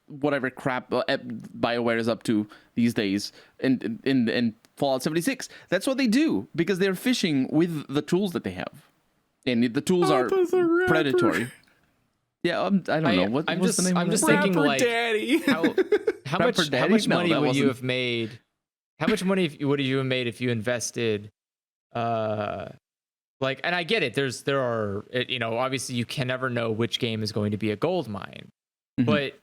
whatever crap BioWare is up to these days, and Fallout 76. That's what they do, because they're fishing with the tools that they have, and the tools are predatory. Yeah, I don't know. What's the name? I'm just thinking, like, Daddy. how much money would you have made? How much money would you have made if you invested? Like, and I get it. There are, obviously you can never know which game is going to be a gold mine, but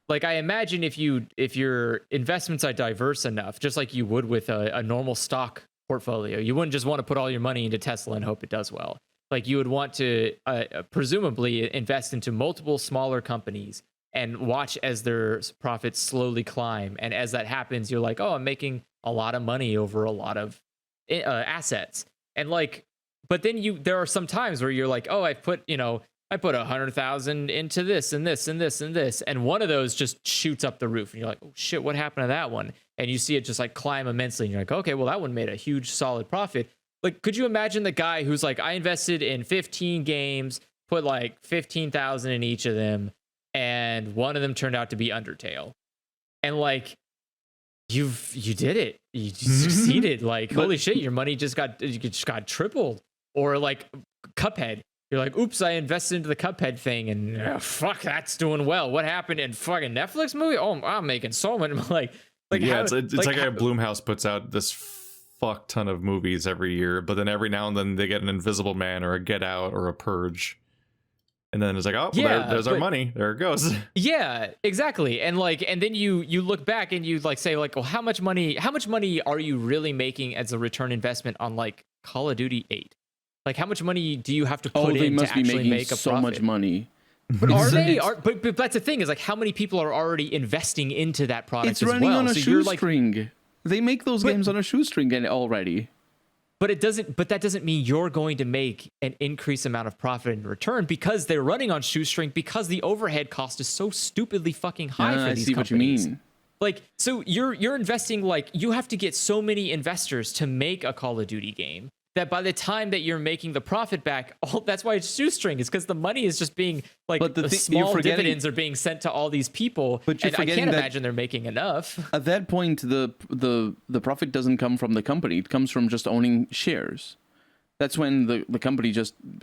like, I imagine if your investments are diverse enough, just like you would with a normal stock portfolio, you wouldn't just want to put all your money into Tesla and hope it does well. Like, you would want to presumably invest into multiple smaller companies and watch as their profits slowly climb. And as that happens, you're like, oh, I'm making a lot of money over a lot of assets. And like, but then there are some times where you're like, oh, I put 100,000 into this and this and this and this, and one of those just shoots up the roof, and you're like, oh shit, what happened to that one? And you see it just like climb immensely, and you're like, okay, well, that one made a huge solid profit. Like, could you imagine the guy who's like, I invested in 15 games, put like 15,000 in each of them, and one of them turned out to be Undertale, and like, you did it, you succeeded, like, holy shit, your money just got tripled. Or like Cuphead. You're like, oops, I invested into the Cuphead thing, and fuck, that's doing well. What happened in fucking Netflix movie? Oh, I'm making so much. Like yeah, it's like how Blumhouse puts out this fuck ton of movies every year, but then every now and then they get an Invisible Man or a Get Out or a Purge, and then it's like, oh, well, there's our money. There it goes. Yeah, exactly. And like, and then you look back and you like say like, well, how much money are you really making as a return investment on like Call of Duty 8? Like, how much money do you have to put in to actually make a profit? So much money. But are they? But that's the thing, is like, how many people are already investing into that product as well? It's running on a shoestring. They make those games on a shoestring already. But that doesn't mean you're going to make an increased amount of profit in return, because they're running on shoestring, because the overhead cost is so stupidly fucking high for these companies. I see what you mean. Like, so you're investing, like, you have to get so many investors to make a Call of Duty game, that by the time that you're making the profit back, that's why it's shoestring, is because the money is just being like, the small dividends are being sent to all these people, and I can't imagine they're making enough. At that point, the profit doesn't come from the company; it comes from just owning shares. That's when the company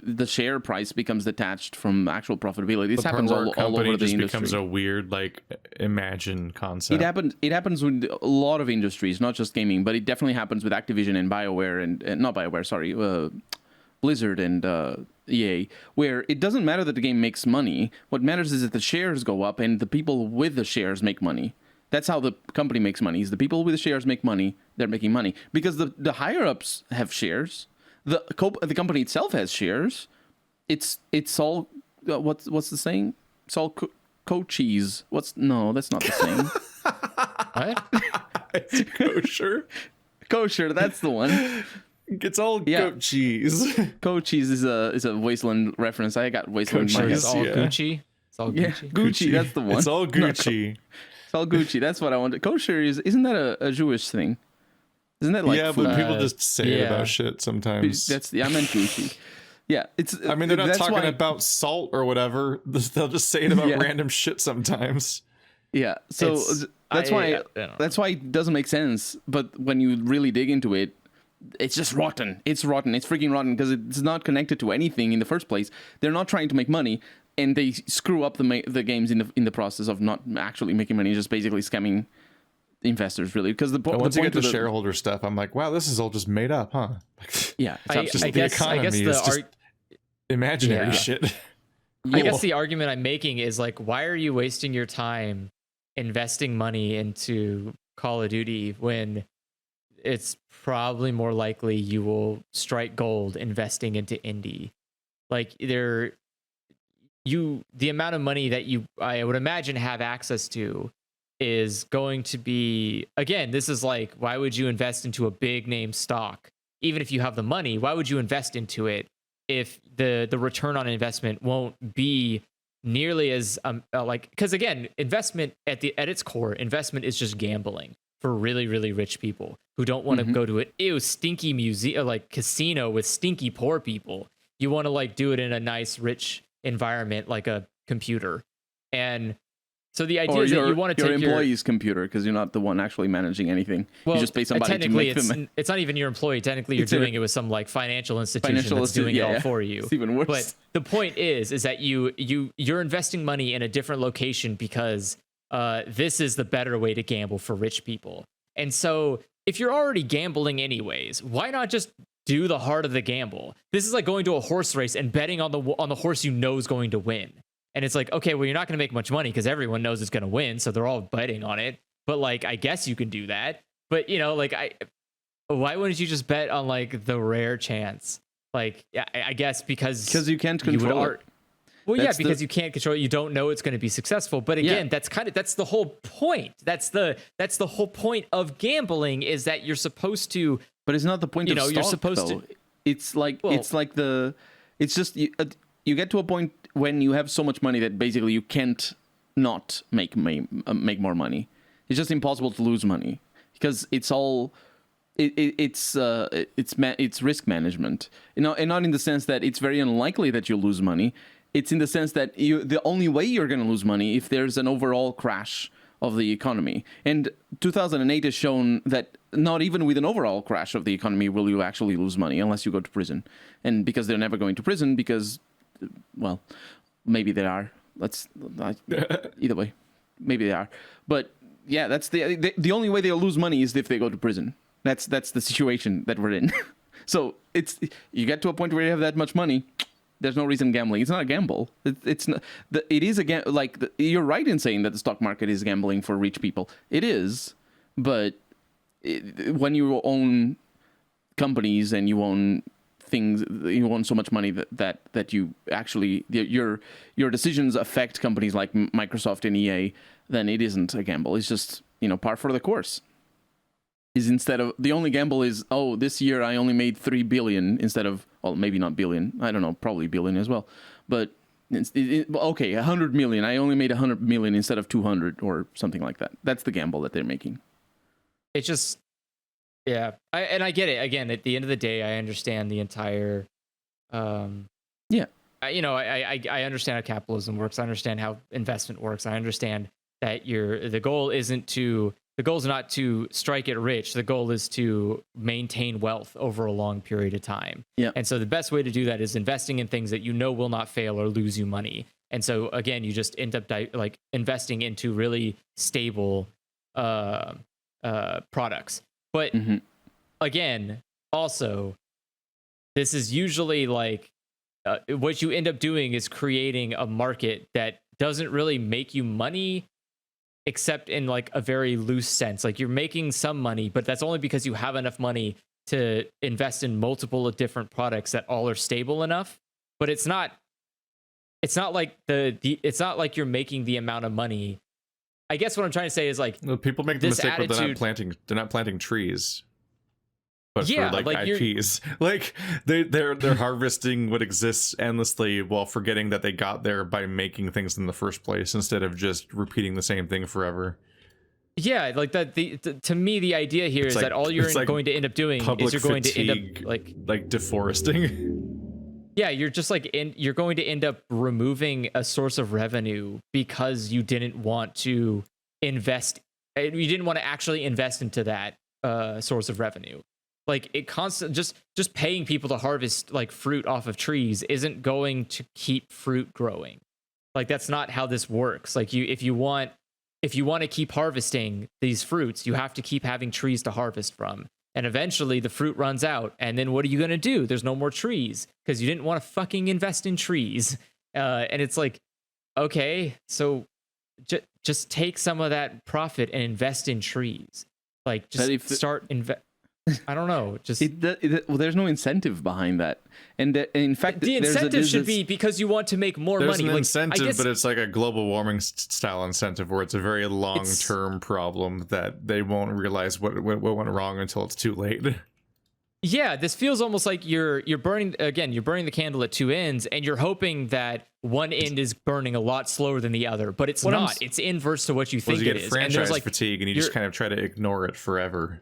the share price becomes detached from actual profitability. This happens all over the industry. It just becomes a weird, like, imagined concept. It happens with a lot of industries, not just gaming, but it definitely happens with Activision and BioWare and not BioWare, sorry, Blizzard and EA, where it doesn't matter that the game makes money. What matters is that the shares go up and the people with the shares make money. That's how the company makes money. Is the people with the shares make money, they're making money. Because the higher ups have shares. The company itself has shares. It's all what's the saying? It's all co-cheese. No, that's not the saying. What? It's kosher. Kosher, that's the one. It's all goat cheese. Goat cheese is a Wasteland reference. I got Wasteland. It's all Gucci. It's all Gucci. Yeah, Gucci. That's the one. It's all Gucci. It's all Gucci. That's what I wanted. Kosher isn't that a Jewish thing? Isn't that like food? But people just say it about shit sometimes. I meant Gucci. Yeah, I mean, they're not talking about salt or whatever. They'll just say it about random shit sometimes. Yeah, so that's why it doesn't make sense. But when you really dig into it, it's just rotten. It's rotten. It's freaking rotten because it's not connected to anything in the first place. They're not trying to make money, and they screw up the games in the process of not actually making money, just basically scamming investors, really. Because once you get to the shareholder stuff, I'm like, wow, this is all just made up, huh? Yeah, I guess imaginary shit. I guess the argument I'm making is like, why are you wasting your time investing money into Call of Duty when it's probably more likely you will strike gold investing into indie? Like the amount of money that I would imagine have access to is going to be, again, this is like, why would you invest into a big name stock? Even if you have the money, why would you invest into it if the return on investment won't be nearly as because again, investment at its core, investment is just gambling for really, really rich people who don't want to go to an stinky museum, like casino with stinky poor people. You want to like do it in a nice, rich environment like a computer. And so the idea is that you want to take your employee's computer because you're not the one actually managing anything. Well, you just pay somebody to make them. It's not even your employee. Technically, you're doing it with some like financial institution that's doing it all for you. It's even worse. But the point is that you're investing money in a different location because this is the better way to gamble for rich people. And so if you're already gambling anyways, why not just do the heart of the gamble? This is like going to a horse race and betting on the horse you know is going to win. And it's like, okay, well, you're not going to make much money because everyone knows it's going to win, so they're all betting on it. But like, I guess you can do that. But you know, like, why wouldn't you just bet on like the rare chance? Like, I guess because you can't control it. Well, yeah, because you can't control it. You don't know it's going to be successful. But again, that's the whole point. That's the whole point of gambling is that you're supposed to. But it's not the point. You're supposed to. It's like it's just you get to a point when you have so much money that basically you can't not make more money. It's just impossible to lose money because it's all it's risk management. You know, and not in the sense that it's very unlikely that you'll lose money. It's in the sense that the only way you're going to lose money if there's an overall crash of the economy. And 2008 has shown that not even with an overall crash of the economy will you actually lose money unless you go to prison. And because they're never going to prison because, well, maybe they are. Either way, maybe they are. But yeah, that's the only way they'll lose money is if they go to prison. That's the situation that we're in. So you get to a point where you have that much money. There's no reason gambling. It's not a gamble. It's not. It is you're right in saying that the stock market is gambling for rich people. It is, but when you own companies and you own things, you own so much money that you actually your decisions affect companies like Microsoft and EA, then it isn't a gamble. It's just par for the course. Is instead of the only gamble is this year I only made 3 billion instead of maybe not billion, I don't know, probably billion as well, but okay, 100 million, I only made 100 million instead of 200 or something like that. That's the gamble that they're making. It's just I get it. Again, at the end of the day, I understand the entire I understand how capitalism works. I understand how investment works. I understand that the goal is not to strike it rich. The goal is to maintain wealth over a long period of time. Yeah. And so the best way to do that is investing in things that you know will not fail or lose you money. And so again, you just end up investing into really stable products. But again, also, this is usually what you end up doing is creating a market that doesn't really make you money, except in like a very loose sense. Like you're making some money, but that's only because you have enough money to invest in multiple different products that all are stable enough. But it's not like it's not like you're making the amount of money. I guess what I'm trying to say is people make the mistake where they're not planting trees. But for IPs, they're harvesting what exists endlessly while forgetting that they got there by making things in the first place instead of just repeating the same thing forever. Yeah, like that. To me, the idea here is that all you're going to end up doing is you're going to end up like deforesting. Yeah, you're just you're going to end up removing a source of revenue because you didn't want to invest. You didn't want to actually invest into that source of revenue. Like it just paying people to harvest like fruit off of trees isn't going to keep fruit growing. Like that's not how this works. Like if you want to keep harvesting these fruits, you have to keep having trees to harvest from. And eventually the fruit runs out. And then what are you going to do? There's no more trees because you didn't want to fucking invest in trees. And it's like, okay, so just take some of that profit and invest in trees. Like just start invest. I don't know. Just well, there's no incentive behind that, and in fact, the incentive should be because you want to make more there's money. An like, incentive, but it's like a global warming style incentive where it's a very long-term problem that they won't realize what went wrong until it's too late. Yeah, this feels almost like you're burning the candle at two ends, and you're hoping that one end is burning a lot slower than the other, but it's not. It's inverse to what you think it is. Franchise and there's like fatigue, and you just kind of try to ignore it forever.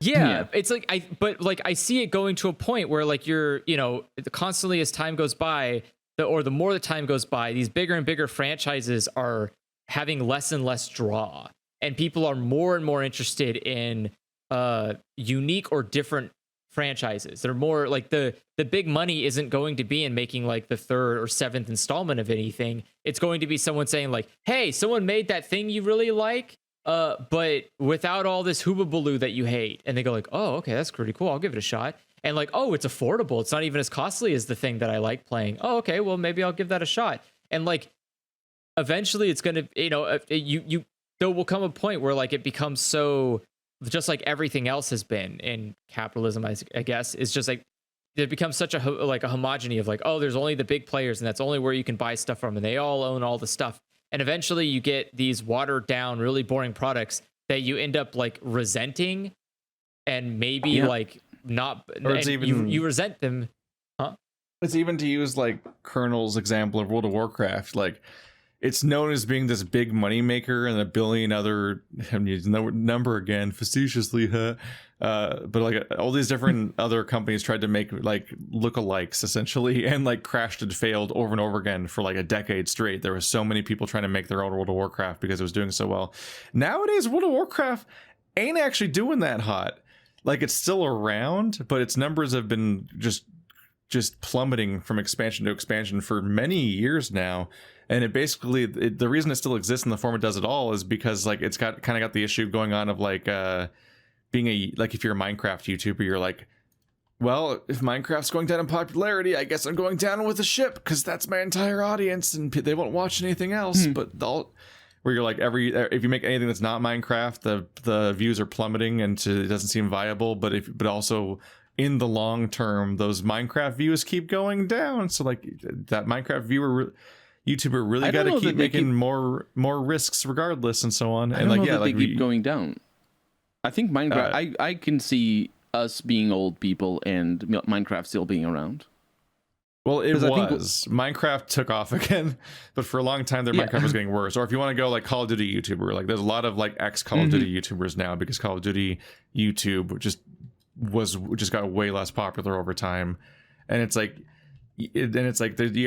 Yeah, it's like I see it going to a point where like you're, constantly as time goes by, the more the time goes by, these bigger and bigger franchises are having less and less draw, and people are more and more interested in unique or different franchises. They're more like the big money isn't going to be in making like the third or seventh installment of anything. It's going to be someone saying like, "Hey, someone made that thing you really like. But without all this hoobabaloo that you hate," and they go like, "Oh, okay, that's pretty cool. I'll give it a shot." And like, "Oh, it's affordable. It's not even as costly as the thing that I like playing. Oh, okay, well maybe I'll give that a shot." And like, eventually, it's gonna, there will come a point where like it becomes so, just like everything else has been in capitalism, I guess, is just like it becomes such a homogeny of like, oh, there's only the big players, and that's only where you can buy stuff from, and they all own all the stuff. And eventually you get these watered down, really boring products that you end up like resenting, and maybe like not, or it's even, you resent them. Huh? It's even, to use like Colonel's example of World of Warcraft, like it's known as being this big money maker, and a billion other, I'm using the number again facetiously, but like all these different other companies tried to make like lookalikes essentially, and like crashed and failed over and over again for like a decade straight. There were so many people trying to make their own World of Warcraft because it was doing so well. Nowadays, World of Warcraft ain't actually doing that hot. Like it's still around, but its numbers have been just plummeting from expansion to expansion for many years now. And it basically, the reason it still exists in the form it does at all is because like it's got the issue going on of like being if you're a Minecraft YouTuber, you're like, well, if Minecraft's going down in popularity, I guess I'm going down with the ship because that's my entire audience and they won't watch anything else. But where you're like, if you make anything that's not Minecraft, the views are plummeting and it doesn't seem viable. But also in the long term, those Minecraft views keep going down. So like that Minecraft YouTuber really got to keep making more risks regardless and so on. And like, yeah, like they keep going down. I think Minecraft, I can see us being old people and Minecraft still being around. Well, Minecraft took off again, but for a long time Minecraft was getting worse. Or if you want to go like Call of Duty YouTuber, like there's a lot of like ex Call of Duty YouTubers now because Call of Duty YouTube just got way less popular over time. And it's like, you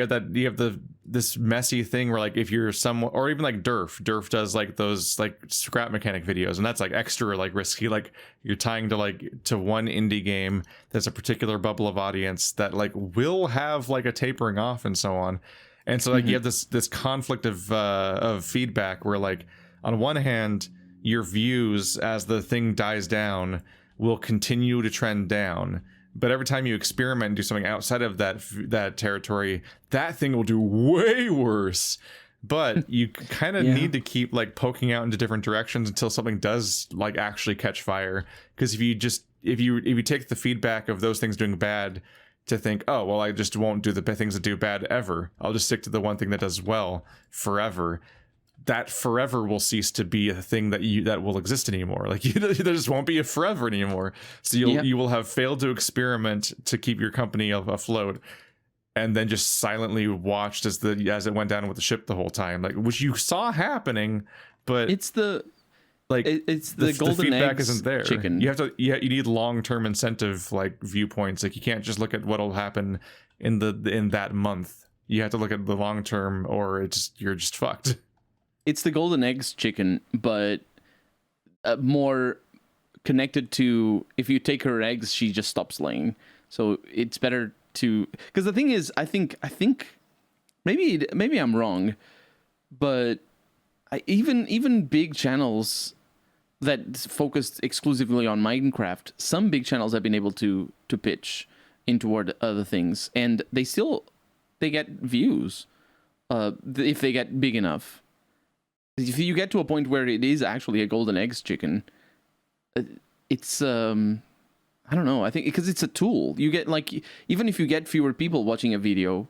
have this messy thing where like if you're someone, or even like Durf does like those like scrap mechanic videos, and that's like extra like risky, like you're tying to one indie game that's a particular bubble of audience that like will have like a tapering off and so on. And so like you have this conflict of feedback where like on one hand your views as the thing dies down will continue to trend down, but every time you experiment and do something outside of that territory, that thing will do way worse. But you kind of need to keep like poking out into different directions until something does like actually catch fire. Because if you take the feedback of those things doing bad to think, oh well, I just won't do the things that do bad ever, I'll just stick to the one thing that does well forever. That forever will cease to be a thing that will exist anymore. Like there just won't be a forever anymore. So you will have failed to experiment to keep your company afloat, and then just silently watched as it went down with the ship the whole time, like which you saw happening. But it's the golden feedback eggs isn't there. Chicken. You need long-term incentive like viewpoints. Like you can't just look at what'll happen in that month. You have to look at the long term, or you're just fucked. it's the golden eggs chicken, but more connected to, if you take her eggs, she just stops laying. So it's better to, because the thing is, I think maybe I'm wrong, but even big channels that focused exclusively on Minecraft, some big channels have been able to pitch in toward other things, and they get views if they get big enough. If you get to a point where it is actually a golden eggs chicken, it's I don't know. I think because it's a tool. You get, like, even if you get fewer people watching a video,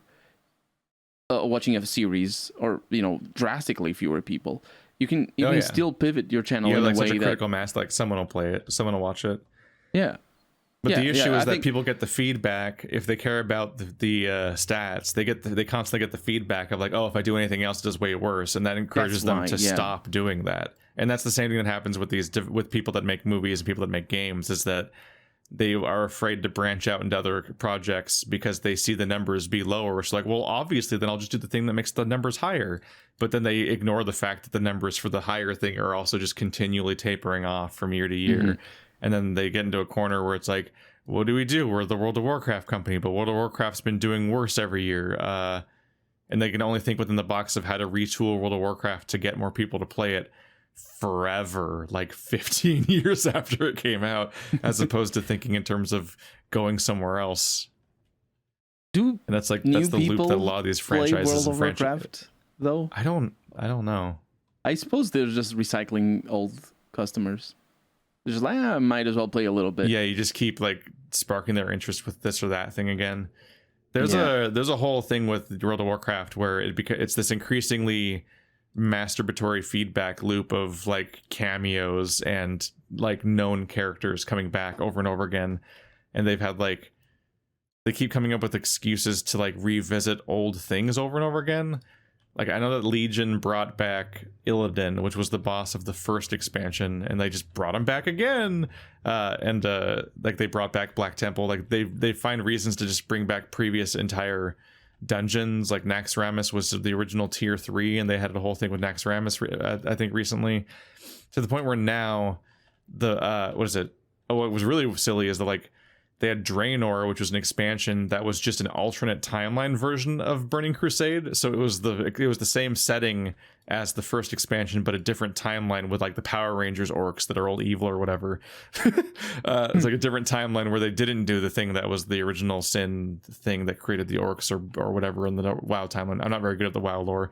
watching a series, or, you know, drastically fewer people, you can still pivot your channel in like a way such a that critical mass. Like, someone will play it, someone will watch it. Yeah. But the issue is that people get the feedback. If they care about the stats, they constantly get the feedback of, like, oh, if I do anything else, it does way worse, and that encourages them to stop doing that. And that's the same thing that happens with with people that make movies and people that make games, is that they are afraid to branch out into other projects because they see the numbers be lower. It's like, well, obviously, then I'll just do the thing that makes the numbers higher. But then they ignore the fact that the numbers for the higher thing are also just continually tapering off from year to year. Mm-hmm. And then they get into a corner where it's like, what do we do? We're the World of Warcraft company, but World of Warcraft's been doing worse every year. And they can only think within the box of how to retool World of Warcraft to get more people to play it forever, like 15 years after it came out, as opposed to thinking in terms of going somewhere else. And that's the loop that a lot of these franchises World of Warcraft, though? I don't know. I suppose they're just recycling old customers. They're just like, I might as well play a little bit. Yeah, you just keep, like, sparking their interest with this or that thing again. There's a whole thing with World of Warcraft where it's this increasingly masturbatory feedback loop of, like, cameos and, like, known characters coming back over and over again, and they've had, like, they keep coming up with excuses to, like, revisit old things over and over again. Like, I know that Legion brought back Illidan, which was the boss of the first expansion, and they just brought him back again. Like, they brought back Black Temple. Like, they find reasons to just bring back previous entire dungeons. Like, Naxxramas was the original tier 3, and they had a whole thing with Naxxramas, I think, recently, to the point where now what was really silly is that, like, they had Draenor, which was an expansion that was just an alternate timeline version of Burning Crusade. So it was the same setting as the first expansion, but a different timeline with, like, the Power Rangers orcs that are all evil or whatever. It's like a different timeline where they didn't do the thing that was the original sin thing that created the orcs or whatever in the WoW timeline. I'm not very good at the WoW lore.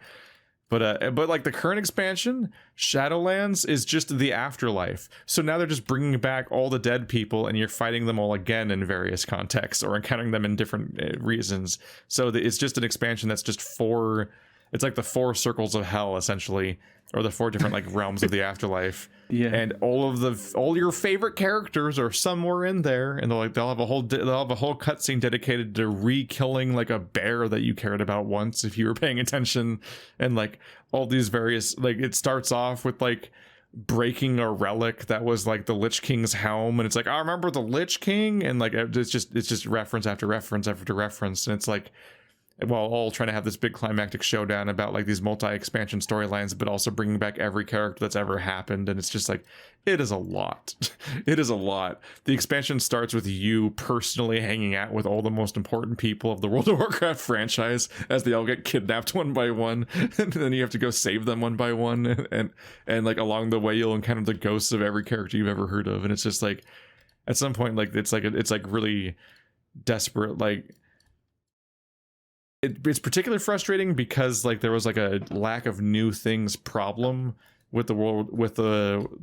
But like, the current expansion, Shadowlands, is just the afterlife. So now they're just bringing back all the dead people, and you're fighting them all again in various contexts, or encountering them in different reasons. So it's just an expansion that's just it's like the 4 circles of hell, essentially, or the 4 different, like, realms of the afterlife. Yeah. And all your favorite characters are somewhere in there, and they'll have a whole cutscene dedicated to re-killing, like, a bear that you cared about once if you were paying attention, and, like, all these various, like, it starts off with, like, breaking a relic that was, like, the Lich King's helm, and it's like, I remember the Lich King, and, like, it's just reference after reference after reference, and it's like, while all trying to have this big climactic showdown about, like, these multi-expansion storylines, but also bringing back every character that's ever happened. And it's just like, it is a lot. It is a lot. The expansion starts with you personally hanging out with all the most important people of the World of Warcraft franchise as they all get kidnapped one by one, and then you have to go save them one by one, and like, along the way you'll encounter the ghosts of every character you've ever heard of. And it's just like, at some point, like, it's like really desperate. Like, it's particularly frustrating because, like, there was, like, a lack of new things problem with the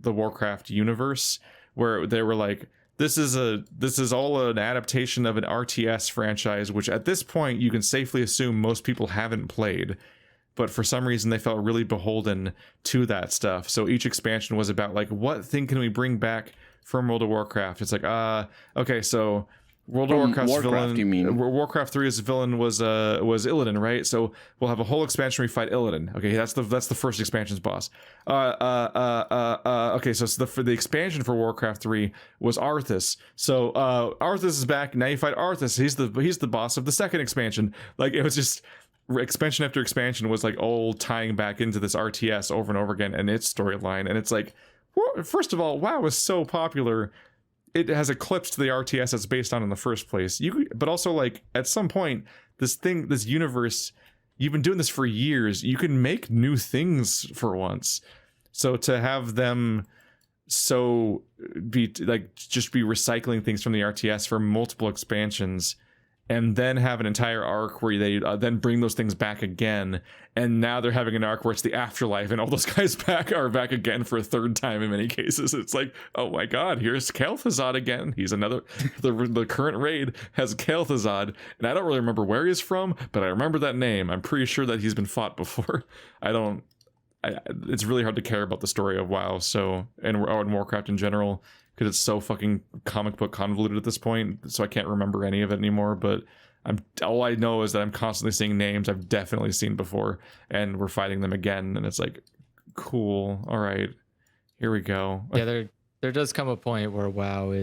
Warcraft universe, where they were like, this is all an adaptation of an RTS franchise, which at this point you can safely assume most people haven't played, but for some reason they felt really beholden to that stuff. So each expansion was about, like, what thing can we bring back from World of Warcraft? It's like, okay, so World of Warcraft's villain, you mean? Warcraft 3's villain was Illidan, right? So we'll have a whole expansion where we fight Illidan. Okay, that's the first expansion's boss. Okay, so the expansion for Warcraft 3 was Arthas. So Arthas is back. Now you fight Arthas. He's the boss of the second expansion. Like, it was just expansion after expansion was like all tying back into this RTS over and over again and its storyline. And it's like, well, first of all, WoW was so popular, it has eclipsed the RTS it's based on in the first place. But also, like, at some point, this universe, you've been doing this for years. You can make new things for once. So to have them be recycling things from the RTS for multiple expansions, and then have an entire arc where they then bring those things back again, and now they're having an arc where it's the afterlife, and all those guys are back again for a third time in many cases. It's like, oh my god, here's Kel'Thuzad again. He's another. The current raid has Kel'Thuzad, and I don't really remember where he's from, but I remember that name. I'm pretty sure that he's been fought before. It's really hard to care about the story of WoW, and Warcraft in general, because it's so fucking comic book convoluted at this point, so I can't remember any of it anymore. But all I know is that I'm constantly seeing names I've definitely seen before, and we're fighting them again, and it's like, cool, all right, here we go. Yeah, there does come a point where WoW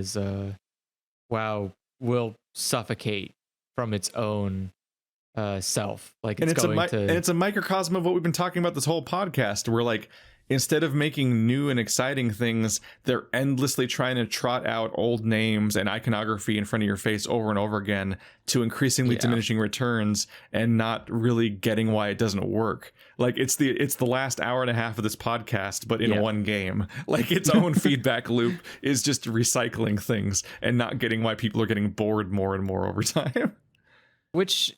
will suffocate from its own self. Like, and it's a microcosm of what we've been talking about this whole podcast, where like, instead of making new and exciting things, they're endlessly trying to trot out old names and iconography in front of your face over and over again to increasingly diminishing returns, and not really getting why it doesn't work. Like, it's the last hour and a half of this podcast, but in one game. Like, its own feedback loop is just recycling things and not getting why people are getting bored more and more over time. Which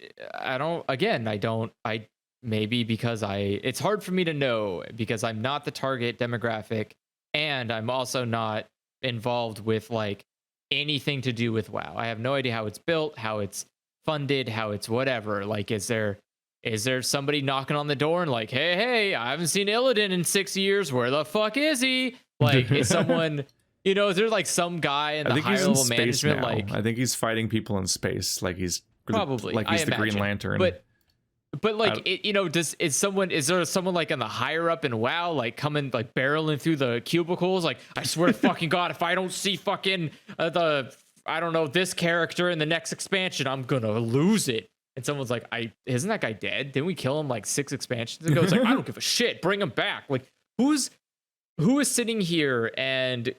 maybe because it's hard for me to know, because I'm not the target demographic, and I'm also not involved with like anything to do with WoW. I have no idea how it's built, how it's funded, how it's whatever. Like, is there somebody knocking on the door and like, hey, I haven't seen Illidan in 6 years. Where the fuck is he? Like, is someone, is there like some guy in the higher level management? Now. Like, I think he's fighting people in space. Like, he's probably like he's the Green Lantern. But like, is there someone like in the higher up in WoW, like coming, like barreling through the cubicles? Like, I swear to fucking God, if I don't see fucking this character in the next expansion, I'm gonna lose it. And someone's like, isn't that guy dead? Didn't we kill him like 6 expansions ago? It's like, I don't give a shit. Bring him back. Like, who is sitting here and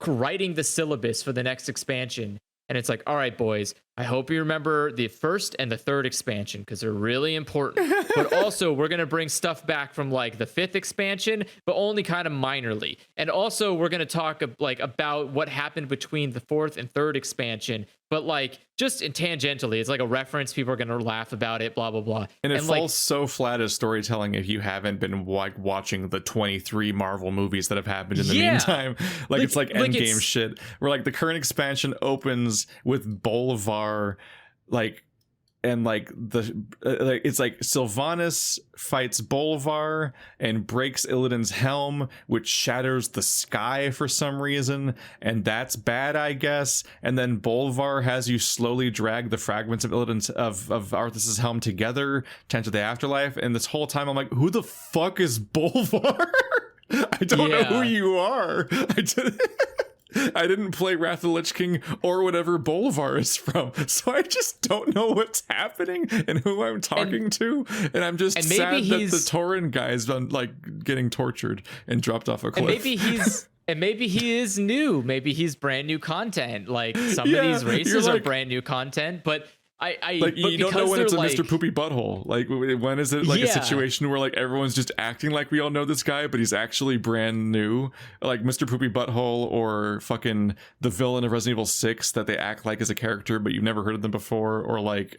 writing the syllabus for the next expansion? And it's like, all right, boys, I hope you remember the first and the third expansion, because they're really important. But also, we're going to bring stuff back from like the 5th expansion, but only kind of minorly. And also, we're going to talk like about what happened between the 4th and 3rd expansion, but like just tangentially. It's like a reference. People are going to laugh about it, blah, blah, blah. And it falls so flat as storytelling if you haven't been like watching the 23 Marvel movies that have happened in the meantime. Like, it's like Endgame shit, where like the current expansion opens with Bolivar, like, and like it's like Sylvanas fights Bolivar and breaks Illidan's helm, which shatters the sky for some reason, and that's bad, I guess. And then Bolivar has you slowly drag the fragments of Illidan's of Arthas's helm together to enter the afterlife. And this whole time I'm like, who the fuck is Bolivar? I don't know who you are. I didn't play Wrath of the Lich King or whatever Bolivar is from, so I just don't know what's happening and who I'm talking to, and I'm just sad that the Tauren guy's been like getting tortured and dropped off a cliff. And maybe he is new. Maybe he's brand new content. Like, some of these races are brand new content, but you don't know when it's a Mr. Poopy Butthole. Like, when is it like a situation where like everyone's just acting like we all know this guy, but he's actually brand new, like Mr. Poopy Butthole, or fucking the villain of Resident Evil 6 that they act like as a character but you've never heard of them before, or like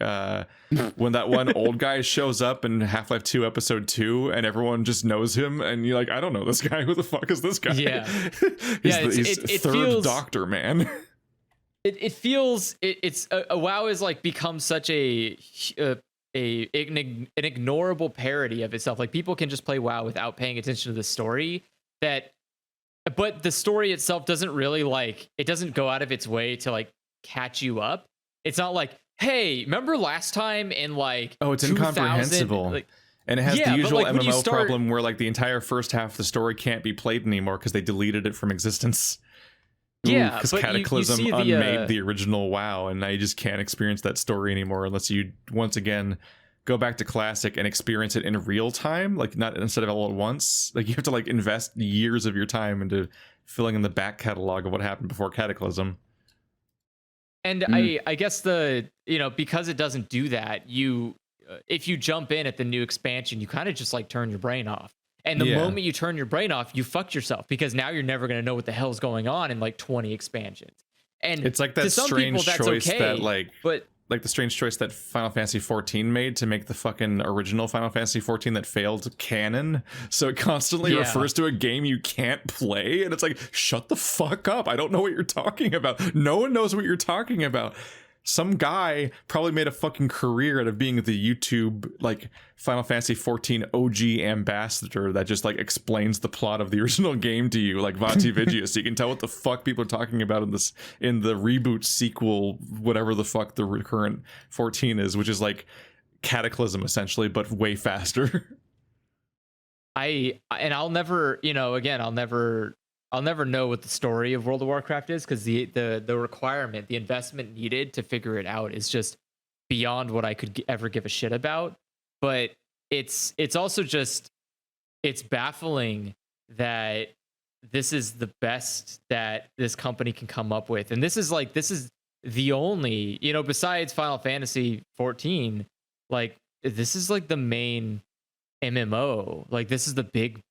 when that one old guy shows up in Half-Life 2 episode 2 and everyone just knows him and you're like, I don't know this guy. Who the fuck is this guy? He's third Doctor, man. It feels WoW has like become such an ignorable parody of itself. Like, people can just play WoW without paying attention to the story, but the story itself doesn't really it doesn't go out of its way to like catch you up. It's not like, hey, remember last time in like, it's incomprehensible. Like, and it has the usual MMO problem where like the entire first half of the story can't be played anymore because they deleted it from existence. Because Cataclysm unmade the original WoW, and now you just can't experience that story anymore unless you once again go back to classic and experience it in real time, like not instead of all at once. Like you have to like invest years of your time into filling in the back catalog of what happened before Cataclysm. And I guess because it doesn't do that, if you jump in at the new expansion, you kind of just like turn your brain off. And the moment you turn your brain off, you fucked yourself, because now you're never going to know what the hell's going on in like 20 expansions. And it's like that to some strange people, that's choice okay, that like the strange choice that Final Fantasy 14 made to make the fucking original Final Fantasy 14 that failed canon. So it constantly refers to a game you can't play. And it's like, shut the fuck up. I don't know what you're talking about. No one knows what you're talking about. Some guy probably made a fucking career out of being the YouTube like Final Fantasy 14 OG ambassador that just like explains the plot of the original game to you like Vati Vidya, so you can tell what the fuck people are talking about in the reboot sequel, whatever the fuck the current 14 is, which is like Cataclysm essentially, but way faster. I'll never know what the story of World of Warcraft is, because the requirement, the investment needed to figure it out is just beyond what I could ever give a shit about. But it's also just, it's baffling that this is the best that this company can come up with. And this is the only, besides Final Fantasy 14, like this is like the main MMO. Like this is the big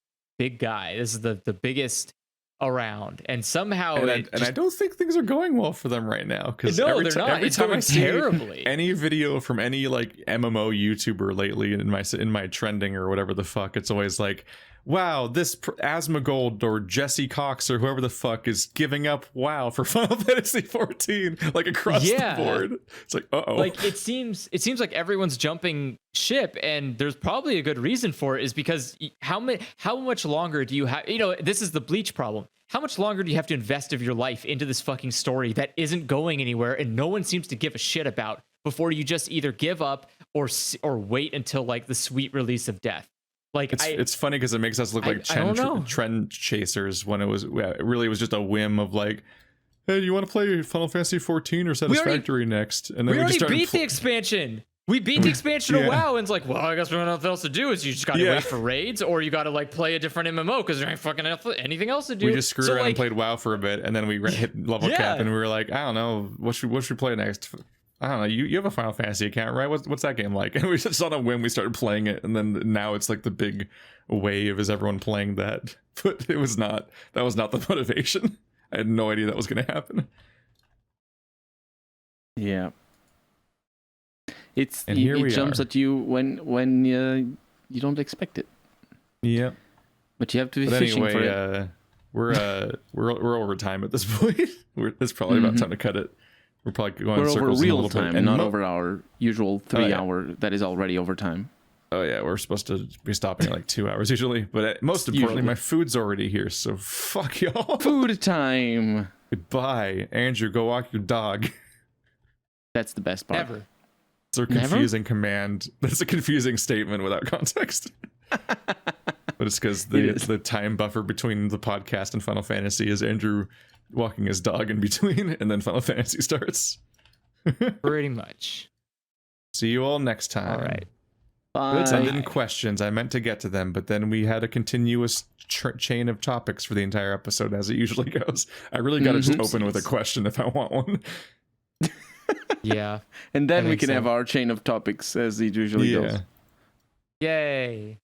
guy. This is the biggest around, and somehow I don't think things are going well for them right now, because they're not. It's going terribly. Any video from any like MMO YouTuber lately in my trending or whatever the fuck, it's always like, wow, this Asmongold or Jesse Cox or whoever the fuck is giving up WoW for Final Fantasy 14, like across the board. It's like, like it seems like everyone's jumping ship, and there's probably a good reason for it, is because how much longer do you have? This is the Bleach problem. How much longer do you have to invest of your life into this fucking story that isn't going anywhere and no one seems to give a shit about, before you just either give up or wait until like the sweet release of death? Like it's funny because it makes us look like trend chasers, when it really was just a whim of like, hey, do you want to play Final Fantasy 14 or Satisfactory next? And then we already beat the expansion. We beat the expansion of WoW, and it's like, well, I guess we don't know what else to do. Is you just gotta wait for raids, or you gotta like play a different MMO because there ain't fucking anything else to do. We just screwed around and played WoW for a bit, and then we hit level cap, and we were like, I don't know, what should we play next? I don't know. You have a Final Fantasy account, right? What's that game like? And we just on a whim we started playing it, and then now it's like the big wave is everyone playing that. But it was not. That was not the motivation. I had no idea that was going to happen. Yeah. It jumps at you when you don't expect it. Yeah. But you have to be fishing for it. We're over time at this point. It's probably about time to cut it. We're probably going in circles over real a time, bit. and not over our usual 3 hour that is already over time. Oh yeah, we're supposed to be stopping at like 2 hours usually. But most importantly, my food's already here, so fuck y'all. Food time. Goodbye, Andrew. Go walk your dog. That's the best part. Never. It's a confusing command. That's a confusing statement without context. But it's because the time buffer between the podcast and Final Fantasy is Andrew walking his dog in between, and then Final Fantasy starts. Pretty much. See you all next time. All right. Bye. Send in questions. I meant to get to them, but then we had a continuous chain of topics for the entire episode, as it usually goes. I really got to just open with a question if I want one. Yeah. And then we can have our chain of topics as it usually goes. Yay.